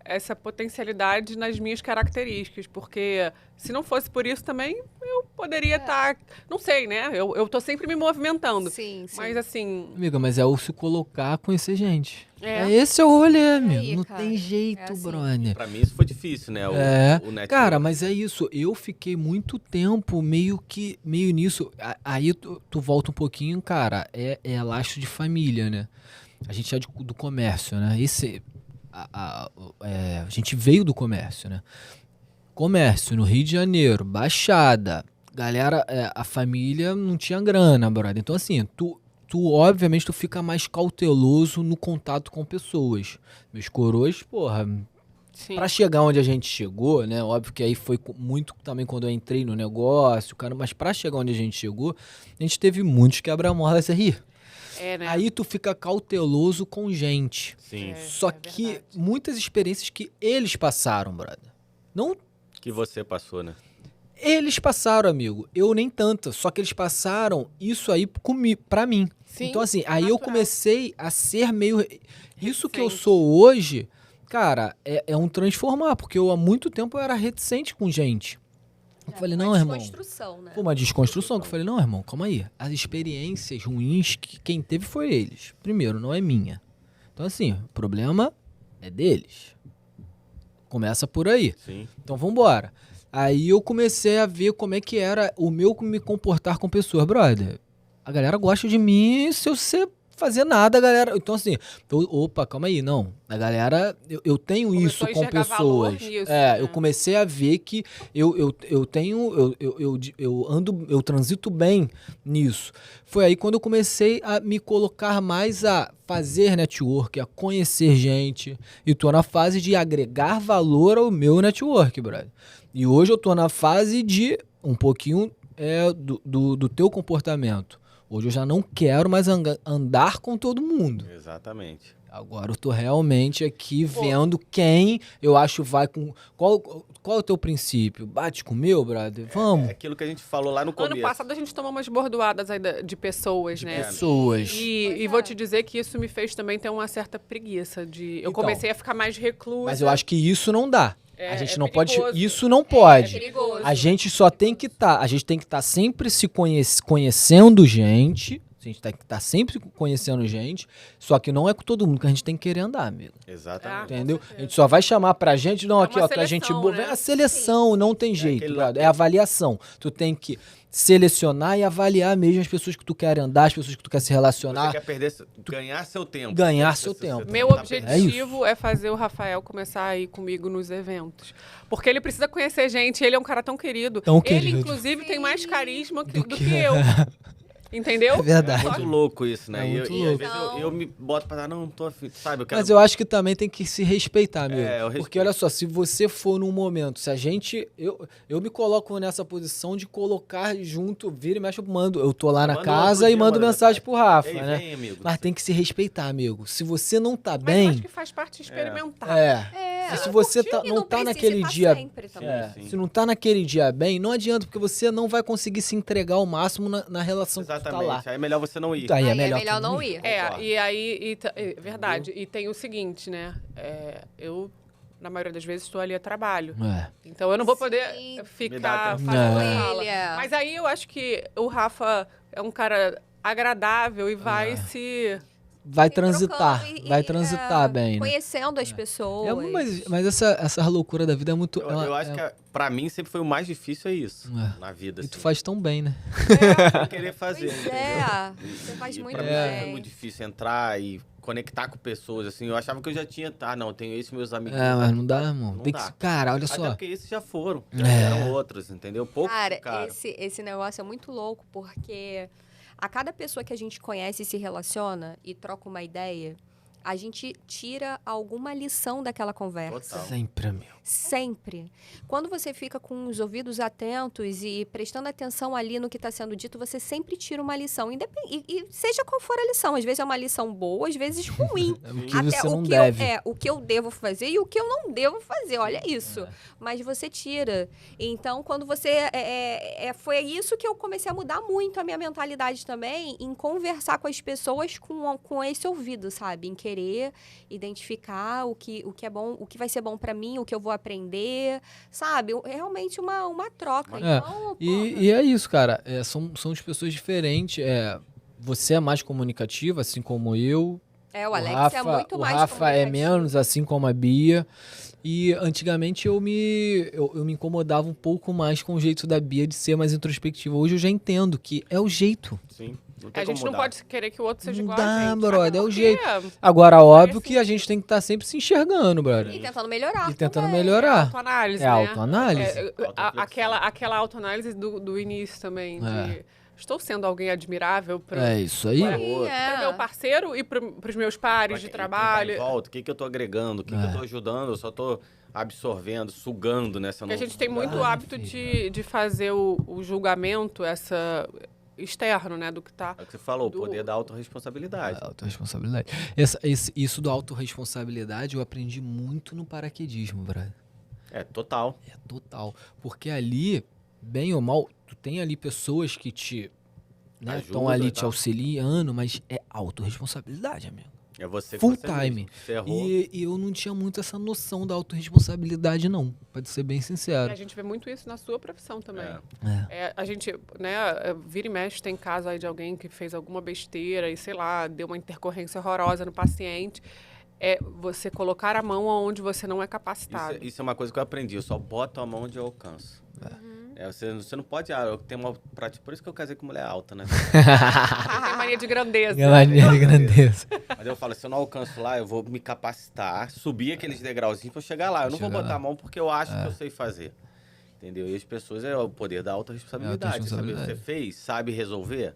essa potencialidade nas minhas características, porque se não fosse por isso também, eu poderia estar, não sei, né, eu tô sempre me movimentando. Sim. Mas assim, Amiga, mas é o se colocar, conhecer gente. É. Esse é o rolê, amigo. aí, Não cara. tem jeito, É assim. brother. Pra mim isso foi difícil, né? O network. Cara, mas é isso. Eu fiquei muito tempo meio nisso. Aí tu volta um pouquinho, cara. É laço de família, né? A gente é do comércio, né? A gente veio do comércio, né? Comércio no Rio de Janeiro, Baixada. Galera, a família não tinha grana, brother. Então, assim, tu obviamente, tu fica mais cauteloso no contato com pessoas. Meus coroas, porra, sim. pra chegar onde a gente chegou, né? Óbvio que aí foi muito também quando eu entrei no negócio, cara, mas pra chegar onde a gente chegou, a gente teve muitos quebra-molas aí. Né? Aí tu fica cauteloso com gente. Sim. Só que verdade. muitas experiências que eles passaram, brother. Não Que você passou, né? eles passaram, amigo. Eu nem tanto. Só que eles passaram isso aí pra mim. Sim, Então, assim, aí eu natural. comecei a ser meio... Isso que eu Reticente. sou hoje, cara, é um transformar. Porque eu há muito tempo eu era reticente com gente. Eu falei, não, irmão. Desconstrução, né? Pô, uma desconstrução. Que eu falei, não, irmão, calma aí. As experiências ruins, que quem teve foi eles. Primeiro, não é minha. Então, assim, o problema é deles. Começa por aí. Sim. Então, vambora. Aí eu comecei a ver como é que era o meu me comportar com pessoas. Brother, a galera gosta de mim se eu ser fazer nada, a galera... Então, assim, opa, calma aí, não. A galera, eu tenho Começou isso a com enxergar valor pessoas. nisso, né? Eu comecei a ver que eu tenho... Eu transito bem nisso. Foi aí quando eu comecei a me colocar mais a fazer network, a conhecer gente. E tô na fase de agregar valor ao meu network, brother. E hoje eu tô na fase de um pouquinho do teu comportamento. Hoje eu já não quero mais andar com todo mundo. Exatamente. Agora eu tô realmente aqui vendo quem eu acho vai com... Qual é o teu princípio? Bate com o meu, brother? Vamos. É aquilo que a gente falou lá no começo. Ano passado a gente tomou umas bordoadas aí de pessoas, né? Pessoas. E vou te dizer que isso me fez também ter uma certa preguiça de... Eu Então, comecei a ficar mais reclusa. Mas eu acho que isso não dá. A gente é não pode... perigoso. Isso não pode. É perigoso. A gente só tem que estar... A gente tem que estar sempre se conhecendo gente. A gente tem que estar sempre conhecendo gente. Só que não é com todo mundo que a gente tem que querer andar, amigo. Exatamente. Entendeu? com certeza. A gente só vai chamar pra gente, não, É aqui, uma ó, que a gente seleção, boa. né? É a seleção, não tem jeito, aquele brother. lá- É avaliação. Tu tem que selecionar e avaliar mesmo as pessoas que tu quer andar, as pessoas que tu quer se relacionar. Você quer ganhar seu tempo. Ganhar seu Você tempo. Meu tá objetivo é fazer o Rafael começar a ir comigo nos eventos. Porque ele precisa conhecer gente, ele é um cara tão querido. Tão Ele, querido. inclusive, tem mais carisma do que- que eu. Entendeu? É verdade. É muito louco isso, né? É E muito às louco. vezes eu me boto pra dar, não tô afim, sabe? Eu quero... Mas eu acho que também tem que se respeitar, amigo. eu Porque respeito. olha só, se você for num momento, se a gente. Eu me coloco nessa posição de colocar junto, vira e mexe, eu tô lá na Manda casa outro e dia, mando manda mensagem pro Rafa, Ei, né? vem, amigo. Mas tem que se respeitar, amigo. Se você não tá Mas eu bem. acho que faz parte de experimentar. E se você E não tá precisa naquele estar dia. sempre também. Sim. Se não tá naquele dia bem, não adianta, porque você não vai conseguir se entregar ao máximo na relação que tu tá lá. Exatamente. Aí é melhor você não ir. Aí Aí é é melhor, melhor tu não ir. ir. Concordo. E aí, verdade. E tem o seguinte, né? Eu, na maioria das vezes, estou ali a trabalho. É. Então eu não vou poder Sim. Me dá ficar atenção. fazendo É. fala. Orelha. Mas aí eu acho que o Rafa é um cara agradável e vai se... Vai Se transitar. trocando Vai transitar bem, né? Conhecendo as pessoas. Mas essa loucura da vida é muito. Eu acho que pra mim sempre foi o mais difícil isso na vida. E tu assim. faz tão bem, né? Sem querer fazer. Pois entendeu? é. Você faz E muito pra mim bem. foi muito difícil entrar e conectar com pessoas, assim. Eu achava que eu já tinha, não, tenho esses meus amigos. Mas não dá, irmão. Não Tem dá. que, cara, olha Até só. porque esses já foram, já eram outros, entendeu? Poucos Cara, ficaram. esse negócio é muito louco, porque a cada pessoa que a gente conhece e se relaciona e troca uma ideia, a gente tira alguma lição daquela conversa. Total. Sempre, amigo. Sempre. Quando você fica com os ouvidos atentos e prestando atenção ali no que está sendo dito, você sempre tira uma lição. E seja qual for a lição. Às vezes é uma lição boa, às vezes ruim. O que você não deve. O que eu devo fazer e o que eu não devo fazer. Olha isso. Mas você tira. Então, quando você... foi isso que eu comecei a mudar muito a minha mentalidade também, em conversar com as pessoas com esse ouvido, sabe? Em querer identificar o que é bom, o que vai ser bom para mim, o que eu vou aprender, sabe? Realmente uma troca. Então, E é isso, cara. São de pessoas diferentes. Você é mais comunicativa, assim como eu. o Alex é muito mais O Rafa é comunicativo. menos, assim como a Bia. E antigamente eu me incomodava um pouco mais com o jeito da Bia de ser mais introspectiva. Hoje eu já entendo que é o jeito. Sim. Não tem A gente como não mudar. pode querer que o outro seja Não igual a dá, gente. brother, é o Porque jeito. Agora, óbvio assim. que a gente tem que estar sempre se enxergando, brother. E tentando melhorar. E tentando também. melhorar. Autoanálise, É né? autoanálise. Aquela autoanálise do início também. De, estou sendo alguém admirável para É isso aí. o meu parceiro e para os meus pares de trabalho. Quem tá em volta, o que eu tô agregando, o que eu tô ajudando, eu só tô absorvendo, sugando nessa Porque a gente tem muito hábito de fazer o julgamento, externo, né, do que tá. É o que você falou, o poder da autorresponsabilidade. Autorresponsabilidade. Isso do autorresponsabilidade eu aprendi muito no paraquedismo, brother. É, total. É total. Porque ali, bem ou mal, tu tem ali pessoas que te estão Ajuda ali e te tal. auxiliando, mas é autorresponsabilidade, amigo. É você Full com você time. mesmo. Você errou. E eu não tinha muito essa noção da autorresponsabilidade, não. Pode ser bem E sincero. a gente vê muito isso na sua profissão também. É. A gente, né, vira e mexe, tem caso aí de alguém que fez alguma besteira e, sei lá, deu uma intercorrência horrorosa no paciente. É você colocar a mão onde você não é capacitado. Isso é uma coisa que eu aprendi. Eu só boto a mão onde eu alcanço. Você não pode... eu tenho uma prática... Por isso que eu casei com mulher alta, né? Tem mania de grandeza. É mania de grandeza. Mas eu falo, se eu não alcanço lá, eu vou me capacitar, subir aqueles degrauzinhos pra eu chegar lá. Eu não vou Chegar botar lá. a mão porque eu acho que eu sei fazer. Entendeu? E as pessoas, é o poder da autorresponsabilidade. Autorresponsabilidade. Sabe? Você fez, sabe resolver,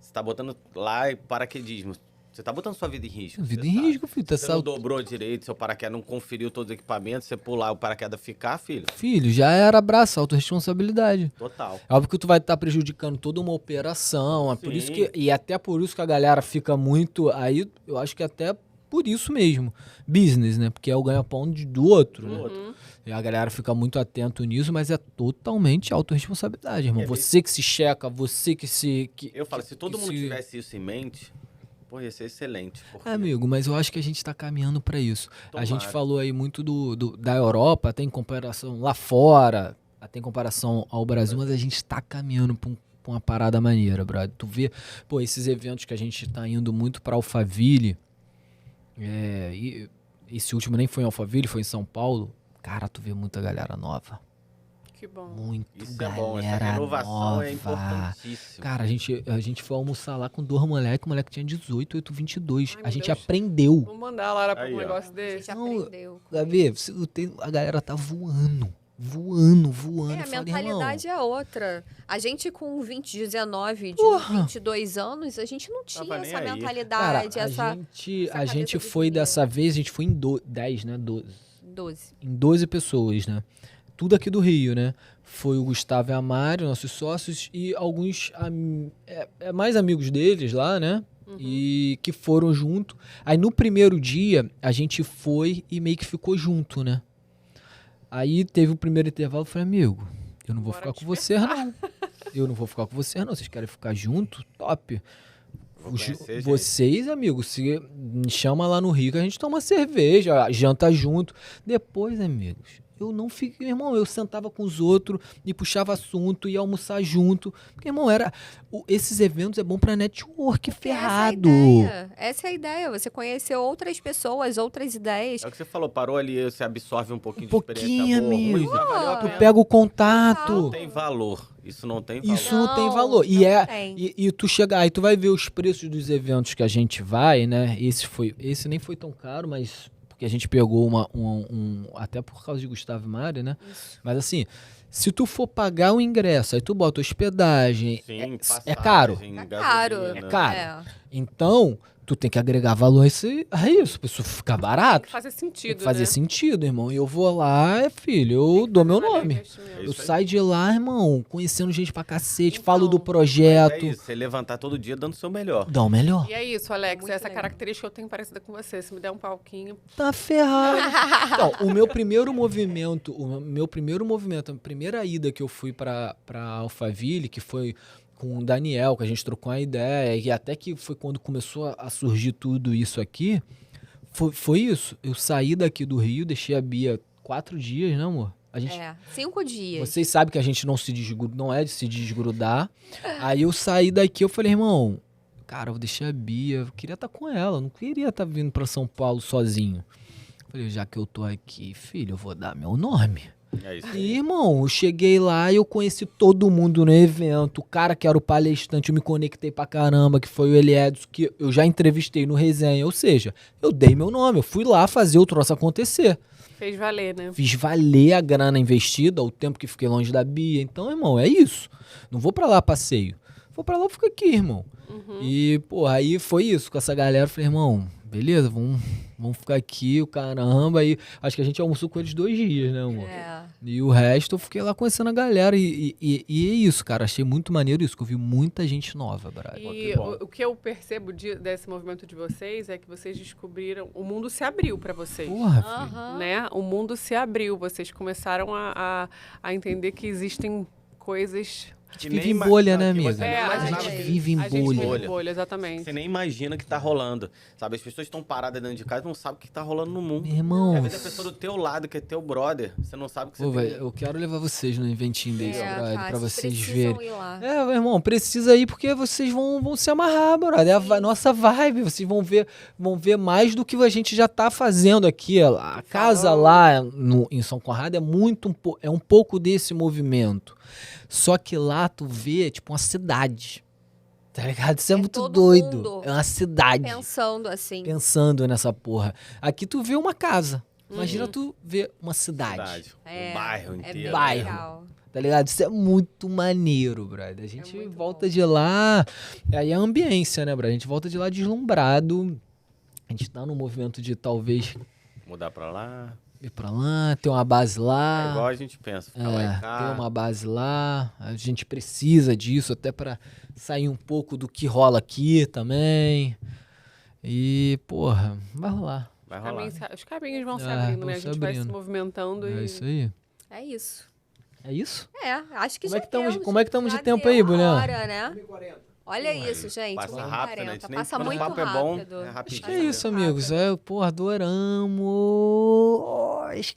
você tá botando lá paraquedismo. Você tá botando sua vida em risco. Vida você em sabe. risco, filho. Tá Você não dobrou direito, seu paraquedas não conferiu todos os equipamentos, você pular, o paraquedas ficar, filho. Filho, já era abraço, autorresponsabilidade. Total. É óbvio que tu vai estar prejudicando toda uma operação. É por isso Sim. e até por isso que a galera fica muito. Aí eu acho que até por isso mesmo. Business, né? Porque é o ganha-pão do outro, né? E a galera fica muito atento nisso, mas é totalmente autorresponsabilidade, irmão. Você que se checa, você que se. Eu falo, se todo mundo tivesse isso em mente, pô, ia ser excelente. Porque... Amigo, mas eu acho que a gente tá caminhando pra isso. A gente Tomara. falou aí muito da Europa, tem comparação lá fora, tem comparação ao Brasil, mas a gente tá caminhando pra uma parada maneira, brother. Tu vê, pô, esses eventos que a gente tá indo muito pra Alphaville, e esse último nem foi em Alphaville, foi em São Paulo. Cara, tu vê muita galera nova. Que bom. Muito Isso é galera bom, essa renovação nova. é importantíssima. Cara, a gente foi almoçar lá com 2 moleques, o moleque tinha 18, 22. Ai, A meu gente Deus. aprendeu. Vamos mandar a Lara pra Aí, um ó. negócio Você desse. já Não, aprendeu. Gabi, a galera tá voando. voando. A Eu falei, mentalidade irmão, é outra. A gente com 19, Porra. 22 anos, a gente não tinha Tava nem essa aí. cara, mentalidade, a essa gente cabeça de foi guerreiro. dessa vez, a gente foi em 10, né? 12. 12. Em 12 pessoas, né? Tudo aqui do Rio, né? Foi o Gustavo e a Mari, nossos sócios, e alguns mais amigos deles lá, né? E que foram junto. Aí no primeiro dia, a gente foi e meio que ficou junto, né? Aí teve o primeiro intervalo, eu falei, amigo, eu não vou Bora ficar com vocês, não. Eu não vou ficar com vocês, não. Vocês querem ficar junto? Top. Vou conhecer, gente. Vocês, amigos, se me chama lá no Rio que a gente toma cerveja, janta junto. Depois, amigos, eu não fiquei, irmão, eu sentava com os outros e puxava assunto, ia almoçar junto. Porque, irmão, esses eventos é bom pra network ferrado. Essa é a ideia. Você conhecer outras pessoas, outras ideias. É o que você falou, parou ali, você absorve um pouquinho de Pouquinho, experiência boa, ruim, amigo. já valeu a Tu pena. pega o contato. Não tem valor. Isso não tem valor. Isso não tem Não, valor. não tem. E tu chegar aí, tu vai ver os preços dos eventos que a gente vai, né? Esse nem foi tão caro, mas porque a gente pegou até por causa de Gustavo e Mari, né? Isso. Mas assim, se tu for pagar o ingresso, aí tu bota hospedagem, Sim, é caro. passagem, Tá gasolina. caro. É caro. É. Então, tu tem que agregar valor a isso, pra isso ficar Tem barato. que fazer Tem sentido, que fazer né? sentido, irmão. E eu vou lá, filho, eu dou meu Valer o nome. investimento. É Eu isso aí. saio de lá, irmão, conhecendo gente pra cacete, Então, falo do Mas projeto. é isso, você levantar todo dia dando o seu melhor. Dá o melhor. E é isso, Alex. Muito Essa legal. característica eu tenho parecida com você. Se me der um palquinho. Tá ferrado. Então, o meu primeiro movimento, a primeira ida que eu fui pra Alphaville, que foi com o Daniel, que a gente trocou uma ideia, e até que foi quando começou a surgir tudo isso aqui, foi isso. Eu saí daqui do Rio, deixei a Bia 4 dias, né, amor? A gente, 5 dias. vocês sabem que a gente não é de se desgrudar. Aí eu saí daqui, eu falei, irmão, cara, eu vou deixar a Bia, eu queria estar com ela, eu não queria estar vindo pra São Paulo sozinho. Falei, já que eu tô aqui, filho, eu vou dar meu nome. É isso. E, irmão, eu cheguei lá e eu conheci todo mundo no evento. O cara que era o palestrante, eu me conectei pra caramba, que foi o Eliedson, que eu já entrevistei no resenha. Ou seja, eu dei meu nome, eu fui lá fazer o troço acontecer. Fez valer, né? Fiz valer a grana investida, o tempo que fiquei longe da Bia. Então, irmão, é isso. Não vou pra lá passeio. Vou pra lá, eu fico aqui, irmão. E, porra, aí foi isso. Com essa galera, eu falei, irmão, beleza, vamos ficar aqui, o caramba. Aí, acho que a gente almoçou com eles 2 dias, né, amor? É. E o resto eu fiquei lá conhecendo a galera. E é isso, cara. Achei muito maneiro isso, que eu vi muita gente nova, brother. E que bom. o que eu percebo desse movimento de vocês é que vocês descobriram, o mundo se abriu para vocês. Porra, filho. Aham. Né? O mundo se abriu, vocês começaram a entender que existem coisas. A gente Que vive nem em bolha, não, né, que amiga? você nem É, A imaginava gente que- vive em a gente vive bolha. em bolha, exatamente. Você nem imagina que tá rolando. Sabe, as pessoas estão paradas dentro de casa e não sabem o que tá rolando no mundo. Meu irmão. Às vezes a pessoa do teu lado, que é teu brother, você não sabe o que você Pô, tem. velho, eu quero levar vocês no eventinho desse, brother, tá, pra vocês precisam verem. ir lá. É, meu irmão, precisa ir porque vocês vão se amarrar, brother. É a nossa vibe. Vocês vão ver mais do que a gente já tá fazendo aqui. A casa lá em São Conrado é um pouco desse movimento. Só que lá tu vê, tipo, uma cidade. Tá ligado? Isso é muito todo doido. mundo É uma cidade. Pensando assim. Pensando nessa porra. Aqui tu vê uma casa. Imagina tu ver uma cidade. É, Um bairro É inteiro. bem Bairro. legal. Tá ligado? Isso é muito maneiro, brother. A gente muito volta bom. de lá. Aí é a ambiência, né, brother? A gente volta de lá deslumbrado. A gente tá no movimento de talvez Mudar pra lá. ir pra lá, ter uma base lá. É igual a gente pensa, ficar lá em casa. ter uma base lá. A gente precisa disso até pra sair um pouco do que rola aqui também. E, porra, vai rolar. Vai rolar. Os caminhos vão se É, abrindo, vão né? A se gente vai se abrindo. movimentando É e. isso aí. É isso. É isso? É, acho que Como é já que tamo- temos. como é que tamo de Já tempo deu aí, a Bulian? hora, né? Olha isso, gente. Passa 1h40. rápido, né? A gente nem- Passa quando o muito papo é bom, rápido. é rapidinho. Que é isso, muito amigos. rápido. Porra, adoramos.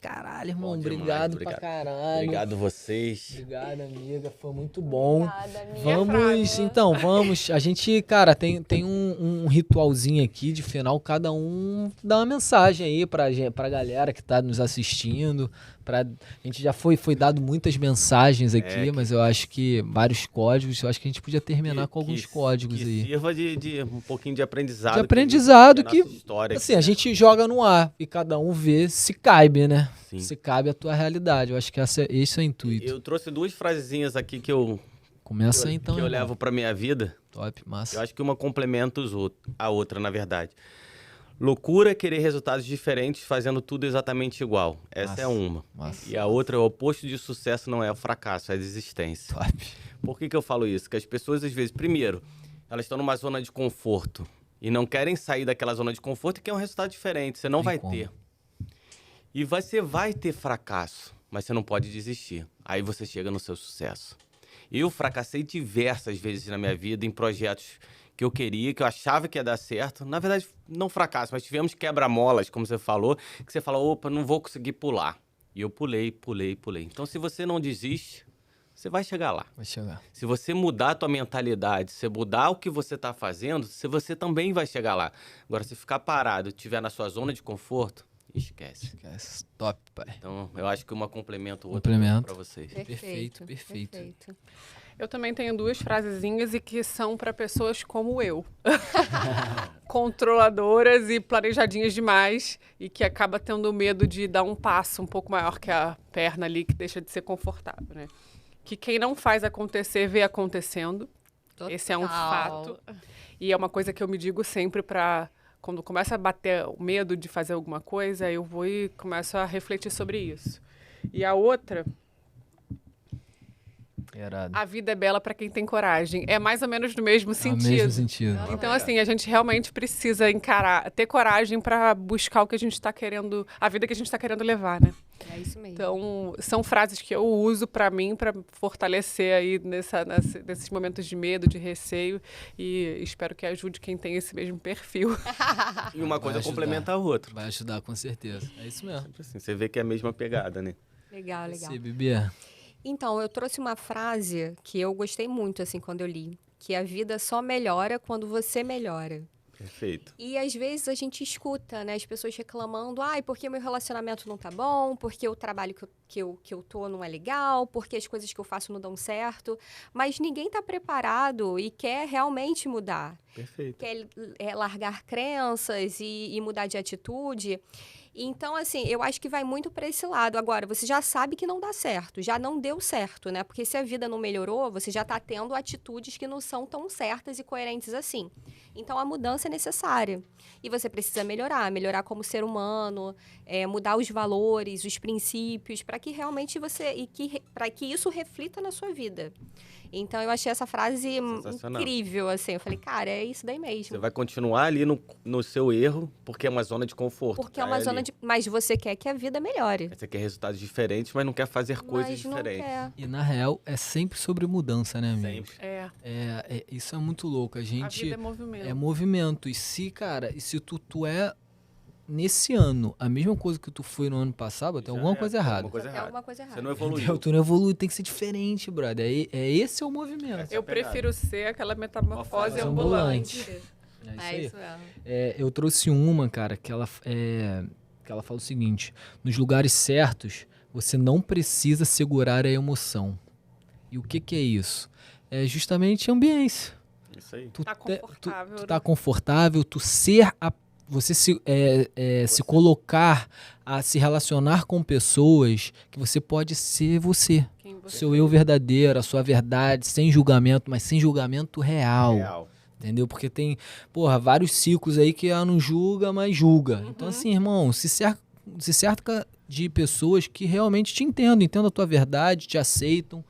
Caralho, irmão. Bom demais, obrigado obrigado. pra caralho. Obrigado vocês. Obrigado, amiga. Foi muito bom. Obrigada, amiga. Vamos, então, vamos. A gente, cara, tem um ritualzinho aqui de final. Cada um dá uma mensagem aí pra galera que tá nos assistindo. A gente já foi dado muitas mensagens aqui, mas eu acho que vários códigos. Eu acho que a gente podia terminar com alguns códigos que aí. sirva de um pouquinho de aprendizado. De aprendizado que que, nossa história assim, aqui, a gente joga no ar e cada um vê se cabe, ver, né? Sim. Se cabe à tua realidade. Eu acho que esse é o intuito. Eu trouxe 2 frasezinhas aqui que eu Começa aí, então, que eu irmão. levo pra minha vida. Top, massa. Eu acho que uma complementa a outra, na verdade. Loucura é querer resultados diferentes fazendo tudo exatamente igual. Essa Massa. é uma. Massa. E a outra, o oposto de sucesso não é o fracasso, é a desistência. Top. Por que eu falo isso? Que as pessoas, às vezes, primeiro, elas estão numa zona de conforto e não querem sair daquela zona de conforto e querem um resultado diferente. Você não Tem vai como. ter. E você vai ter fracasso, mas você não pode desistir. Aí você chega no seu sucesso. Eu fracassei diversas vezes na minha vida em projetos que eu queria, que eu achava que ia dar certo. Na verdade, não fracasso, mas tivemos quebra-molas, como você falou, que você falou, opa, não vou conseguir pular. E eu pulei. Então, se você não desiste, você vai chegar lá. Vai chegar. Se você mudar a tua mentalidade, se mudar o que você está fazendo, você também vai chegar lá. Agora, se ficar parado e estiver na sua zona de conforto, esquece. Esquece. Top, pai. Então, eu acho que uma complementa o outro Complemento. para vocês. Perfeito. Eu também tenho 2 frasezinhas e que são para pessoas como eu. Controladoras e planejadinhas demais e que acaba tendo medo de dar um passo um pouco maior que a perna ali, que deixa de ser confortável, né? Que quem não faz acontecer, vê acontecendo. Esse é um fato. E é uma coisa que eu me digo sempre para... Quando começa a bater o medo de fazer alguma coisa, eu vou e começo a refletir sobre isso. E a outra... Irado. A vida é bela para quem tem coragem. É mais ou menos no mesmo É o sentido. mesmo sentido. Então, assim, a gente realmente precisa ter coragem para buscar o que a gente está querendo, a vida que a gente está querendo levar, né? É isso mesmo. Então, são frases que eu uso para mim, para fortalecer aí nesses momentos de medo, de receio, e espero que ajude quem tem esse mesmo perfil. E uma coisa Vai ajudar. complementa a outra. Vai ajudar, com certeza. É isso mesmo. Assim, você vê que é a mesma pegada, né? Legal, legal. Você, Bebê. Então, eu trouxe uma frase que eu gostei muito, assim, quando eu li. Que a vida só melhora quando você melhora. Perfeito. E às vezes a gente escuta, né, as pessoas reclamando, ai, porque meu relacionamento não tá bom, porque o trabalho que eu tô não é legal, porque as coisas que eu faço não dão certo. Mas ninguém tá preparado e quer realmente mudar. Perfeito. Quer largar crenças e mudar de atitude. Então, assim, eu acho que vai muito para esse lado. Agora, você já sabe que não dá certo, já não deu certo, né? Porque se a vida não melhorou, você já está tendo atitudes que não são tão certas e coerentes assim. Então, a mudança é necessária. E você precisa melhorar como ser humano, mudar os valores, os princípios, para que realmente para que isso reflita na sua vida. Então, eu achei essa frase incrível, assim. Eu falei, cara, é isso daí mesmo. Você vai continuar ali no seu erro, porque é uma zona de conforto. Porque é uma zona de... Mas você quer que a vida melhore. Você quer resultados diferentes, mas não quer fazer coisas Mas não diferentes. quer. E na real, é sempre sobre mudança, né, amigo? Sempre. Isso é muito louco. A A gente vida é movimento. é movimento. E se tu é nesse ano a mesma coisa que tu foi no ano passado, tem Já alguma é, coisa tem errada. alguma coisa Tem errada. alguma coisa errada. Você não evoluiu. Entendeu? Tu não evolui, tem que ser diferente, brother. Esse é o movimento. Essa é a Eu pegada. prefiro ser aquela metamorfose Metamorfose ambulante. É isso É aí. isso mesmo. Eu trouxe uma, cara, que ela fala o seguinte: nos lugares certos, você não precisa segurar a emoção. E o que é isso? É justamente ambiência. Isso aí. Tá confortável, Tu né? tá confortável, você se colocar a se relacionar com pessoas que você pode ser você. Quem você Seu eu verdadeiro, a sua verdade, sem julgamento, mas sem julgamento real. Real. Entendeu? Porque tem, vários ciclos aí que não julga, mas julga. Então, assim, irmão, se cerca de pessoas que realmente te entendam a tua verdade, te aceitam.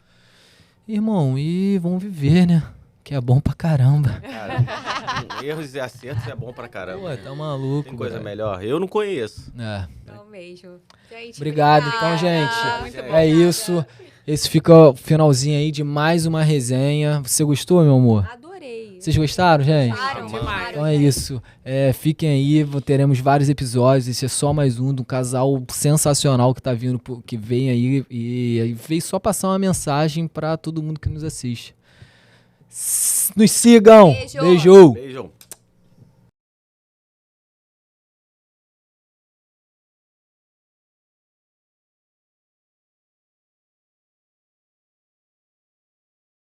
Irmão, e vão viver, né? Que é bom pra caramba. Cara, com erros e acertos é bom pra caramba. Pô, tá maluco, Tem coisa brother. melhor? Eu não conheço. É. Não mesmo. Gente, Obrigado, então, obrigada. gente. Muito É bom. É isso. Esse fica o finalzinho aí de mais uma resenha. Você gostou, meu amor? Adorei. Vocês gostaram, gente? Gostaram? Demais. Então é isso. Fiquem aí, teremos vários episódios. Esse é só mais um de um casal sensacional que tá vindo, que vem aí e veio só passar uma mensagem pra todo mundo que nos assiste. Nos sigam. Beijo. Beijo. Beijão.